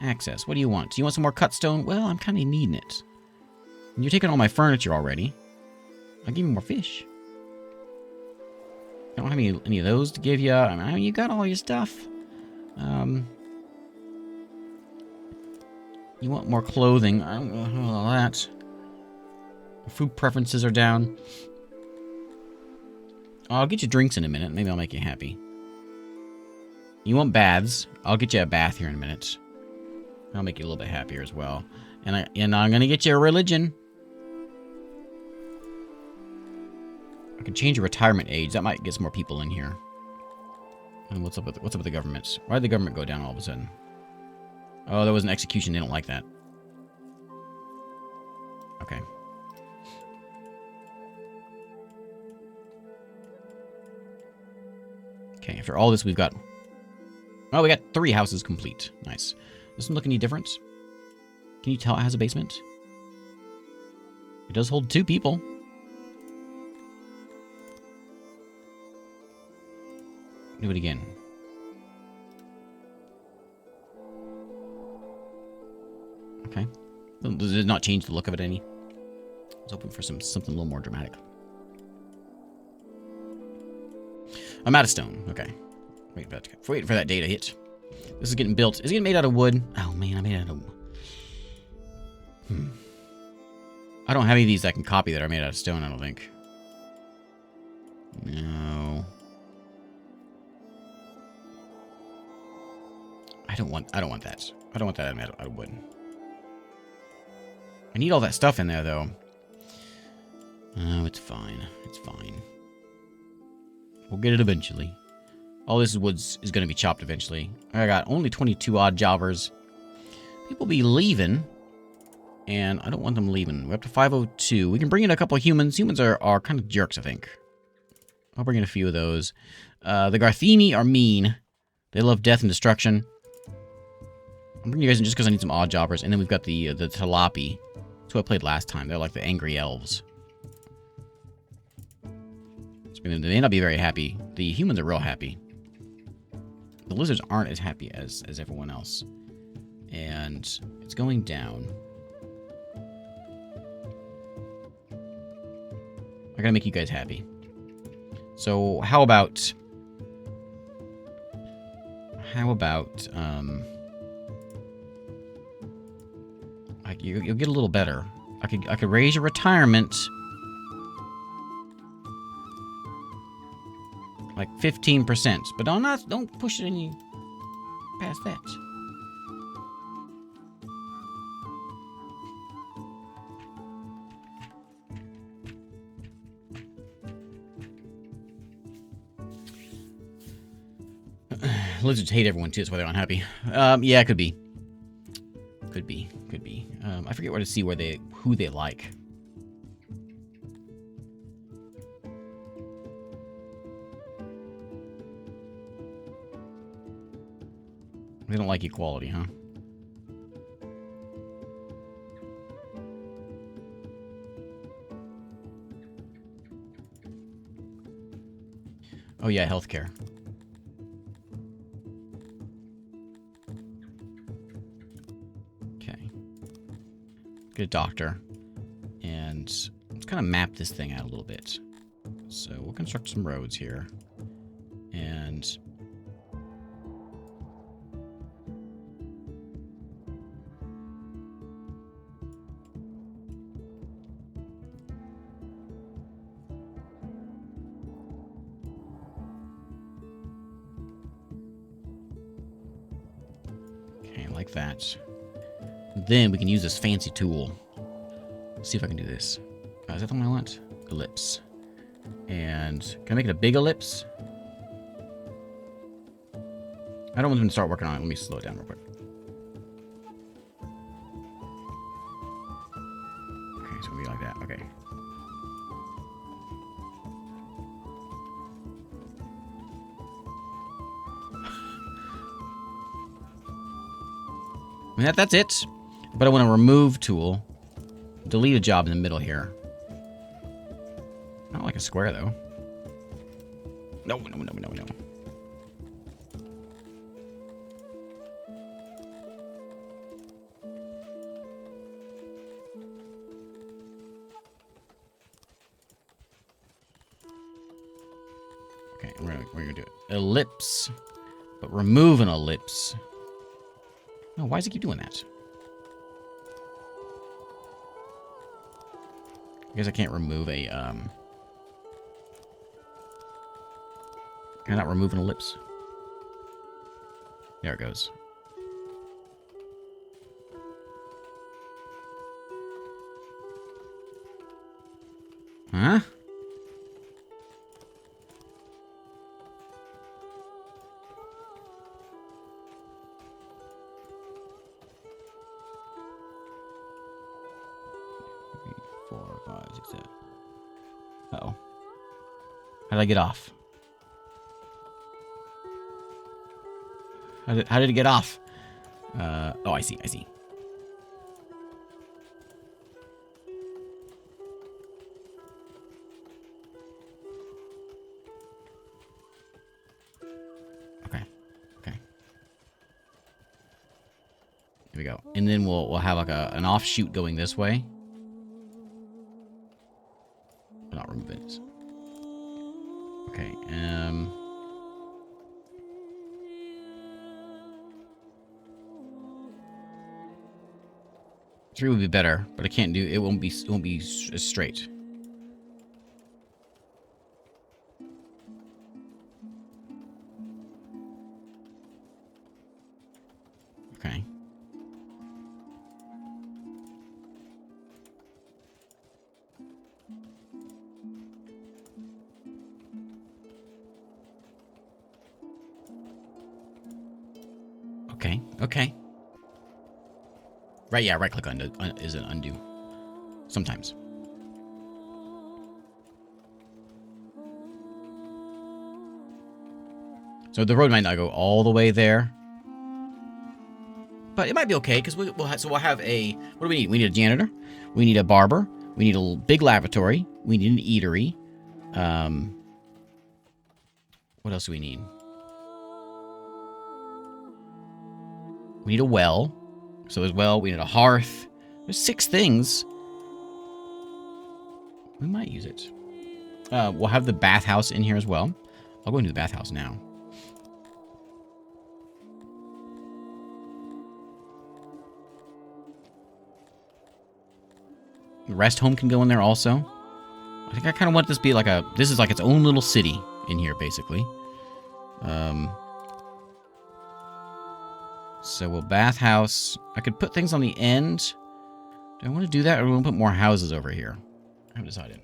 Access. What do you want? Do you want some more cut stone? Well, I'm kind of needing it. And you're taking all my furniture already. I'll give you more fish. I don't have any of those to give you. I mean, you got all your stuff. You want more clothing. I don't know all that. Food preferences are down. I'll get you drinks in a minute. Maybe I'll make you happy. You want baths. I'll get you a bath here in a minute. I'll make you a little bit happier as well. And I'm going to get you a religion. I can change your retirement age. That might get some more people in here. And what's up with the government? Why did the government go down all of a sudden? Oh, there was an execution. They don't like that. Okay. Okay, after all this, we've got... Oh, we got 3 houses complete. Nice. Doesn't look any different. Can you tell it has a basement? It does hold 2 people. Do it again. Okay. Does it not change the look of it any? I was hoping for something a little more dramatic. I'm out of stone. Okay. Wait for that day to hit. This is getting built. Is it getting made out of wood? Oh, man, I made it out of... I don't have any of these I can copy that are made out of stone, I don't think. No. I don't want that. I don't want that out of wood. I need all that stuff in there, though. Oh, it's fine. It's fine. We'll get it eventually. All this woods is going to be chopped eventually. I got only 22 odd jobbers. People be leaving. And I don't want them leaving. We're up to 502. We can bring in a couple of humans. Humans are kind of jerks, I think. I'll bring in a few of those. The Garthini are mean. They love death and destruction. I'm bringing you guys in just because I need some odd jobbers. And then we've got the Talapi. That's who I played last time. They're like the angry elves. So they may not be very happy. The humans are real happy. The lizards aren't as happy as everyone else. And it's going down. I gotta make you guys happy. So how about you'll get a little better. I could raise your retirement like 15%, but don't push it any past that. Lizards hate everyone too, that's why they're unhappy. Yeah, could be. Could be. I forget where to see who they like. They don't like equality, huh? Oh yeah, healthcare. Get a doctor, and let's kind of map this thing out a little bit. So we'll construct some roads here, and okay, like that. Then we can use this fancy tool. Let's see if I can do this. Is that the one I want? Ellipse. And can I make it a big ellipse? I don't want them to start working on it. Let me slow it down real quick. Okay, so it'll be like that. Okay. I mean, that's it. But I want a remove tool. Delete a job in the middle here. Not like a square, though. No. Okay, we're gonna do it. Ellipse. But remove an ellipse. Oh, why does it keep doing that? I guess I can't remove a, Can I not remove an ellipse? There it goes. Huh? Uh-oh. How did I get off? How did it get off? Oh, I see. Okay. Here we go. And then we'll have like an offshoot going this way. Not remove it. Okay, 3 would be better, but I can't do it. Won't be as straight. Okay. Okay. Okay. Right, yeah, right click undo is an undo. Sometimes. So the road might not go all the way there. But it might be okay, because we'll have a... What do we need? We need a janitor. We need a barber. We need a big lavatory. We need an eatery. What else do we need? We need a well. So as well, we need a hearth. There's 6 things. We might use it. We'll have the bathhouse in here as well. I'll go into the bathhouse now. The rest home can go in there also. I think I kind of want this to be like a... This is like its own little city in here, basically. So we'll bathhouse. I could put things on the end. Do I want to do that, or do I want to put more houses over here? I haven't decided.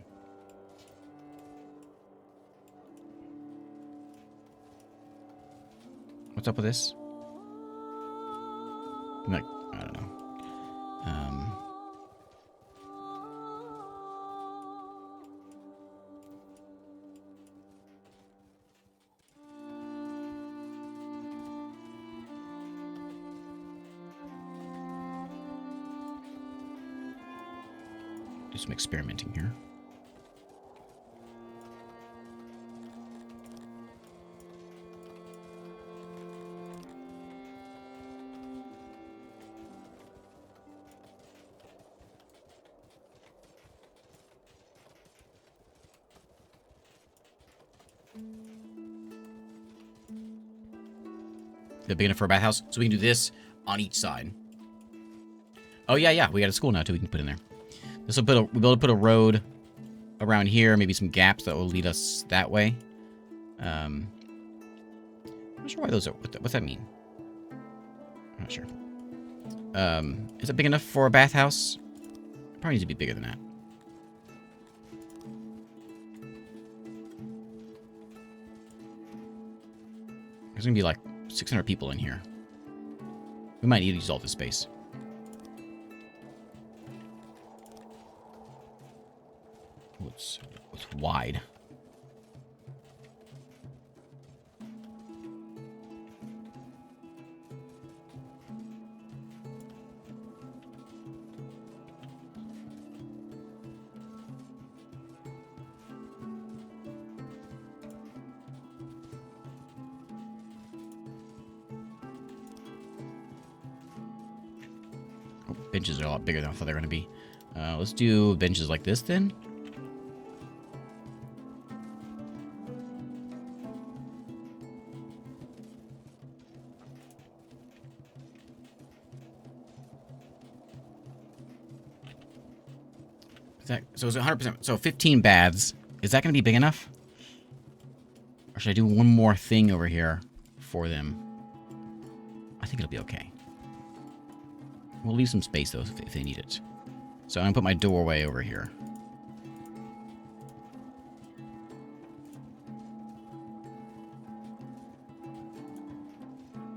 What's up with this? Like, I don't know. Do some experimenting here. Is that big enough for a bathhouse? So we can do this on each side. Oh, yeah. We got a school now, too, we can put in there. This will we'll be able to put a road around here, maybe some gaps that will lead us that way. I'm not sure why those are... What's that mean? I'm not sure. Is it big enough for a bathhouse? Probably needs to be bigger than that. There's gonna be like 600 people in here. We might need to use all this space. What's wide? Oh, benches are a lot bigger than I thought they were going to be. Let's do benches like this then. So it's 100%. So 15 baths. Is that going to be big enough? Or should I do one more thing over here for them? I think it'll be okay. We'll leave some space, though, if they need it. So I'm going to put my doorway over here.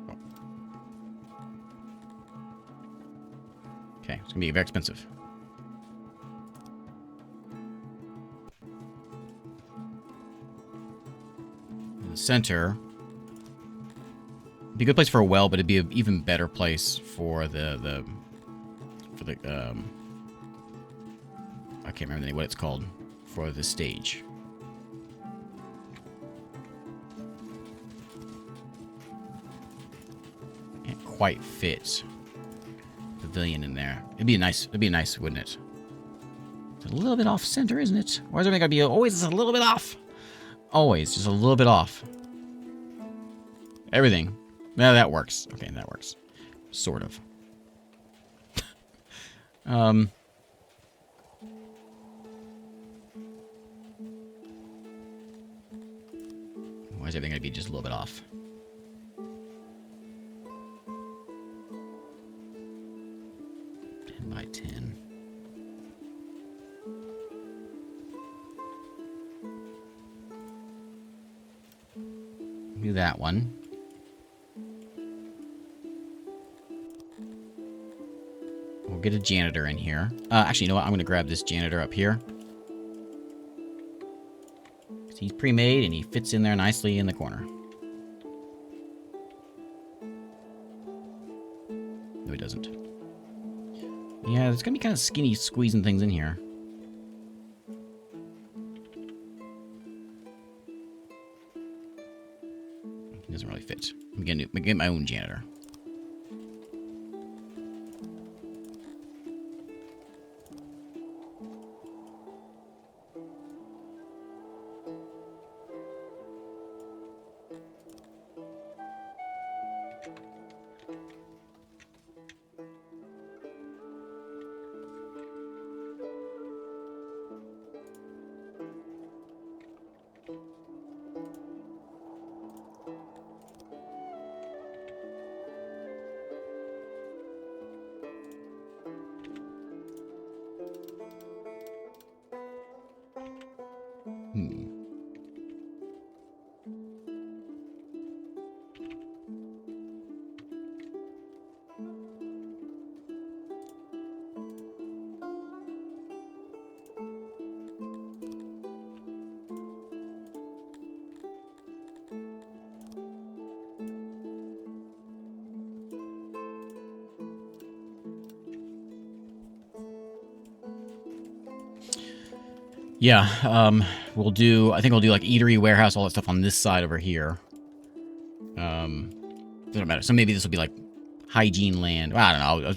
Oh. Okay, it's going to be very expensive. Center. Be a good place for a well, but it'd be an even better place for the I can't remember what it's called for the stage. Can't quite fit pavilion in there. It'd be nice, wouldn't it? It's a little bit off center, isn't it? Why is it gotta be always just a little bit off? Always just a little bit off. Everything. Yeah, that works. Okay, that works. Sort of. Why is everything going to be just a little bit off? By 10. Do that one. We'll get a janitor in here. Actually, you know what? I'm going to grab this janitor up here. He's pre-made and he fits in there nicely in the corner. No, he doesn't. Yeah, it's going to be kind of skinny squeezing things in here. It doesn't really fit. I'm going to get my own janitor. Yeah, we'll do, I think we'll do like eatery, warehouse, all that stuff on this side over here. Doesn't matter. So maybe this will be like hygiene land. Well, I don't know.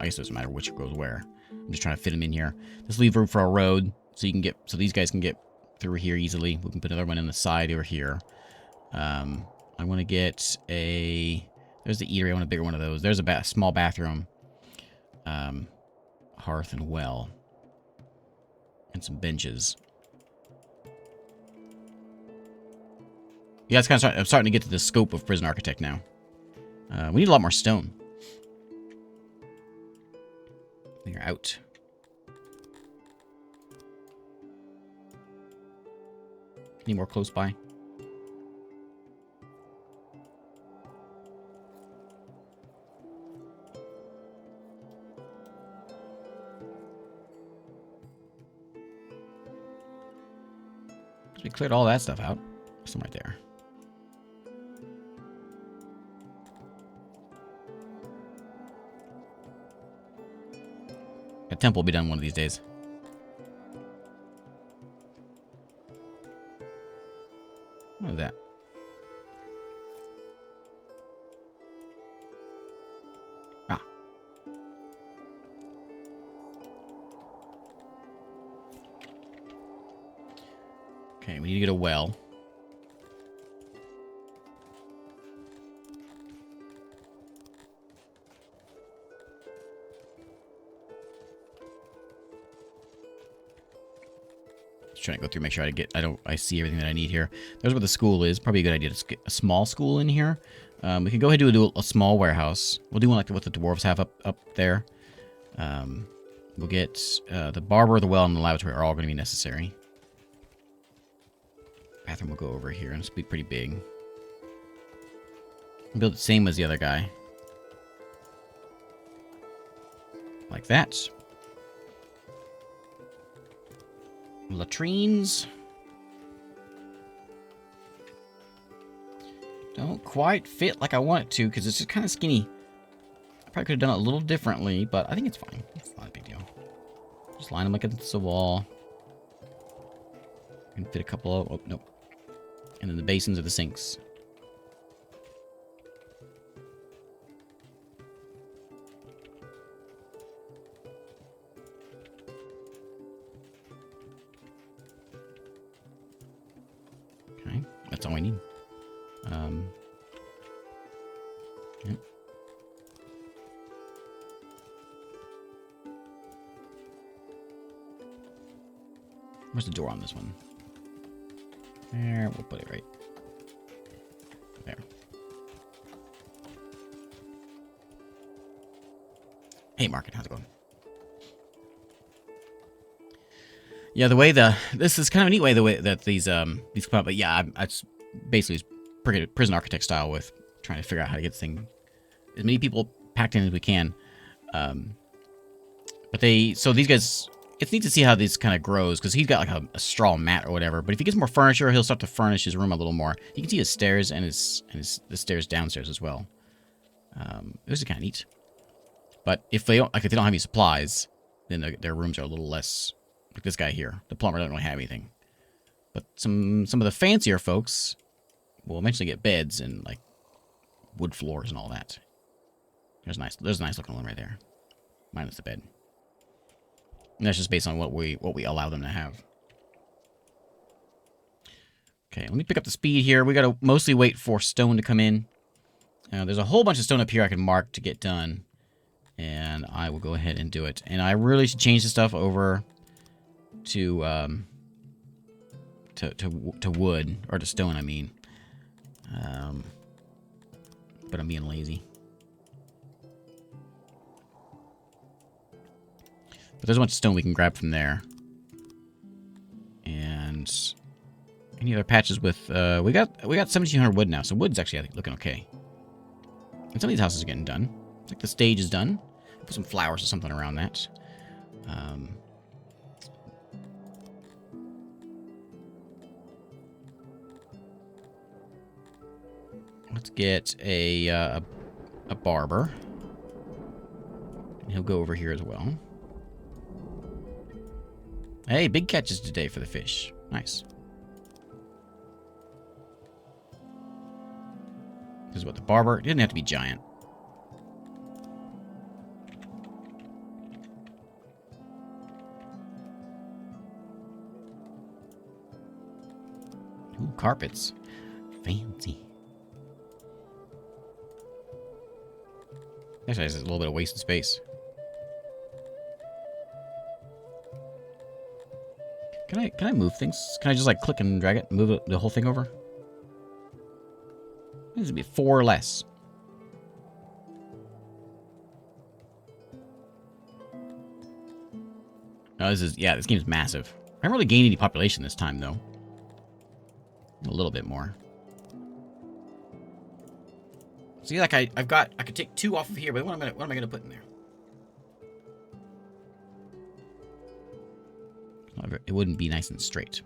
I guess it doesn't matter which goes where. I'm just trying to fit them in here. Just leave room for a road so you can get, so these guys can get through here easily. We can put another one in the side over here. I want to get a, there's the eatery. I want a bigger one of those. There's a small bathroom, hearth and well. And some benches. Yeah, it's kind of I'm starting to get to the scope of prison architect now. We need a lot more stone. They're out. Any more close by? We cleared all that stuff out. Some right there. A temple will be done one of these days. What is that? Ah. Okay, we need to get a well. Just trying to go through, make sure I see everything that I need here. There's where the school is. Probably a good idea to get a small school in here. We can go ahead and do a small warehouse. We'll do one like what the dwarves have up there. We'll get the barber, the well, and the laboratory are all going to be necessary. Bathroom will go over here, and it's be pretty big. Build the same as the other guy. Like that. Latrines. Don't quite fit like I want it to, because it's just kind of skinny. I probably could have done it a little differently, but I think it's fine. It's not a big deal. Just line them against the wall. Can fit a couple of... Oh, nope. And then the basins are the sinks. Okay, that's all I need. Yep. Where's the door on this one? There, we'll put it right there. Hey, Market, how's it going? Yeah, this is kind of a neat way the way that these come out, but yeah, it's basically prison architect style with trying to figure out how to get this thing as many people packed in as we can. But so these guys, it's neat to see how this kind of grows because he's got like a straw mat or whatever. But if he gets more furniture, he'll start to furnish his room a little more. You can see his stairs and the stairs downstairs as well. This is kind of neat. But if they don't have any supplies, then their rooms are a little less. Like this guy here, the plumber doesn't really have anything. But some of the fancier folks will eventually get beds and like wood floors and all that. There's a nice looking one right there, minus the bed. And that's just based on what we allow them to have. Okay, let me pick up the speed here. We gotta mostly wait for stone to come in. There's a whole bunch of stone up here I can mark to get done, and I will go ahead and do it. And I really should change the stuff over to wood, or to stone, I mean. But I'm being lazy. But there's a bunch of stone we can grab from there. And any other patches with we got 1,700 wood now, so wood's actually, I think, looking okay. And some of these houses are getting done. Like the stage is done. Put some flowers or something around that. Let's get a barber. And he'll go over here as well. Hey, big catches today for the fish. Nice. This is what the barber. It didn't have to be giant. Ooh, carpets. Fancy. Actually, there's a little bit of wasted space. Can I move things? Can I just like click and drag it and move the whole thing over? This would be 4 or less. No, this game's massive. I haven't really gained any population this time though. A little bit more. See, like I could take 2 off of here, but what am I gonna put in there? It wouldn't be nice and straight.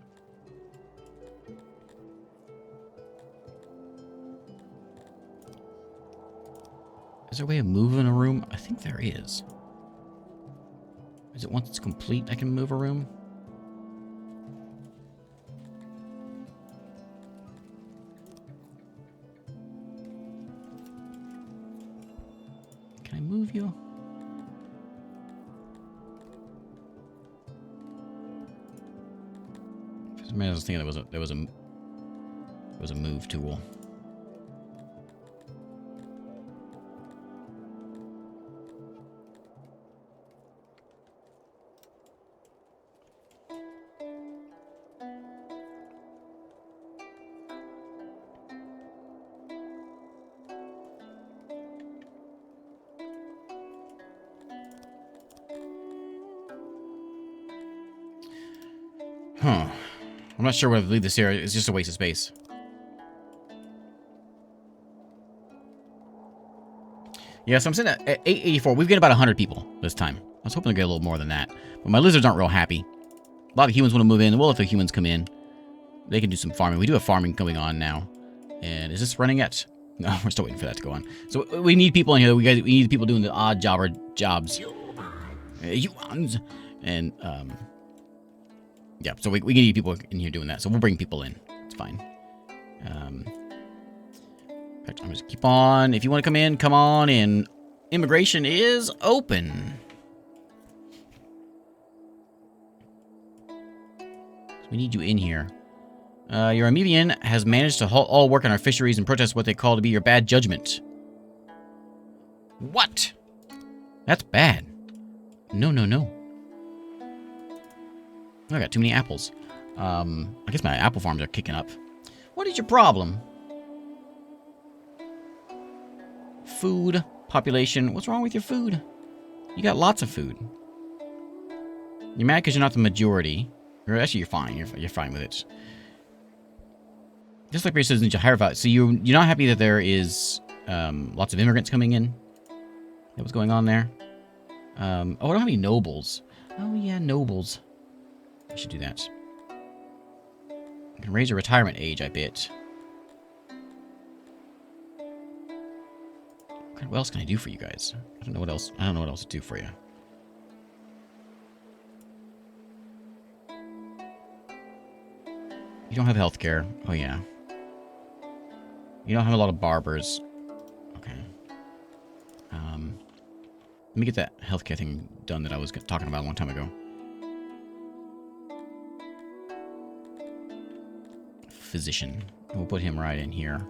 Is there a way of moving a room? I think there is. Is it once it's complete I can move a room? Can I move you? I was thinking there was a move tool. Huh. I'm not sure whether to leave this area. It's just a waste of space. Yeah, so I'm sitting at 884. We've got about 100 people this time. I was hoping to get a little more than that. But my lizards aren't real happy. A lot of humans want to move in. We'll let the humans come in. They can do some farming. We do have farming going on now. And is this running yet? No, we're still waiting for that to go on. So we need people in here. We need people doing the odd jobs. Humans. And, yeah, so we need people in here doing that. So we'll bring people in. It's fine. I'm just keep on. If you want to come in, come on in. Immigration is open. So we need you in here. Your Amoebian has managed to halt all work on our fisheries and protest what they call to be your bad judgment. What? That's bad. No. I got too many apples. I guess my apple farms are kicking up. What is your problem? Food, population. What's wrong with your food? You got lots of food. You're mad because you're not the majority. Or actually, you're fine. You're fine with it. Just like your citizens, you hire about. So you're not happy that there is lots of immigrants coming in. That was going on there. Oh, I don't have any nobles. Oh yeah, nobles. I should do that. I can raise your retirement age, I bet. What else can I do for you guys? I don't know what else. I don't know what else to do for you. You don't have healthcare. Oh yeah. You don't have a lot of barbers. Okay. Let me get that healthcare thing done that I was talking about a long time ago. Physician. We'll put him right in here.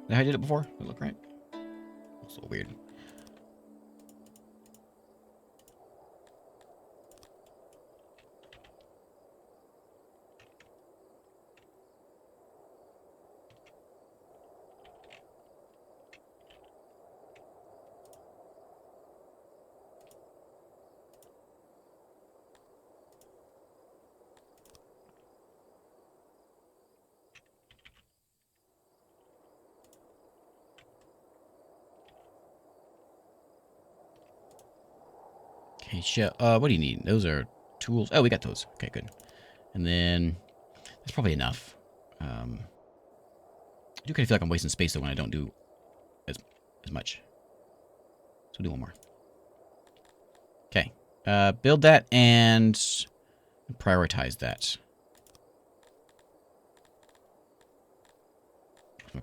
Is that how I did it before? Does it look right? It's a little weird. Okay, sure. What do you need? Those are tools. Oh, we got those. Okay, good. And then that's probably enough. I do kind of feel like I'm wasting space though when I don't do as much. So we'll do one more. Okay. Build that and prioritize that.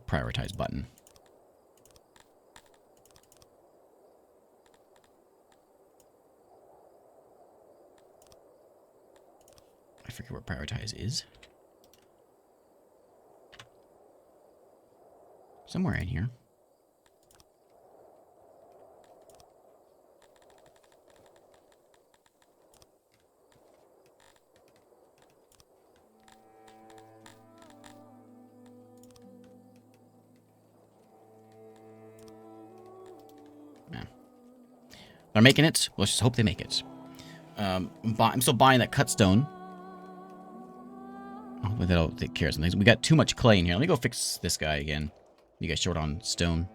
Prioritize button. I forget what prioritize is. Somewhere in here. Yeah. They're making it. Let's just hope they make it. I'm still buying that cut stone. Oh, that'll take care of some things. We got too much clay in here. Let me go fix this guy again. You guys short on stone.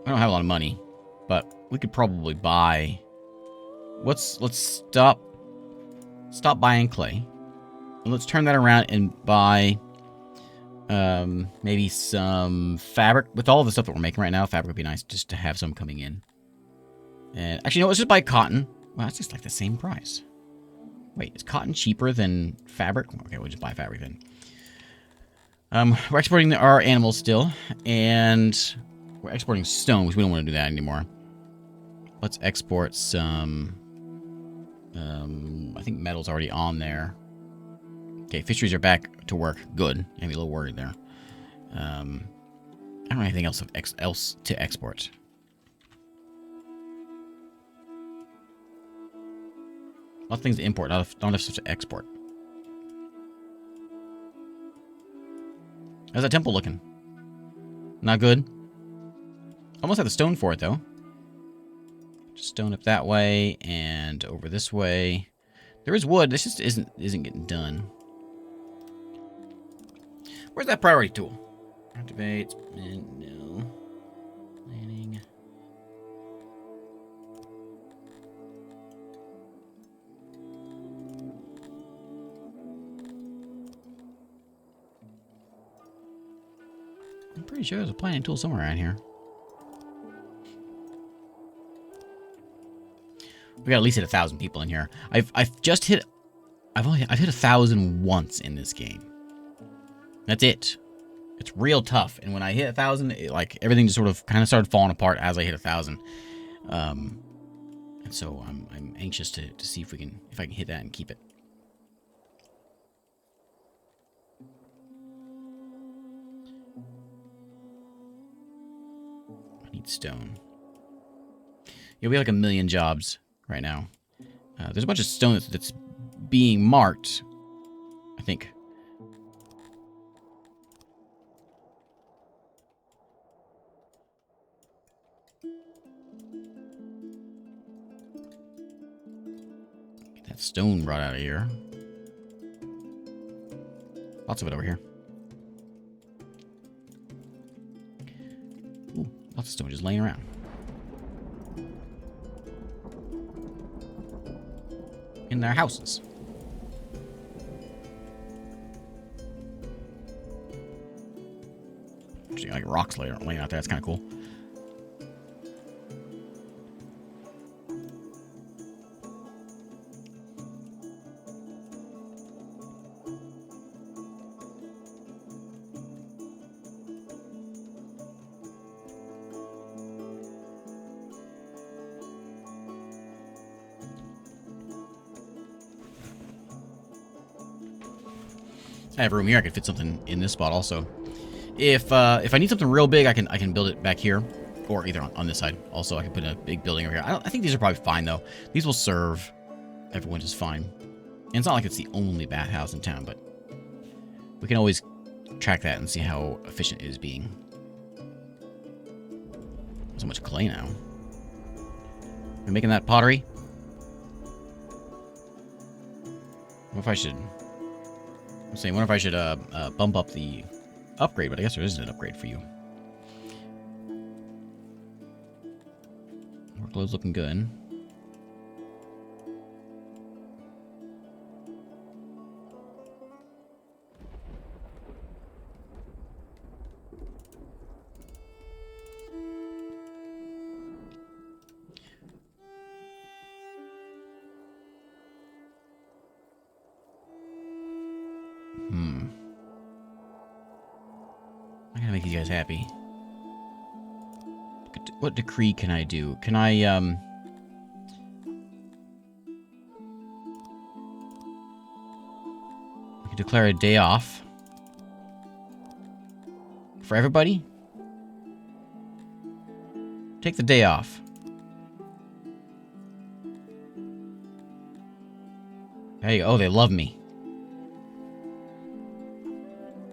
I don't have a lot of money, but we could probably buy. Let's stop buying clay. And let's turn that around and buy maybe some fabric. With all the stuff that we're making right now, fabric would be nice just to have some coming in. And actually, no, let's just buy cotton. Well, that's just like the same price. Wait, is cotton cheaper than fabric? Okay, we'll just buy fabric then. We're exporting our animals still, and we're exporting stone, which we don't want to do that anymore. Let's export some. I think metal's already on there. Okay, fisheries are back to work. Good. I'm a little worried there. I don't have anything else to export. Lots of things to import. Don't have stuff to export. How's that temple looking? Not good. Almost have the stone for it though. Just stone up that way and over this way. There is wood. This just isn't getting done. Where's that priority tool? Activate. No. Planning. I'm pretty sure there's a planning tool somewhere around here. We got at least hit 1,000 people in here. I've hit 1,000 once in this game. That's it. It's real tough. And when I hit 1,000, like everything just sort of kind of started falling apart as I hit 1,000. And so I'm anxious to see if I can hit that and keep it. I need stone. Yeah, we have like 1 million jobs right now. There's a bunch of stone that's being marked, I think. Get that stone brought out of here. Lots of it over here. Ooh, lots of stone just laying around. In their houses. Actually, like rocks laying out there. That's kind of cool. I have room here. I could fit something in this spot also. If I need something real big, I can build it back here, or either on this side. Also, I can put a big building over here. I think these are probably fine though. These will serve everyone just fine. And it's not like it's the only bathhouse in town, but we can always track that and see how efficient it is being. So much clay now. We're making that pottery. What if I should? I'm saying, what if I should bump up the upgrade? But I guess there isn't an upgrade for you. Workload's looking good. I gotta make these guys happy. What decree can I do? Can I, I can declare a day off for everybody? Take the day off. There you go. Oh, they love me.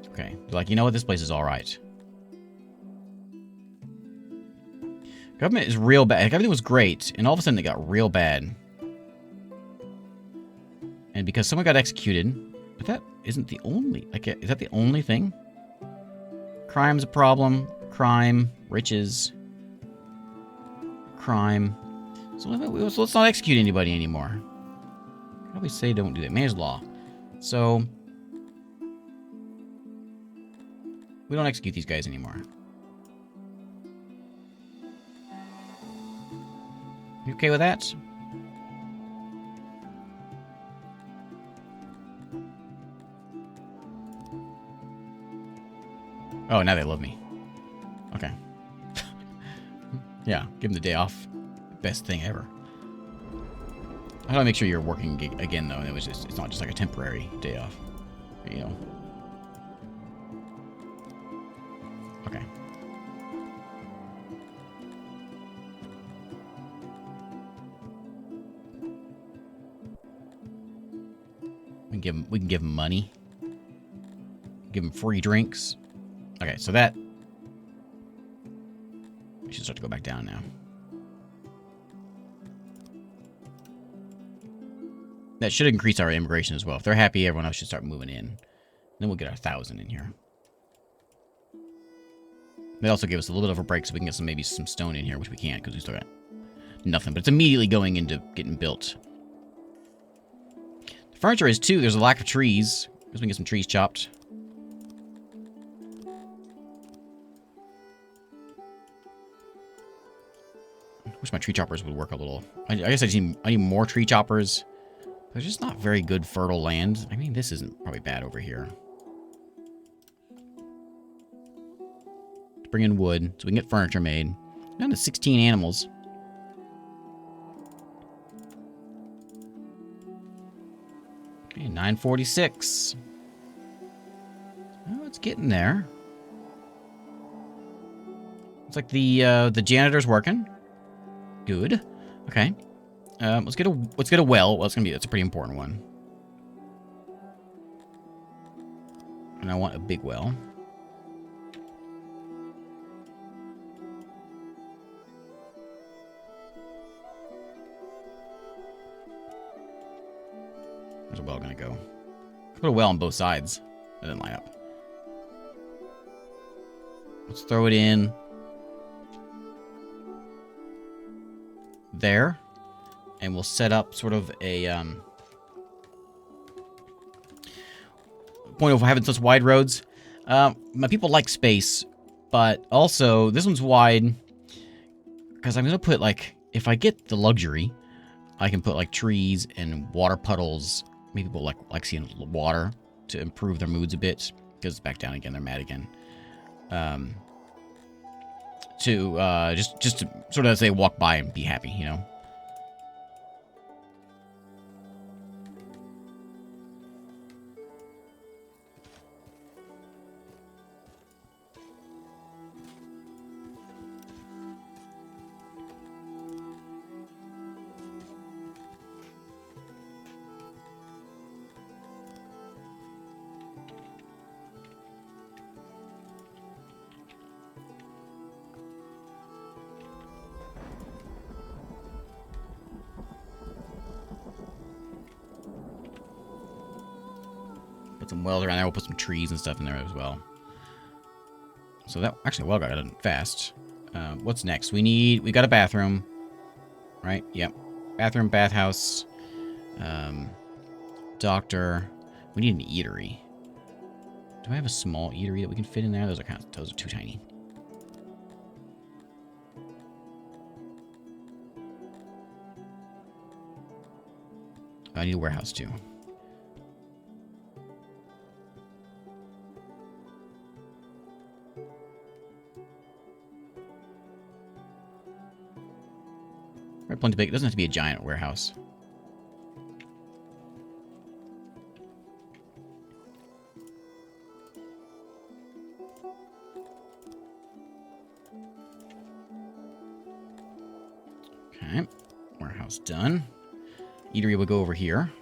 Okay. They're like, you know what? This place is alright. Government is real bad. Like, everything was great, and all of a sudden it got real bad. And because someone got executed, but that isn't the only... Like, is that the only thing? Crime's a problem. Crime. Riches. Crime. So let's not execute anybody anymore. How do we say don't do that? Mayor's law. So... we don't execute these guys anymore. You okay with that? Oh, now they love me. Okay. Yeah, give them the day off. Best thing ever. How do I make sure you're working again, though? It's not just like a temporary day off. You know. Okay. We can give them money. Give them free drinks. Okay, so that... we should start to go back down now. That should increase our immigration as well. If they're happy, everyone else should start moving in. Then we'll get our 1,000 in here. They also give us a little bit of a break so we can get maybe some stone in here, which we can't because we still got nothing. But it's immediately going into getting built. The furniture is too. There's a lack of trees. Because we can get some trees chopped. I wish my tree choppers would work a little. I guess I need more tree choppers. There's just not very good fertile land. I mean, this isn't probably bad over here. bring in wood so we can get furniture made. Down to 16 animals. Okay, 946. Oh, it's getting there. Looks like the janitor's working. Good. Okay. Let's get a well. Well, it's a pretty important one. And I want a big well. Where's the well gonna go? Put a well on both sides. That didn't line up. Let's throw it in there. And we'll set up sort of a point of having such wide roads. My people like space, but also this one's wide because I'm gonna put, like, if I get the luxury, I can put like trees and water puddles. Maybe people like seeing water to improve their moods a bit. Goes back down again. They're mad again. Just to sort of as they walk by and be happy, you know. Put some wells around there. We'll put some trees and stuff in there as well. So that actually well got done fast. What's next? We got a bathroom, right? Yep. Bathroom, bathhouse, doctor. We need an eatery. Do I have a small eatery that we can fit in there? Those are too tiny. I need a warehouse too. Right, plenty big. It doesn't have to be a giant warehouse. Okay, warehouse done. Eatery will go over here.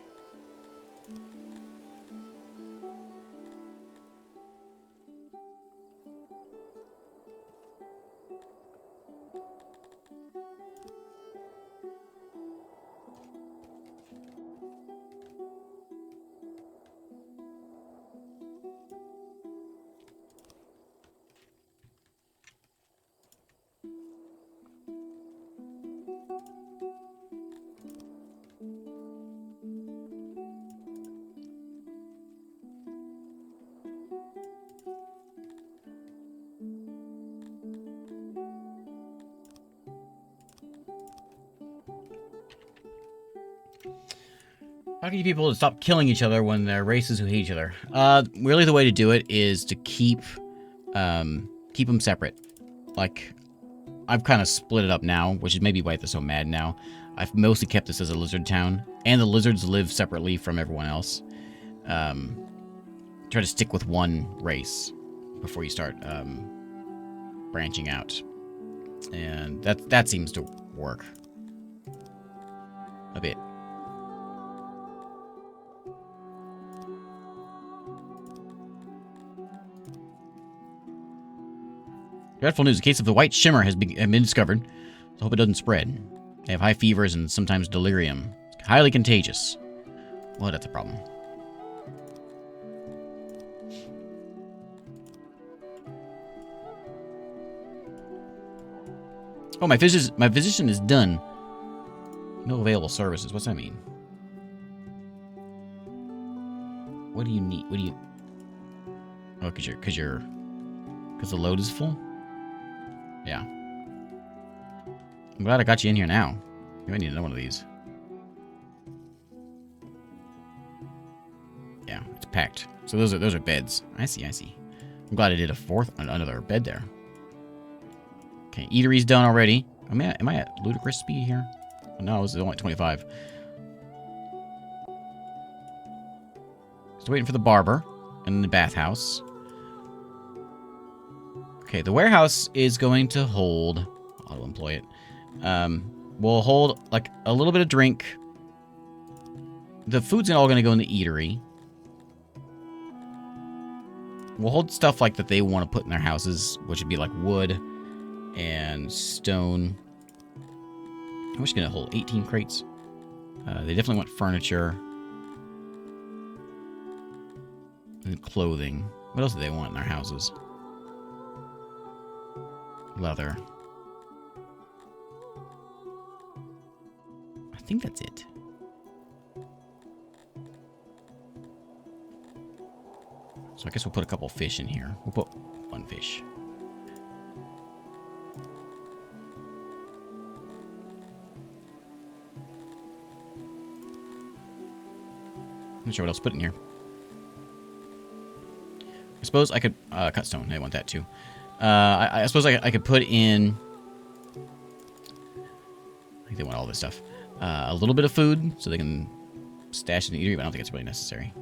How can you get people to stop killing each other when they're races who hate each other? Really the way to do it is to keep them separate. Like, I've kind of split it up now, which is maybe why they're so mad now. I've mostly kept this as a lizard town, and the lizards live separately from everyone else. Try to stick with one race before you start branching out. And that seems to work a bit. Dreadful news. A case of the white shimmer has been discovered. So hope it doesn't spread. They have high fevers and sometimes delirium. It's highly contagious. Well, that's a problem. Oh, my physician is done. No available services. What's that mean? What do you need? What do you... Oh, because the load is full? Yeah. I'm glad I got you in here now. You might need another one of these. Yeah, it's packed. So those are beds. I see. I'm glad I did another bed there. Okay, eatery's done already. Am I at ludicrous speed here? No, it's only 25. Still waiting for the barber and the bathhouse. Okay, the warehouse is going to hold... I'll employ it. We'll hold, like, a little bit of drink. The food's all going to go in the eatery. We'll hold stuff like that they want to put in their houses, which would be like wood and stone. I'm just going to hold 18 crates. They definitely want furniture. And clothing. What else do they want in their houses? Leather. I think that's it. So I guess we'll put a couple fish in here. We'll put one fish. I'm not sure what else to put in here. I suppose I could cut stone. I want that too. I suppose I could put in... I think they want all this stuff. A little bit of food so they can stash it in the eatery, but I don't think it's really necessary.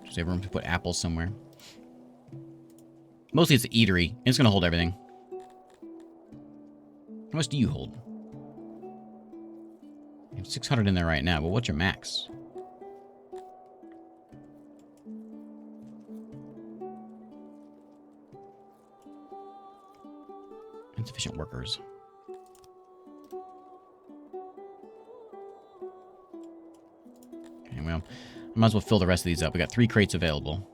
Just have room to put apples somewhere. Mostly it's the eatery, and it's going to hold everything. How much do you hold? You have 600 in there right now, but what's your max? Insufficient workers. Okay, well, I might as well fill the rest of these up. We got 3 crates available.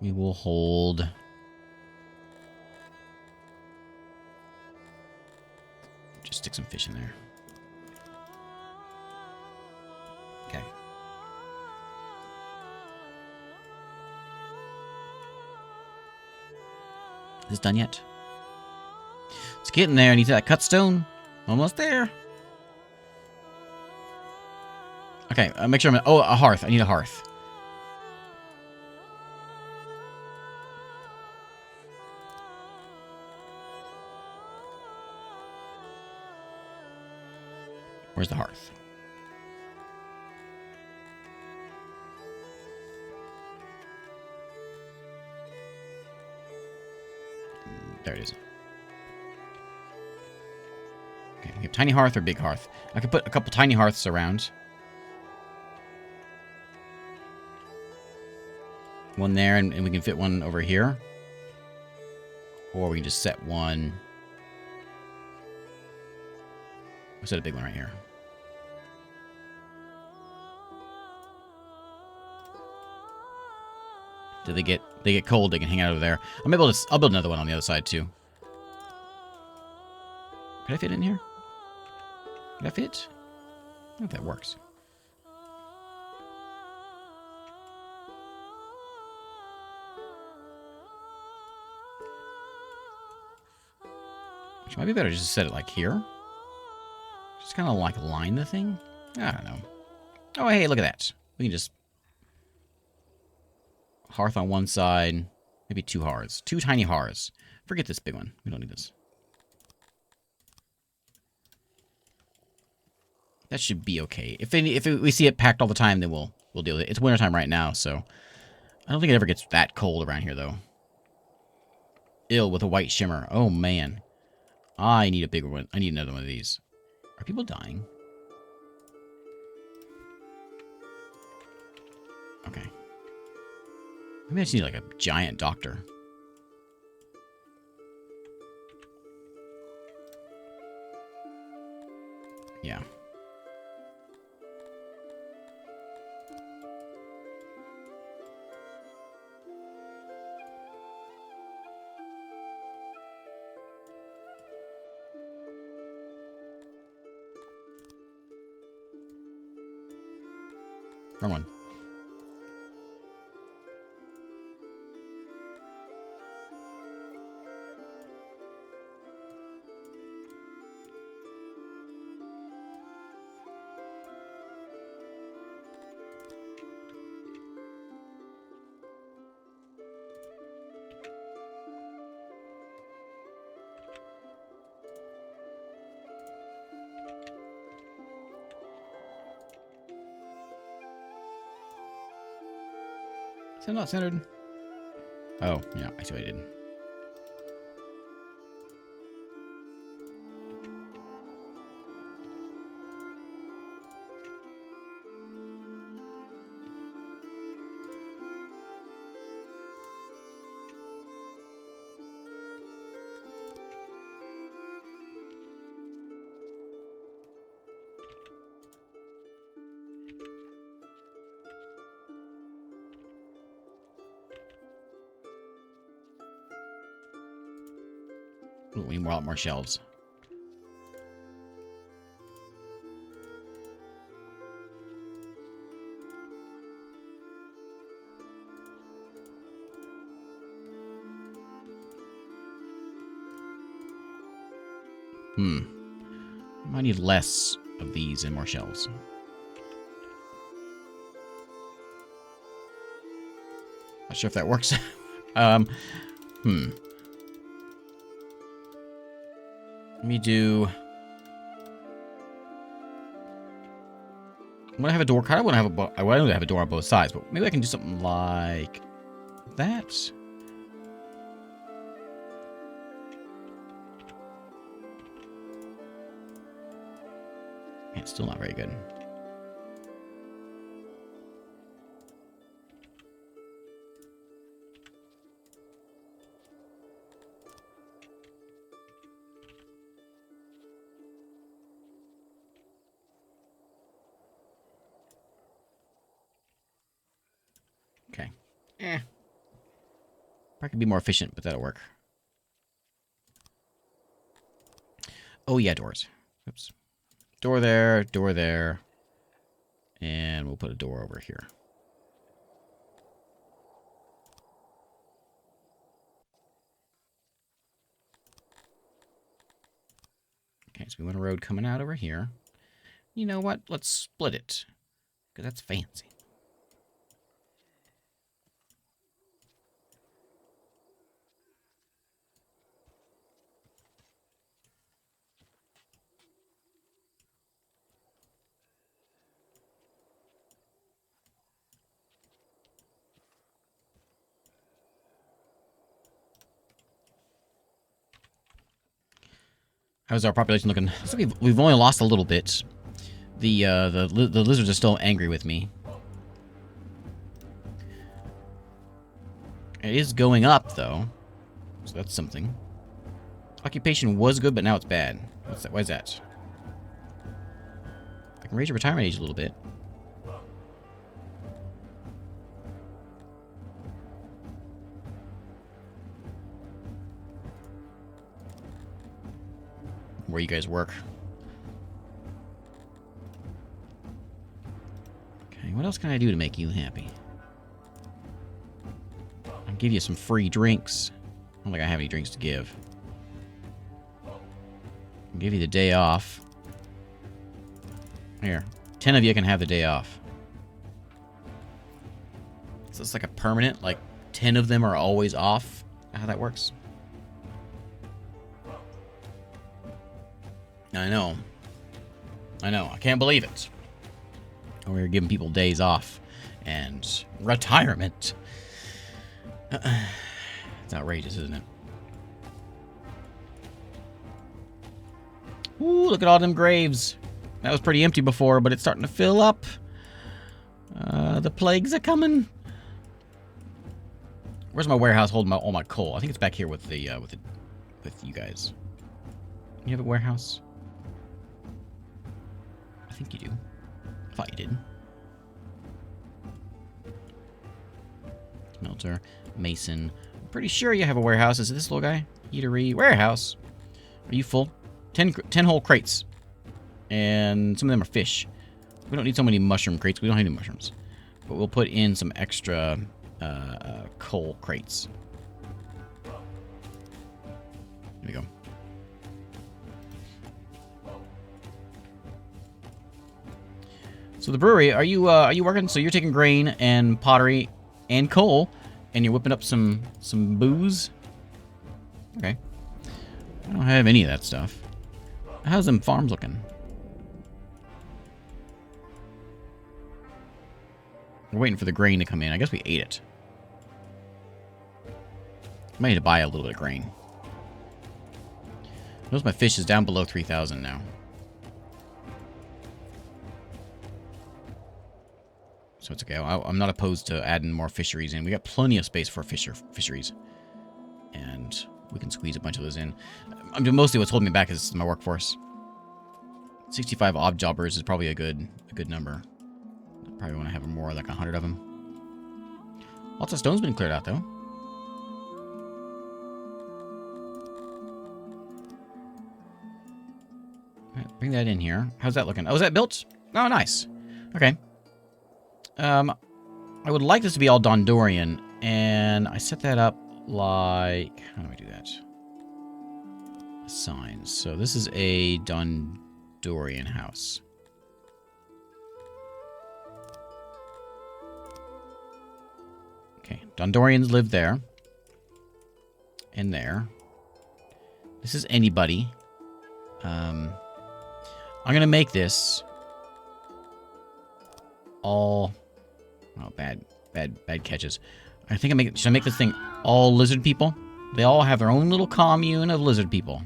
We will hold... Just stick some fish in there. Okay. Is this done yet? It's getting there. I need that cut stone. Almost there. Okay, make sure I'm... Oh, a hearth. I need a hearth. Where's the hearth? There it is. Okay, we have tiny hearth or big hearth. I could put a couple tiny hearths around. One there, and we can fit one over here. Or we can just set one... We'll set a big one right here. Did they get cold, they can hang out over there. I'm able to... I'll build another one on the other side, too. Could I fit in here? Could I fit? I don't know if that works. Which might be better just to set it like here. Just kind of like line the thing. I don't know. Oh, hey, look at that. We can just... Hearth on one side. Maybe 2 hearths. 2 tiny hearths. Forget this big one. We don't need this. That should be okay. If we see it packed all the time, then we'll deal with it. It's wintertime right now, so... I don't think it ever gets that cold around here, though. Ill with a white shimmer. Oh, man. I need a bigger one. I need another one of these. Are people dying? Okay. Maybe I just need, like, a giant doctor. Yeah. Wrong one. Is it not centered? Oh, yeah, I see what I did. Ooh, we need a lot more shelves. I need less of these and more shelves. Not sure if that works. Let me do... I want to have a door. I want to have a door on both sides, but maybe I can do something like that. It's still not very good. Okay. I could be more efficient, but that'll work. Oh, yeah, doors. Oops. Door there. And we'll put a door over here. Okay, so we want a road coming out over here. You know what? Let's split it. Because that's fancy. How's our population looking? Looks like we've only lost a little bit. The lizards are still angry with me. It is going up, though. So that's something. Occupation was good, but now it's bad. What's that? Why is that? I can raise your retirement age a little bit. Where you guys work. Okay, what else can I do to make you happy? I'll give you some free drinks. I don't think I have any drinks to give. I'll give you the day off. Here. 10 of you can have the day off. So it's like a permanent, like 10 of them are always off. How that works? I know. I can't believe it. We're giving people days off and retirement. It's outrageous, isn't it? Ooh, look at all them graves. That was pretty empty before, but it's starting to fill up. The plagues are coming. Where's my warehouse holding all my coal? I think it's back here with with you guys. You have a warehouse? I think you do. I thought you did. Smelter, mason. I'm pretty sure you have a warehouse. Is it this little guy? Eatery, warehouse. Are you full? 10 whole crates. And some of them are fish. We don't need so many mushroom crates. We don't have any mushrooms. But we'll put in some extra coal crates. Here we go. So the brewery, are you working? So you're taking grain and pottery and coal, and you're whipping up some booze. Okay. I don't have any of that stuff. How's them farms looking? We're waiting for the grain to come in. I guess we ate it. I might need to buy a little bit of grain. Notice my fish is down below 3,000 now. So it's okay. I'm not opposed to adding more fisheries in. We got plenty of space for fisheries. And we can squeeze a bunch of those in. Mostly what's holding me back is my workforce. 65 odd jobbers is probably a good number. I probably want to have more, like 100 of them. Lots of stone's been cleared out, though. Right, bring that in here. How's that looking? Oh, is that built? Oh, nice. Okay. I would like this to be all Dondorian, and I set that up like... How do I do that? Signs. So this is a Dondorian house. Okay, Dondorians live there. And there. This is anybody. I'm gonna make this all... Oh, bad catches. I think should I make this thing all lizard people? They all have their own little commune of lizard people.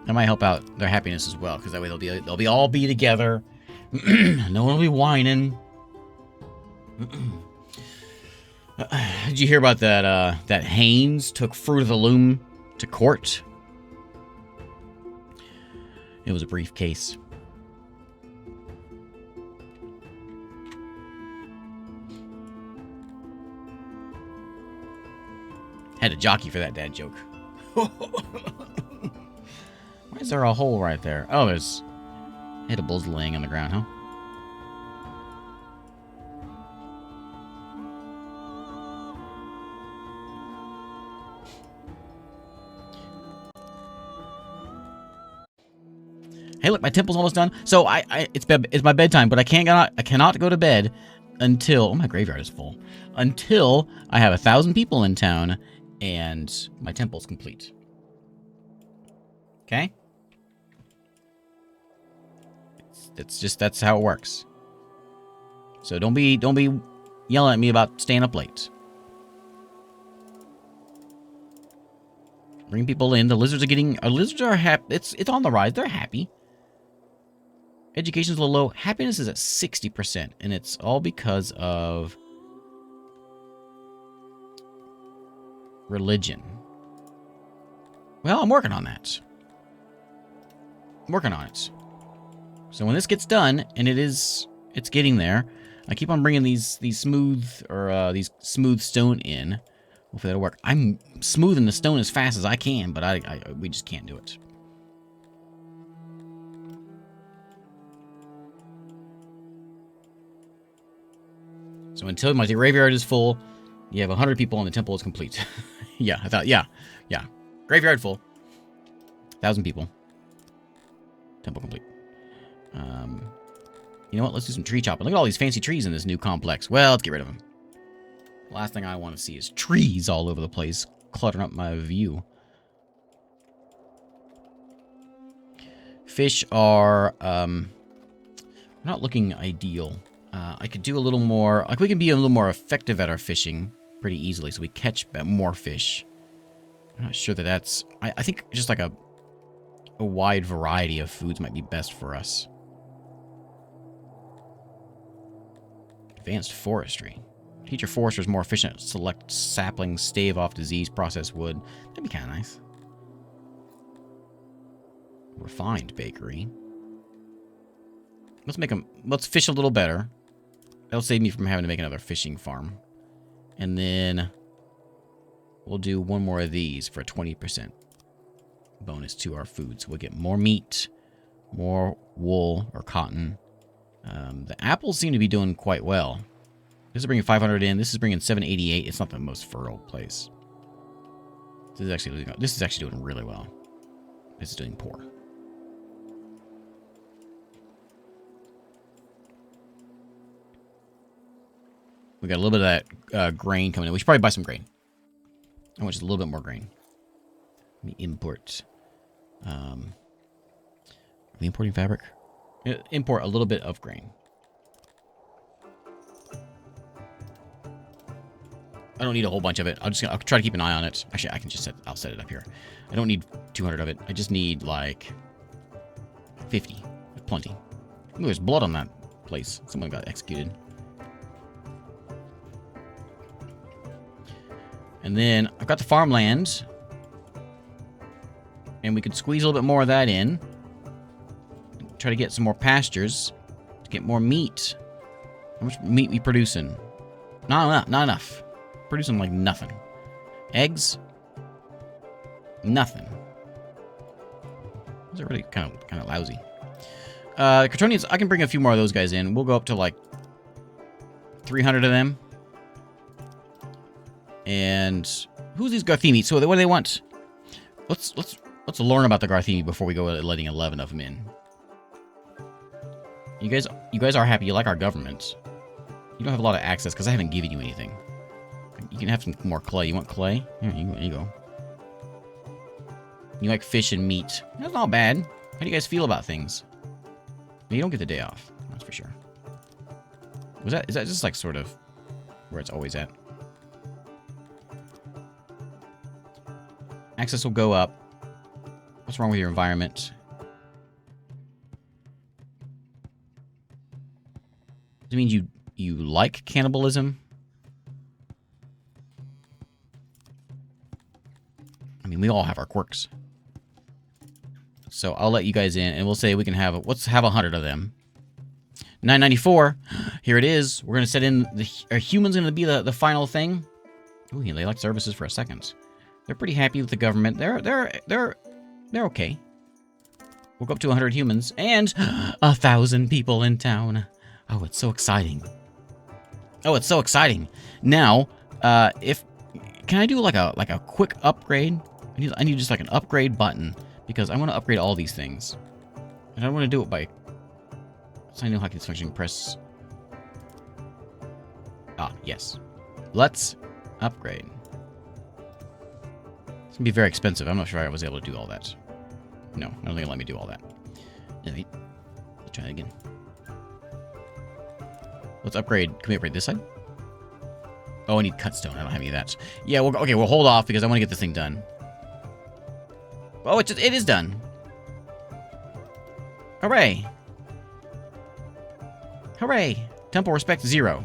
That might help out their happiness as well, because that way they'll all be together. No one will be whining. Did you hear about that? That Haynes took Fruit of the Loom to court. It was a brief case. Had a jockey for that dad joke. Why is there a hole right there? Oh, there's edibles laying on the ground, huh? Hey, look, my temple's almost done. So it's my bedtime, but I cannot go to bed until... Oh, my graveyard is full. Until I have 1,000 people in town and my temple's complete. Okay? That's how it works. So don't be yelling at me about staying up late. Bring people in. The lizards are happy. It's on the rise. They're happy. Education's a little low. Happiness is at 60%, and it's all because of religion. Well, I'm working on that. I'm working on it. So when this gets done, and it's getting there, I keep on bringing these smooth stone in. Hopefully that'll work. I'm smoothing the stone as fast as I can, but we just can't do it. So until my graveyard is full, you have 100 people and the temple is complete. Yeah. Graveyard full. 1,000 people. Temple complete. You know what? Let's do some tree chopping. Look at all these fancy trees in this new complex. Well, let's get rid of them. Last thing I want to see is trees all over the place, cluttering up my view. Fish are not looking ideal. I could do a little more... Like, we can be a little more effective at our fishing pretty easily, so we catch more fish. I'm not sure that that's... I think just like a wide variety of foods might be best for us. Advanced forestry. Teach your foresters more efficient. Select saplings, stave off disease, process wood. That'd be kind of nice. Refined bakery. Let's fish a little better. That'll save me from having to make another fishing farm. And then we'll do one more of these for a 20% bonus to our food. So we'll get more meat, more wool or cotton. The apples seem to be doing quite well. This is bringing 500 in. This is bringing 788. It's not the most fertile place. This is actually doing really well. This is doing poor. We got a little bit of that grain coming in. We should probably buy some grain. I want just a little bit more grain. Let me import. Are we importing fabric? Import a little bit of grain. I don't need a whole bunch of it. I'll try to keep an eye on it. Actually, I can just I'll set it up here. I don't need 200 of it. I just need like 50. Plenty. Ooh, there's blood on that place. Someone got executed. And then I've got the farmland. And we could squeeze a little bit more of that in. Try to get some more pastures. To get more meat. How much meat we producing? Not enough. Producing like nothing. Eggs? Nothing. Those are really kind of lousy. Kryptonians, I can bring a few more of those guys in. We'll go up to like 300 of them. And who's these Garthemi? So what do they want? Let's learn about the Garthemi before we go letting 11 of them in. You guys are happy. You like our government. You don't have a lot of access because I haven't given you anything. You can have some more clay. You want clay? Here you go. You like fish and meat. That's not bad. How do you guys feel about things? You don't get the day off. That's for sure. Is that just like sort of where it's always at? Access will go up. What's wrong with your environment? Does it mean you like cannibalism? I mean, we all have our quirks. So I'll let you guys in, and we'll say we can have, let's have 100 of them. 994. Here it is. We're going to set in, are humans going to be the final thing? Ooh, they like services for a second. They're pretty happy with the government. They're okay. We'll go up to 100 humans, and 1,000 people in town. Oh, it's so exciting. Oh, it's so exciting. Now, can I do like a quick upgrade? I need just like an upgrade button because I want to upgrade all these things, and I want to do it by. So I know how this function. Press. Ah, yes. Let's upgrade. It's gonna be very expensive. I'm not sure I was able to do all that. No, I don't think it'll let me do all that. Let's try it again. Let's upgrade. Can we upgrade this side? Oh, I need cut stone. I don't have any of that. Yeah, okay, we'll hold off because I want to get this thing done. Oh, it is done. Hooray. Hooray. Temple respect 0.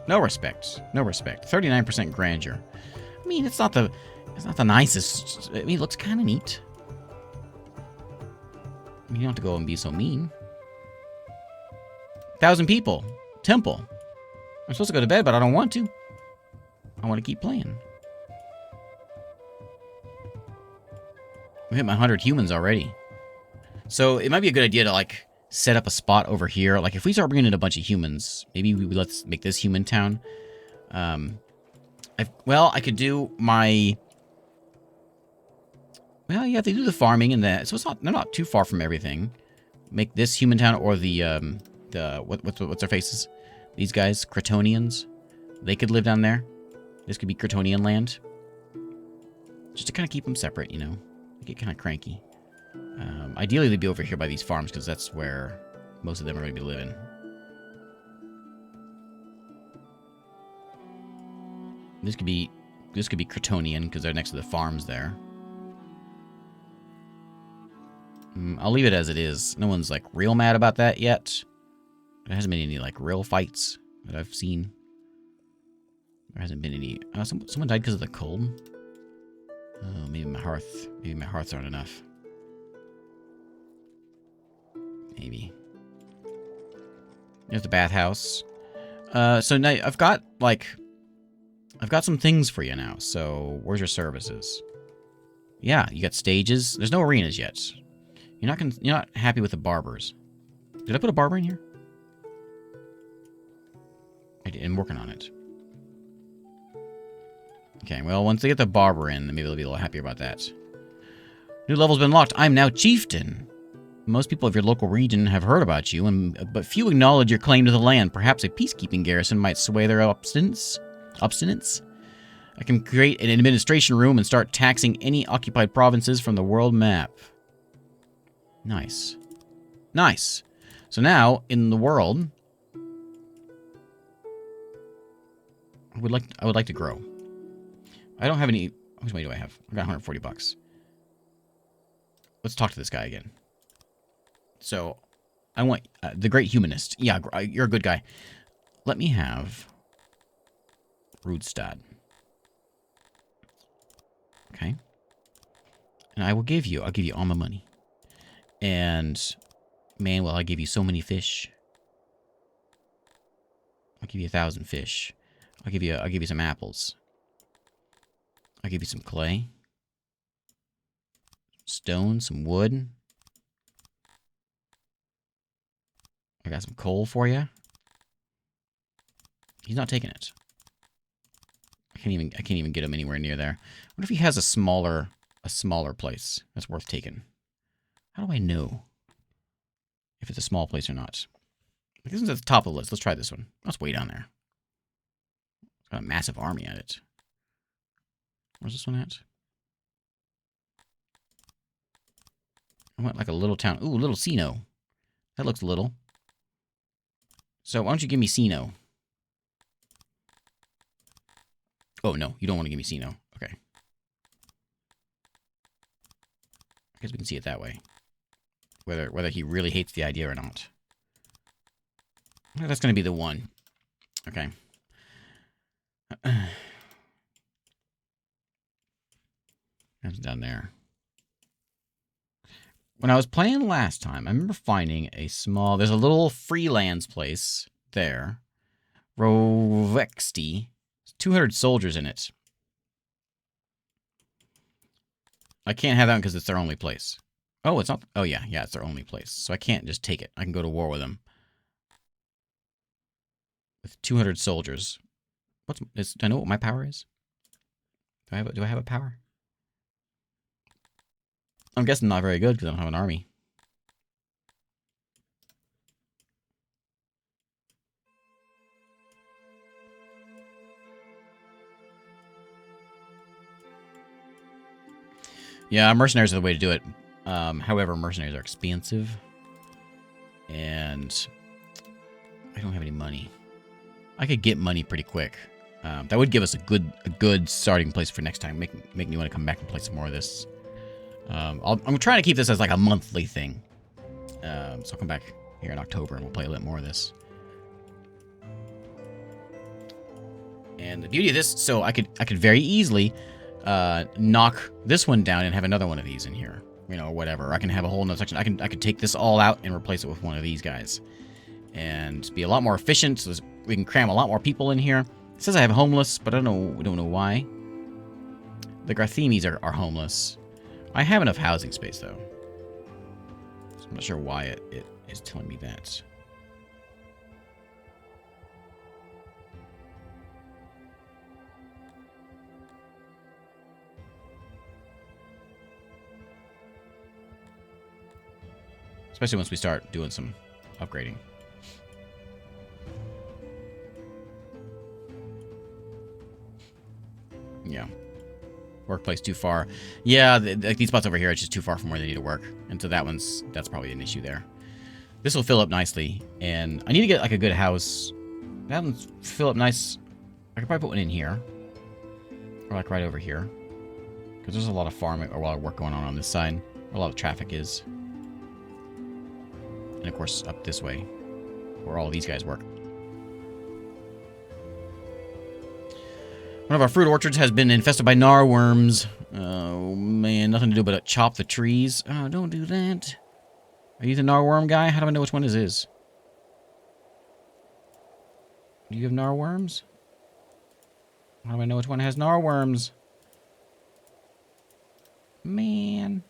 No respect. No respect. 39% grandeur. I mean, it's not the nicest. I mean, it looks kind of neat. I mean, you don't have to go and be so mean. 1,000 people. Temple. I'm supposed to go to bed, but I don't want to. I want to keep playing. We hit my 100 humans already. So it might be a good idea to like set up a spot over here. Like if we start bringing in a bunch of humans, maybe let's make this human town. Well, I could do my. Well, yeah, they do the farming and that, so they're not too far from everything. Make this human town or what's their faces? These guys, Kryptonians. They could live down there. This could be Kryptonian land. Just to kind of keep them separate, you know. They get kind of cranky. Ideally, they'd be over here by these farms because that's where most of them are going to be living. This could be Kryptonian because they're next to the farms there. I'll leave it as it is. No one's like real mad about that yet. There hasn't been any like real fights that I've seen. There hasn't been any. Someone died because of the cold. Oh, maybe my hearths aren't enough. Maybe. There's the bathhouse. So now I've got some things for you now. So where's your services? Yeah, you got stages. There's no arenas yet. You're not happy with the barbers. Did I put a barber in here? I'm working on it. Okay, well, once they get the barber in, then maybe they'll be a little happier about that. New level's been locked. I'm now chieftain. Most people of your local region have heard about you, but few acknowledge your claim to the land. Perhaps a peacekeeping garrison might sway their obstinance. I can create an administration room and start taxing any occupied provinces from the world map. Nice. Nice. So now, in the world, I would like to grow. I don't have any... How much money do I have? I got 140 bucks. Let's talk to this guy again. So, I want... the great humanist. Yeah, you're a good guy. Let me have... Rudstad. Okay. And I will give you... I'll give you all my money. And... Man, well, I give you so many fish. I'll give you 1,000 fish. I'll give you some apples. I'll give you some clay. Stone, some wood. I got some coal for you. He's not taking it. I can't even get him anywhere near there. What if he has a smaller place that's worth taking? How do I know if it's a small place or not? This isn't at the top of the list. Let's try this one. That's way down there. It's got a massive army at it. Where's this one at? I want like a little town. Ooh, little Sino. That looks little. So why don't you give me Sino? Oh, no. You don't want to give me Sino. Okay. I guess we can see it that way. Whether he really hates the idea or not. That's going to be the one. Okay. That's down there. When I was playing last time, I remember finding a small... There's a little freelance place there. Rovexti. 200 soldiers in it. I can't have that one because it's their only place. Oh, it's not... Oh, yeah. Yeah, it's their only place. So I can't just take it. I can go to war with them. With 200 soldiers. Do I know what my power is? Do I have a power? I'm guessing not very good because I don't have an army. Yeah, mercenaries are the way to do it. However, mercenaries are expensive. And I don't have any money. I could get money pretty quick. That would give us a good starting place for next time. Make me want to come back and play some more of this. I'm trying to keep this as like a monthly thing. So I'll come back here in October and we'll play a little more of this. And the beauty of this, so I could very easily knock this one down and have another one of these in here. You know, whatever. I can have a whole nother section. I could take this all out and replace it with one of these guys. And be a lot more efficient, so we can cram a lot more people in here. It says I have homeless, but I don't know why. The Garthemis are homeless. I have enough housing space, though. So I'm not sure why it is telling me that. Especially once we start doing some upgrading. Yeah. Workplace too far. Yeah, these spots over here are just too far from where they need to work. And so that's probably an issue there. This will fill up nicely. And I need to get like a good house. That one's fill up nice. I could probably put one in here. Or like right over here. Because there's a lot of farming or a lot of work going on this side. Where a lot of traffic is. And of course up this way. Where all these guys work. One of our fruit orchards has been infested by gnarworms. Oh, man. Nothing to do but chop the trees. Oh, don't do that. Are you the gnarworm guy? How do I know which one this is? Do you have gnarworms? How do I know which one has gnarworms? Man.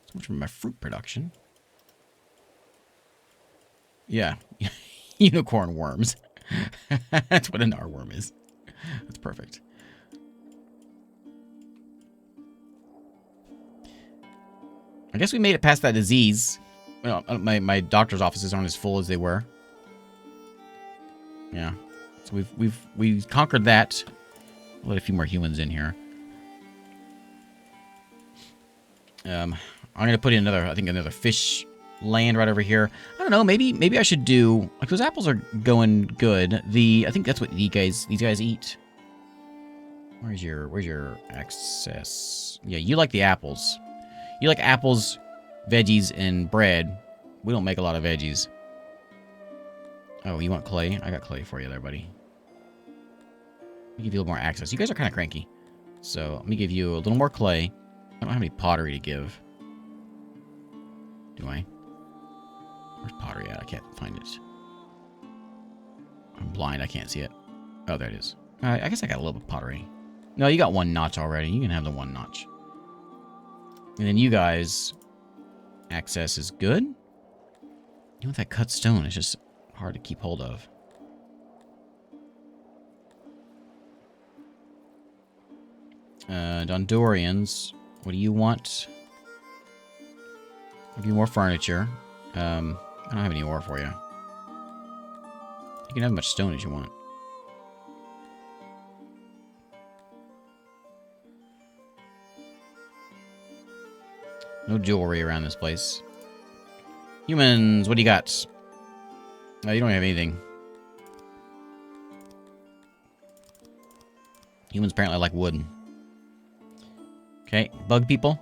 So much for my fruit production. Yeah. Unicorn worms. That's what a gnarworm is. That's perfect. I guess we made it past that disease. Well, my doctor's offices aren't as full as they were. Yeah. So we've conquered that. We'll let a few more humans in here. I'm gonna put in another fish land right over here. I don't know, maybe I should do like those apples are going good. I think that's what these guys eat. Where's your access? Yeah, you like the apples. You like apples, veggies, and bread. We don't make a lot of veggies. Oh, you want clay? I got clay for you there, buddy. Let me give you a little more access. You guys are kind of cranky. So let me give you a little more clay. I don't have any pottery to give. Do I? Where's pottery at? I can't find it. I'm blind. I can't see it. Oh, there it is. I guess I got a little bit of pottery. No, you got one notch already. You can have the one notch. And then you guys... Access is good. You know, that cut stone is just hard to keep hold of. Dondorians, what do you want? I'll give you more furniture. I don't have any ore for you. You can have as much stone as you want. No jewelry around this place. Humans, what do you got? No, you don't have anything. Humans apparently like wood. Okay, bug people.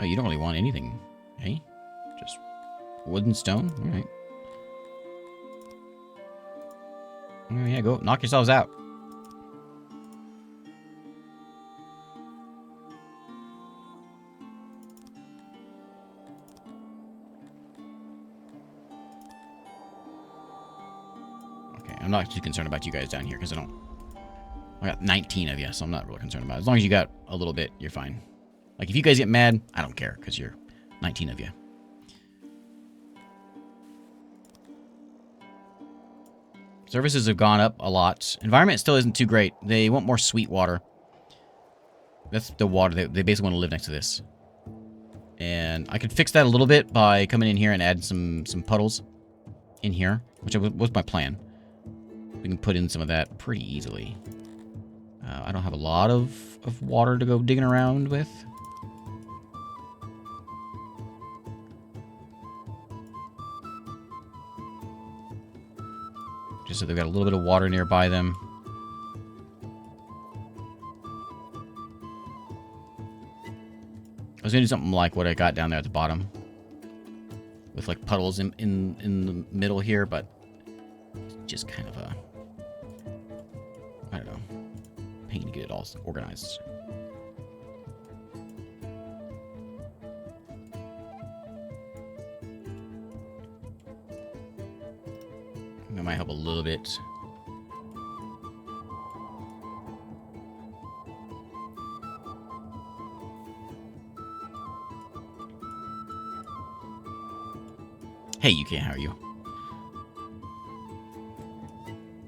Oh, you don't really want anything, eh? Just wood and stone? Alright. Oh, yeah, go knock yourselves out. Okay, I'm not too concerned about you guys down here because I got 19 of you, so I'm not really concerned about it. As long as you got a little bit, you're fine. Like, if you guys get mad, I don't care because you're 19 of you. Services have gone up a lot. Environment still isn't too great. They want more sweet water. That's the water. They basically want to live next to this. And I could fix that a little bit by coming in here and adding some puddles in here, which was my plan. We can put in some of that pretty easily. I don't have a lot of water to go digging around with. Just so they've got a little bit of water nearby them. I was gonna do something like what I got down there at the bottom. With like puddles in the middle here, but it's just kind of a, I don't know, pain to get it all organized. That might help a little bit. Hey, you can't, how are you?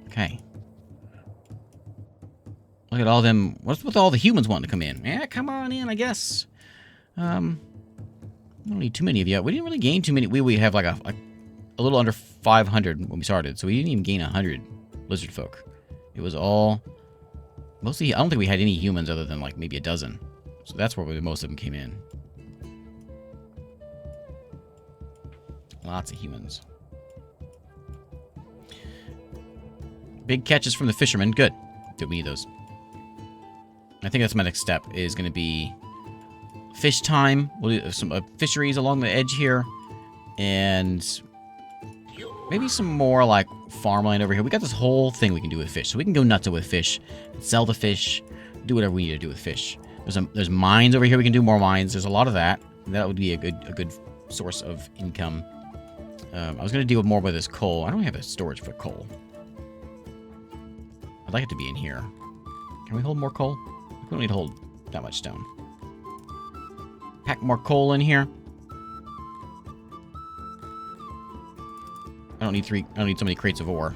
Okay. Look at all them. What's with all the humans wanting to come in? Yeah, come on in, I guess. We don't need too many of you. We didn't really gain too many. We have like a little under 500 when we started, so we didn't even gain 100 lizard folk. It was all mostly. I don't think we had any humans other than like maybe a dozen. So that's where most of them came in. Lots of humans. Big catches from the fishermen. Good. Good, we need those. I think that's my next step, is going to be fish time. We'll do some fisheries along the edge here. And maybe some more, like, farmland over here. We got this whole thing we can do with fish. So we can go nuts with fish. Sell the fish. Do whatever we need to do with fish. There's mines over here. We can do more mines. There's a lot of that. That would be a good source of income. I was going to deal more with this coal. I don't have a storage for coal. I'd like it to be in here. Can we hold more coal? We don't need to hold that much stone. Pack more coal in here. I don't need so many crates of ore.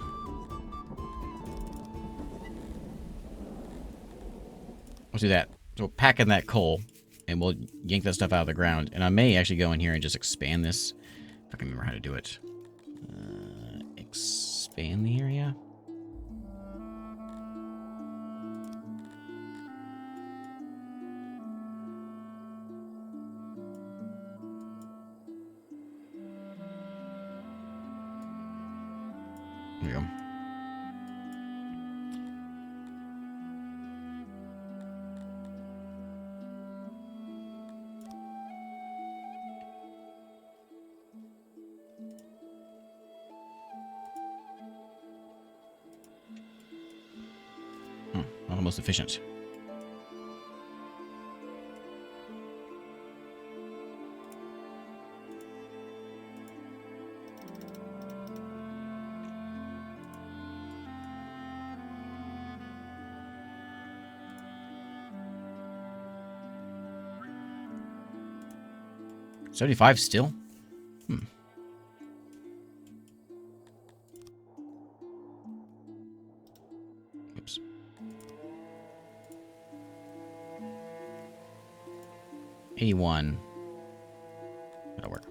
Let's do that. So we'll pack in that coal, and we'll yank that stuff out of the ground. And I may actually go in here and just expand this. If I can remember how to do it. Expand the area. There we go. Not the most efficient. $75 still? Hmm. Oops. $81. That'll work.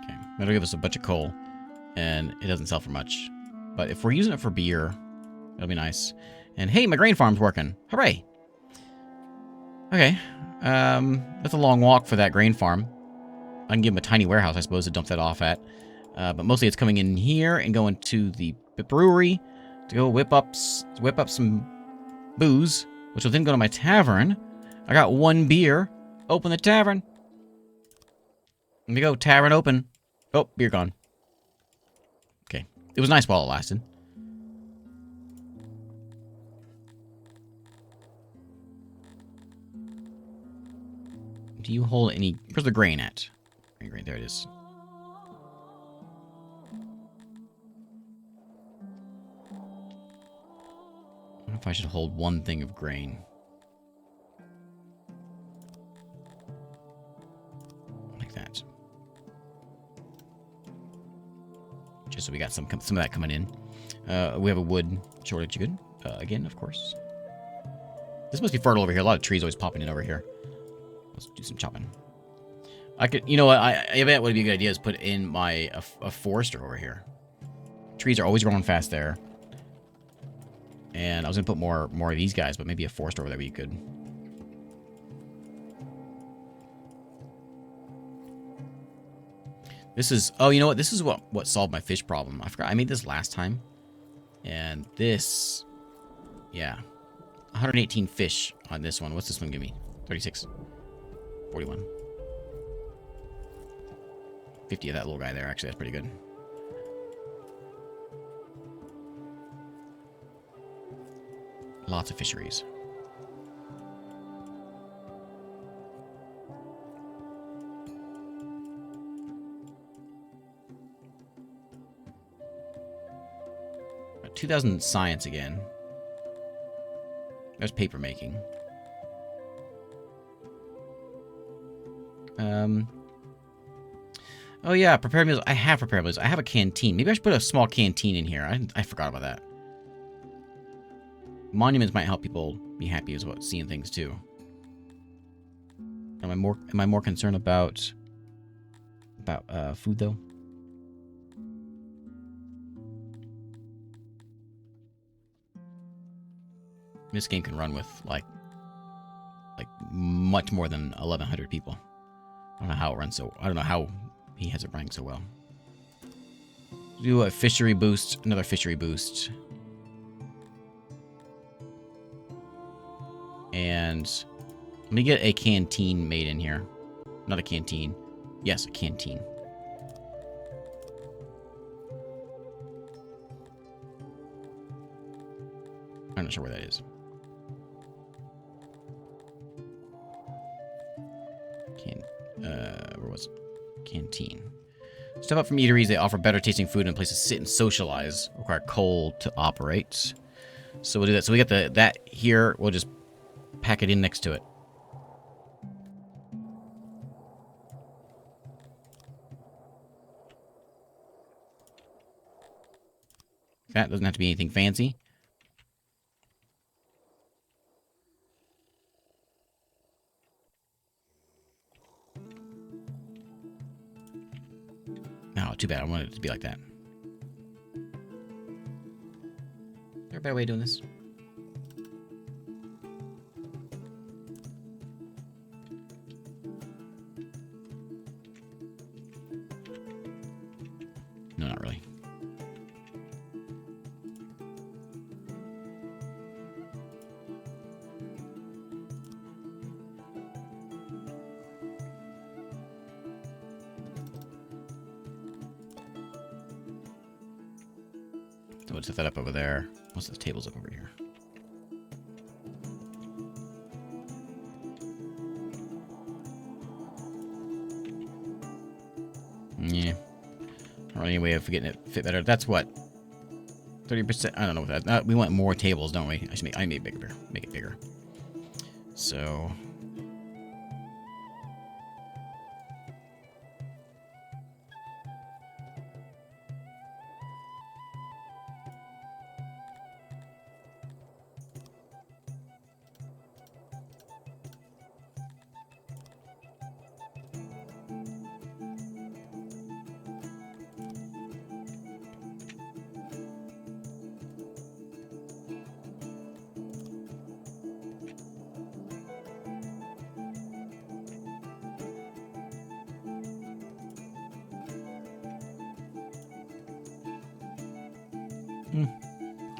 Okay. That'll give us a bunch of coal. And it doesn't sell for much. But if we're using it for beer, that'll be nice. And hey, my grain farm's working. Hooray! Okay. That's a long walk for that grain farm. I can give him a tiny warehouse, I suppose, to dump that off at. But mostly it's coming in here and going to the brewery to go whip up some booze, which will then go to my tavern. I got 1 beer. Open the tavern. Let me go. Tavern open. Oh, beer gone. Okay. It was nice while it lasted. Do you hold any... Where's the grain at? Grain, there it is. I wonder if I should hold 1 thing of grain. Like that. Just so we got some of that coming in. We have a wood shortage. Good. Again, of course. This must be fertile over here. A lot of trees always popping in over here. Let's do some chopping. I could, you know what? I bet what would be a good idea is put in a forester over here. Trees are always growing fast there. And I was gonna put more of these guys, but maybe a forester over there would be good. This is, oh, you know what? This is what solved my fish problem. I forgot I made this last time, and this, yeah, 118 fish on this one. What's this one give me? 36, 41. 50 of that little guy there. Actually, that's pretty good. Lots of fisheries. Got 2,000 science again. There's paper making. Oh yeah, prepared meals. I have prepared meals. I have a canteen. Maybe I should put a small canteen in here. I forgot about that. Monuments might help people be happy as well, seeing things too. Am I more concerned about food though? This game can run with like much more than 1,100 people. I don't know how it runs so. I don't know how he has it running so well. Do a fishery boost, another fishery boost. And let me get a canteen made in here. Not a canteen. Yes, a canteen. I'm not sure where that is. Where was it? Canteen. Step up from eateries. They offer better tasting food and places to sit and socialize. Require coal to operate. So we'll do that. So we got that here. We'll just pack it in next to it. That doesn't have to be anything fancy. No, too bad. I wanted it to be like that. Is there a better way of doing this? No, not really. we'll set that up over there. Most of the tables up over here. Yeah. Or any way of getting it fit better. That's what? 30%? I don't know what that... we want more tables, don't we? I may make it bigger. So...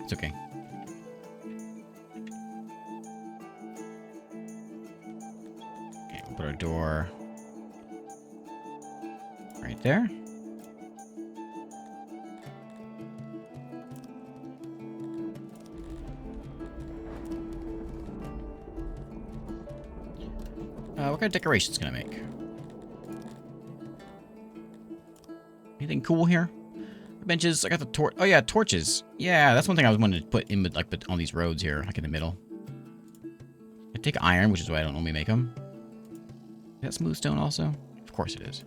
it's okay. Okay, we'll put our door right there. What kind of decorations can I make? Anything cool here? Benches. I got the torch. Oh yeah, torches. Yeah, that's one thing I was wanting to put in, like, on these roads here, like in the middle. I take iron, which is why I don't normally make them. Is that smooth stone also? Of course it is.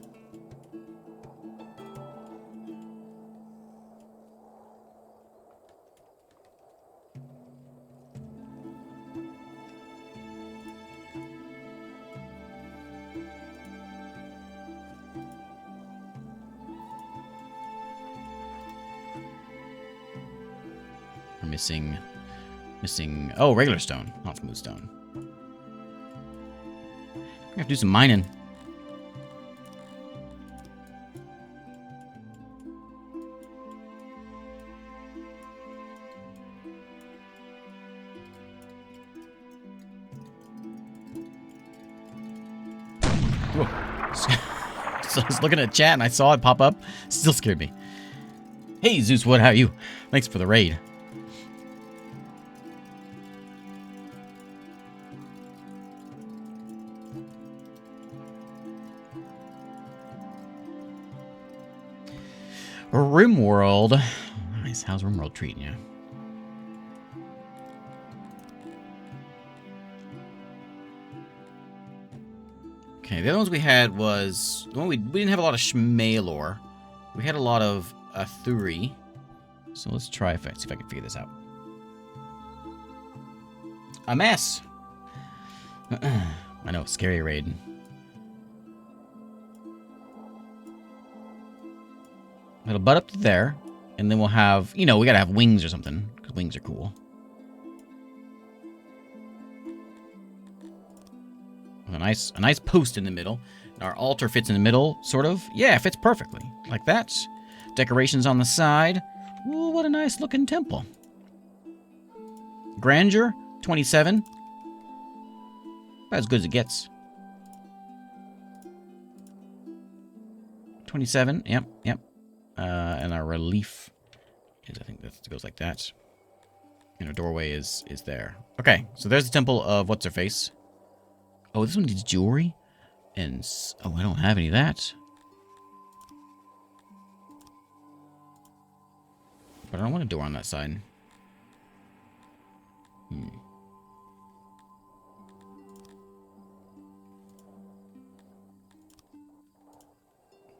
We're missing. Oh, regular stone, not smooth stone. I have to do some mining. Whoa. So I was looking at chat and I saw it pop up. Still scared me. Hey, Zeuswood, how are you? Thanks for the raid. Rimworld. Nice. How's Rimworld treating you? Okay, the other ones we had was... the one we didn't have a lot of Shmalor. We had a lot of Athuri. So let's try see if I can figure this out. A mess! I know, scary raid. It'll butt up to there, and then we'll have, you know, we gotta have wings or something, because wings are cool. A nice post in the middle. Our altar fits in the middle, sort of. Yeah, it fits perfectly. Like that. Decorations on the side. Ooh, what a nice looking temple. Grandeur, 27. About as good as it gets. 27, yep. And our relief is, I think that goes like that. And our doorway is there. Okay, so there's the temple of what's-her-face. Oh, this one needs jewelry? And, oh, I don't have any of that. But I don't want a door on that side. There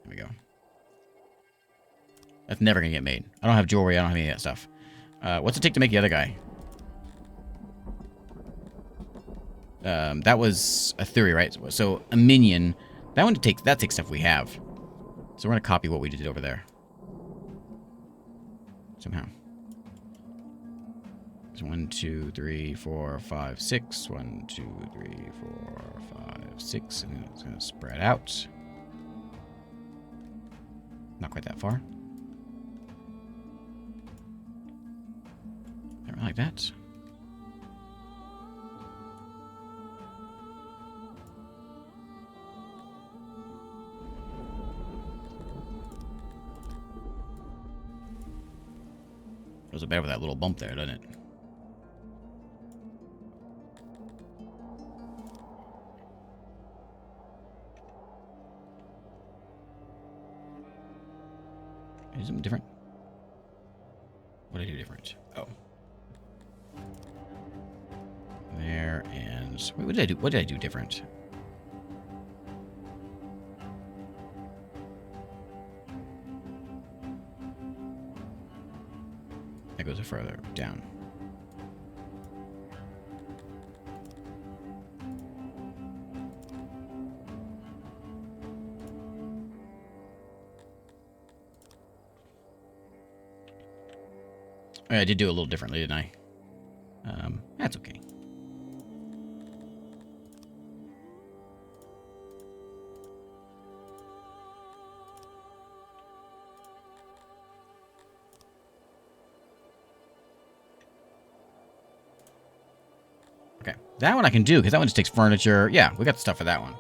we go. That's never gonna get made. I don't have jewelry, I don't have any of that stuff. What's it take to make the other guy? That was a theory, right? So a minion. That takes stuff we have. So we're gonna copy what we did over there. Somehow. So 1, 2, 3, 4, 5, 6. 1, 2, 3, 4, 5, 6. And then it's gonna spread out. Not quite that far. Like that. Goes better with that little bump there, doesn't it? Is something different? What did I do different? Oh. There and... Wait, what did I do? What did I do different? That goes further down. I did do it a little differently, didn't I? That's okay. Okay, that one I can do, because that one just takes furniture. Yeah, we got the stuff for that one.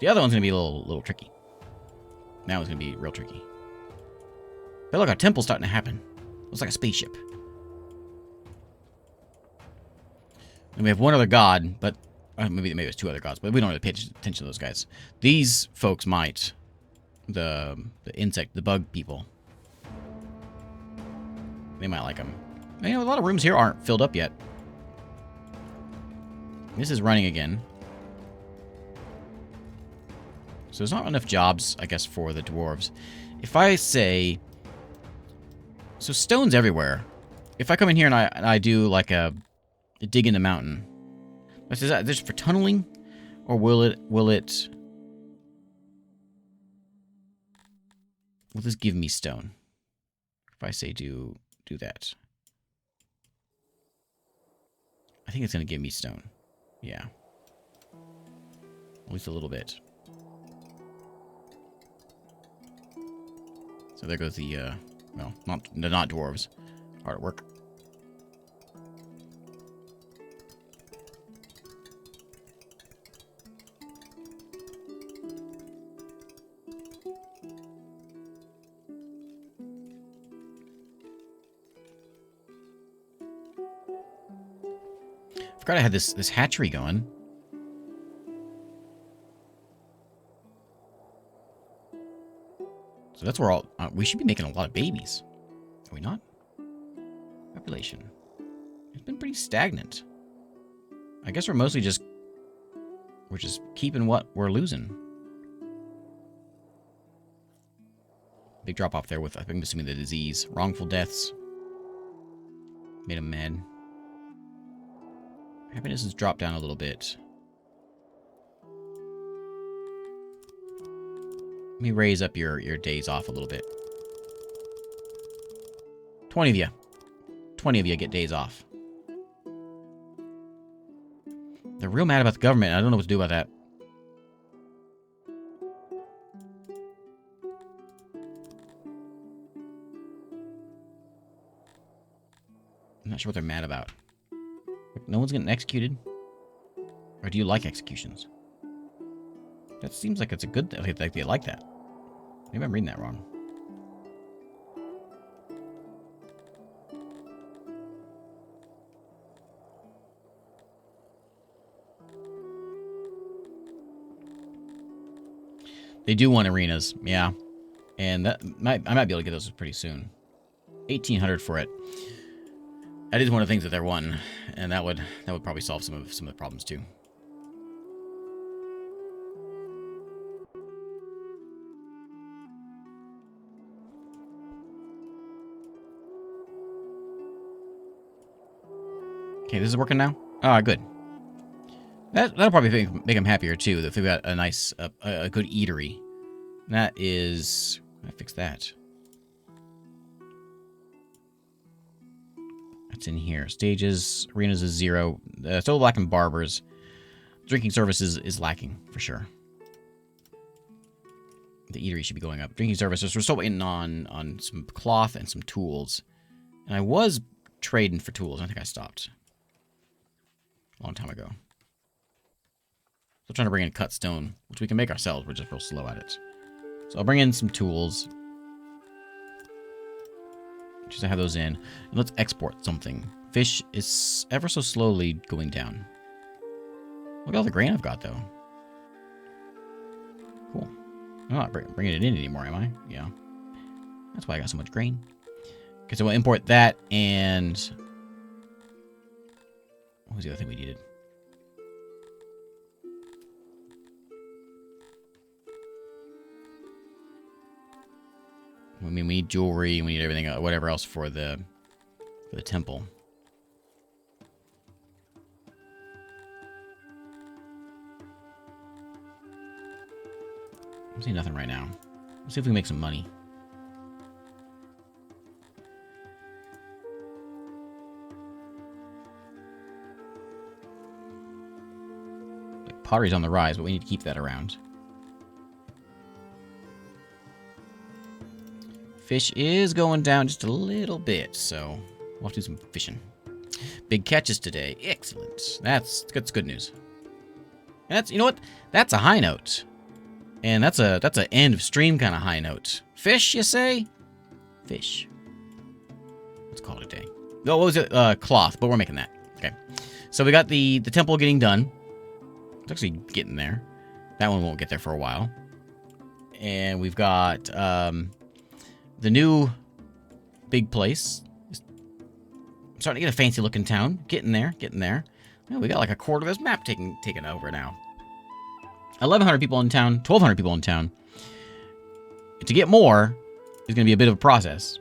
The other one's going to be a little tricky. That one's going to be real tricky. But look, our temple's starting to happen. Looks like a spaceship. And we have one other god, but... maybe it's two other gods, but we don't really pay attention to those guys. These folks might. The insect, the bug people. They might like them. You know, a lot of rooms here aren't filled up yet. This is running again. So there's not enough jobs, I guess, for the dwarves. If I say... So stone's everywhere. If I come in here and I do like a dig in the mountain, is that just for tunneling, or will this give me stone? If I say do that, I think it's gonna give me stone. Yeah, at least a little bit. So there goes the well, not dwarves. Hard at work. Forgot I had this hatchery going. So that's where all we should be making a lot of babies. Are we not? Population. It's been pretty stagnant. I guess we're mostly just keeping what we're losing. Big drop off there with, I'm assuming, the disease. Wrongful deaths. Made them mad. Happiness has dropped down a little bit. Let me raise up your days off a little bit. 20 of you. 20 of you get days off. They're real mad about the government. I don't know what to do about that. I'm not sure what they're mad about. No one's getting executed? Or do you like executions? That seems like it's a good thing. Like they like that. Maybe I'm reading that wrong. They do want arenas, yeah. And I might be able to get those pretty soon. 1,800 for it. That is one of the things that they're wanting, and that would probably solve some of the problems too. Okay, this is working now. Ah, good. That'll probably make them happier too. If they've got a nice, a good eatery. That is, I fix that. That's in here. Stages, arenas is 0. Still lacking barbers. Drinking services is lacking for sure. The eatery should be going up. Drinking services. We're still waiting on some cloth and some tools. And I was trading for tools. I think I stopped a long time ago. Still trying to bring in cut stone, which we can make ourselves. We're just real slow at it. So I'll bring in some tools. Just to have those in. And let's export something. Fish is ever so slowly going down. Look at all the grain I've got, though. Cool. I'm not bringing it in anymore, am I? Yeah. That's why I got so much grain. Okay, so we'll import that, and... what was the other thing we needed? I mean, we need jewelry, we need everything, whatever else for the temple. I see nothing right now. Let's see if we can make some money. Pottery's on the rise, but we need to keep that around. Fish is going down just a little bit, so we'll have to do some fishing. Big catches today. Excellent. That's good news. And that's, you know what? That's a high note. And that's an end of stream kind of high note. Fish, you say? Fish. Let's call it a day. No, what was it? Cloth, but we're making that. Okay. So we got the temple getting done. It's actually getting there. That one won't get there for a while. And we've got the new big place. I'm starting to get a fancy looking town. Getting there, getting there. Yeah, we got like a quarter of this map taken over now. 1,100 people in town, 1,200 people in town. To get more is going to be a bit of a process.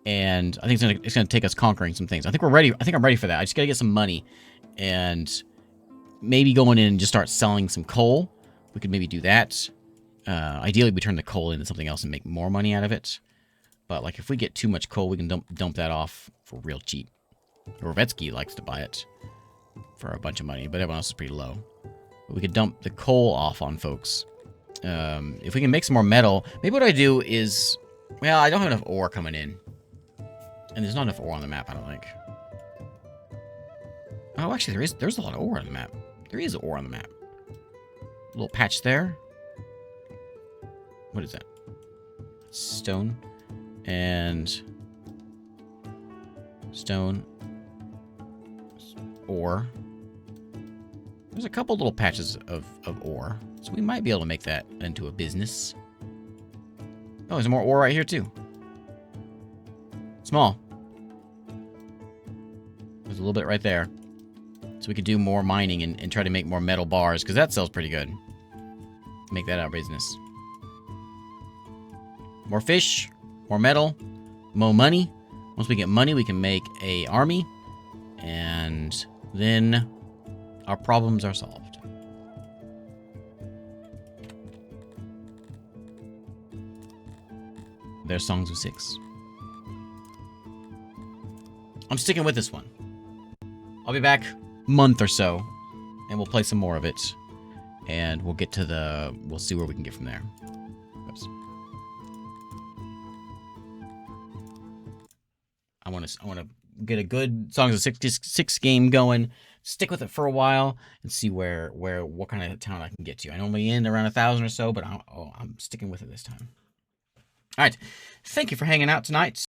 And I think it's going to take us conquering some things. I think we're ready. I think I'm ready for that. I just got to get some money. And maybe going in and just start selling some coal. We could maybe do that. Ideally, we turn the coal into something else and make more money out of it. But like, if we get too much coal, we can dump that off for real cheap. Rovetsky likes to buy it for a bunch of money, but everyone else is pretty low. But we could dump the coal off on folks. If we can make some more metal, maybe what I do is, well, I don't have enough ore coming in. And there's not enough ore on the map, I don't think. Oh, actually, there's a lot of ore on the map. There is ore on the map. A little patch there. What is that? Stone. And stone. Ore. There's a couple little patches of ore. So we might be able to make that into a business. Oh, there's more ore right here, too. Small. There's a little bit right there. So we could do more mining and try to make more metal bars, because that sells pretty good. Make that our business. More fish, more metal, more money. Once we get money, we can make an army, and then our problems are solved. There's Songs of Six. I'm sticking with this one. I'll be back month or so, and we'll play some more of it, and we'll get to we'll see where we can get from there. Oops. I want to get a good Songs of Six game going, stick with it for a while, and see what kind of town I can get to. I normally end around 1,000 or so, but I'm sticking with it this time. All right, thank you for hanging out tonight.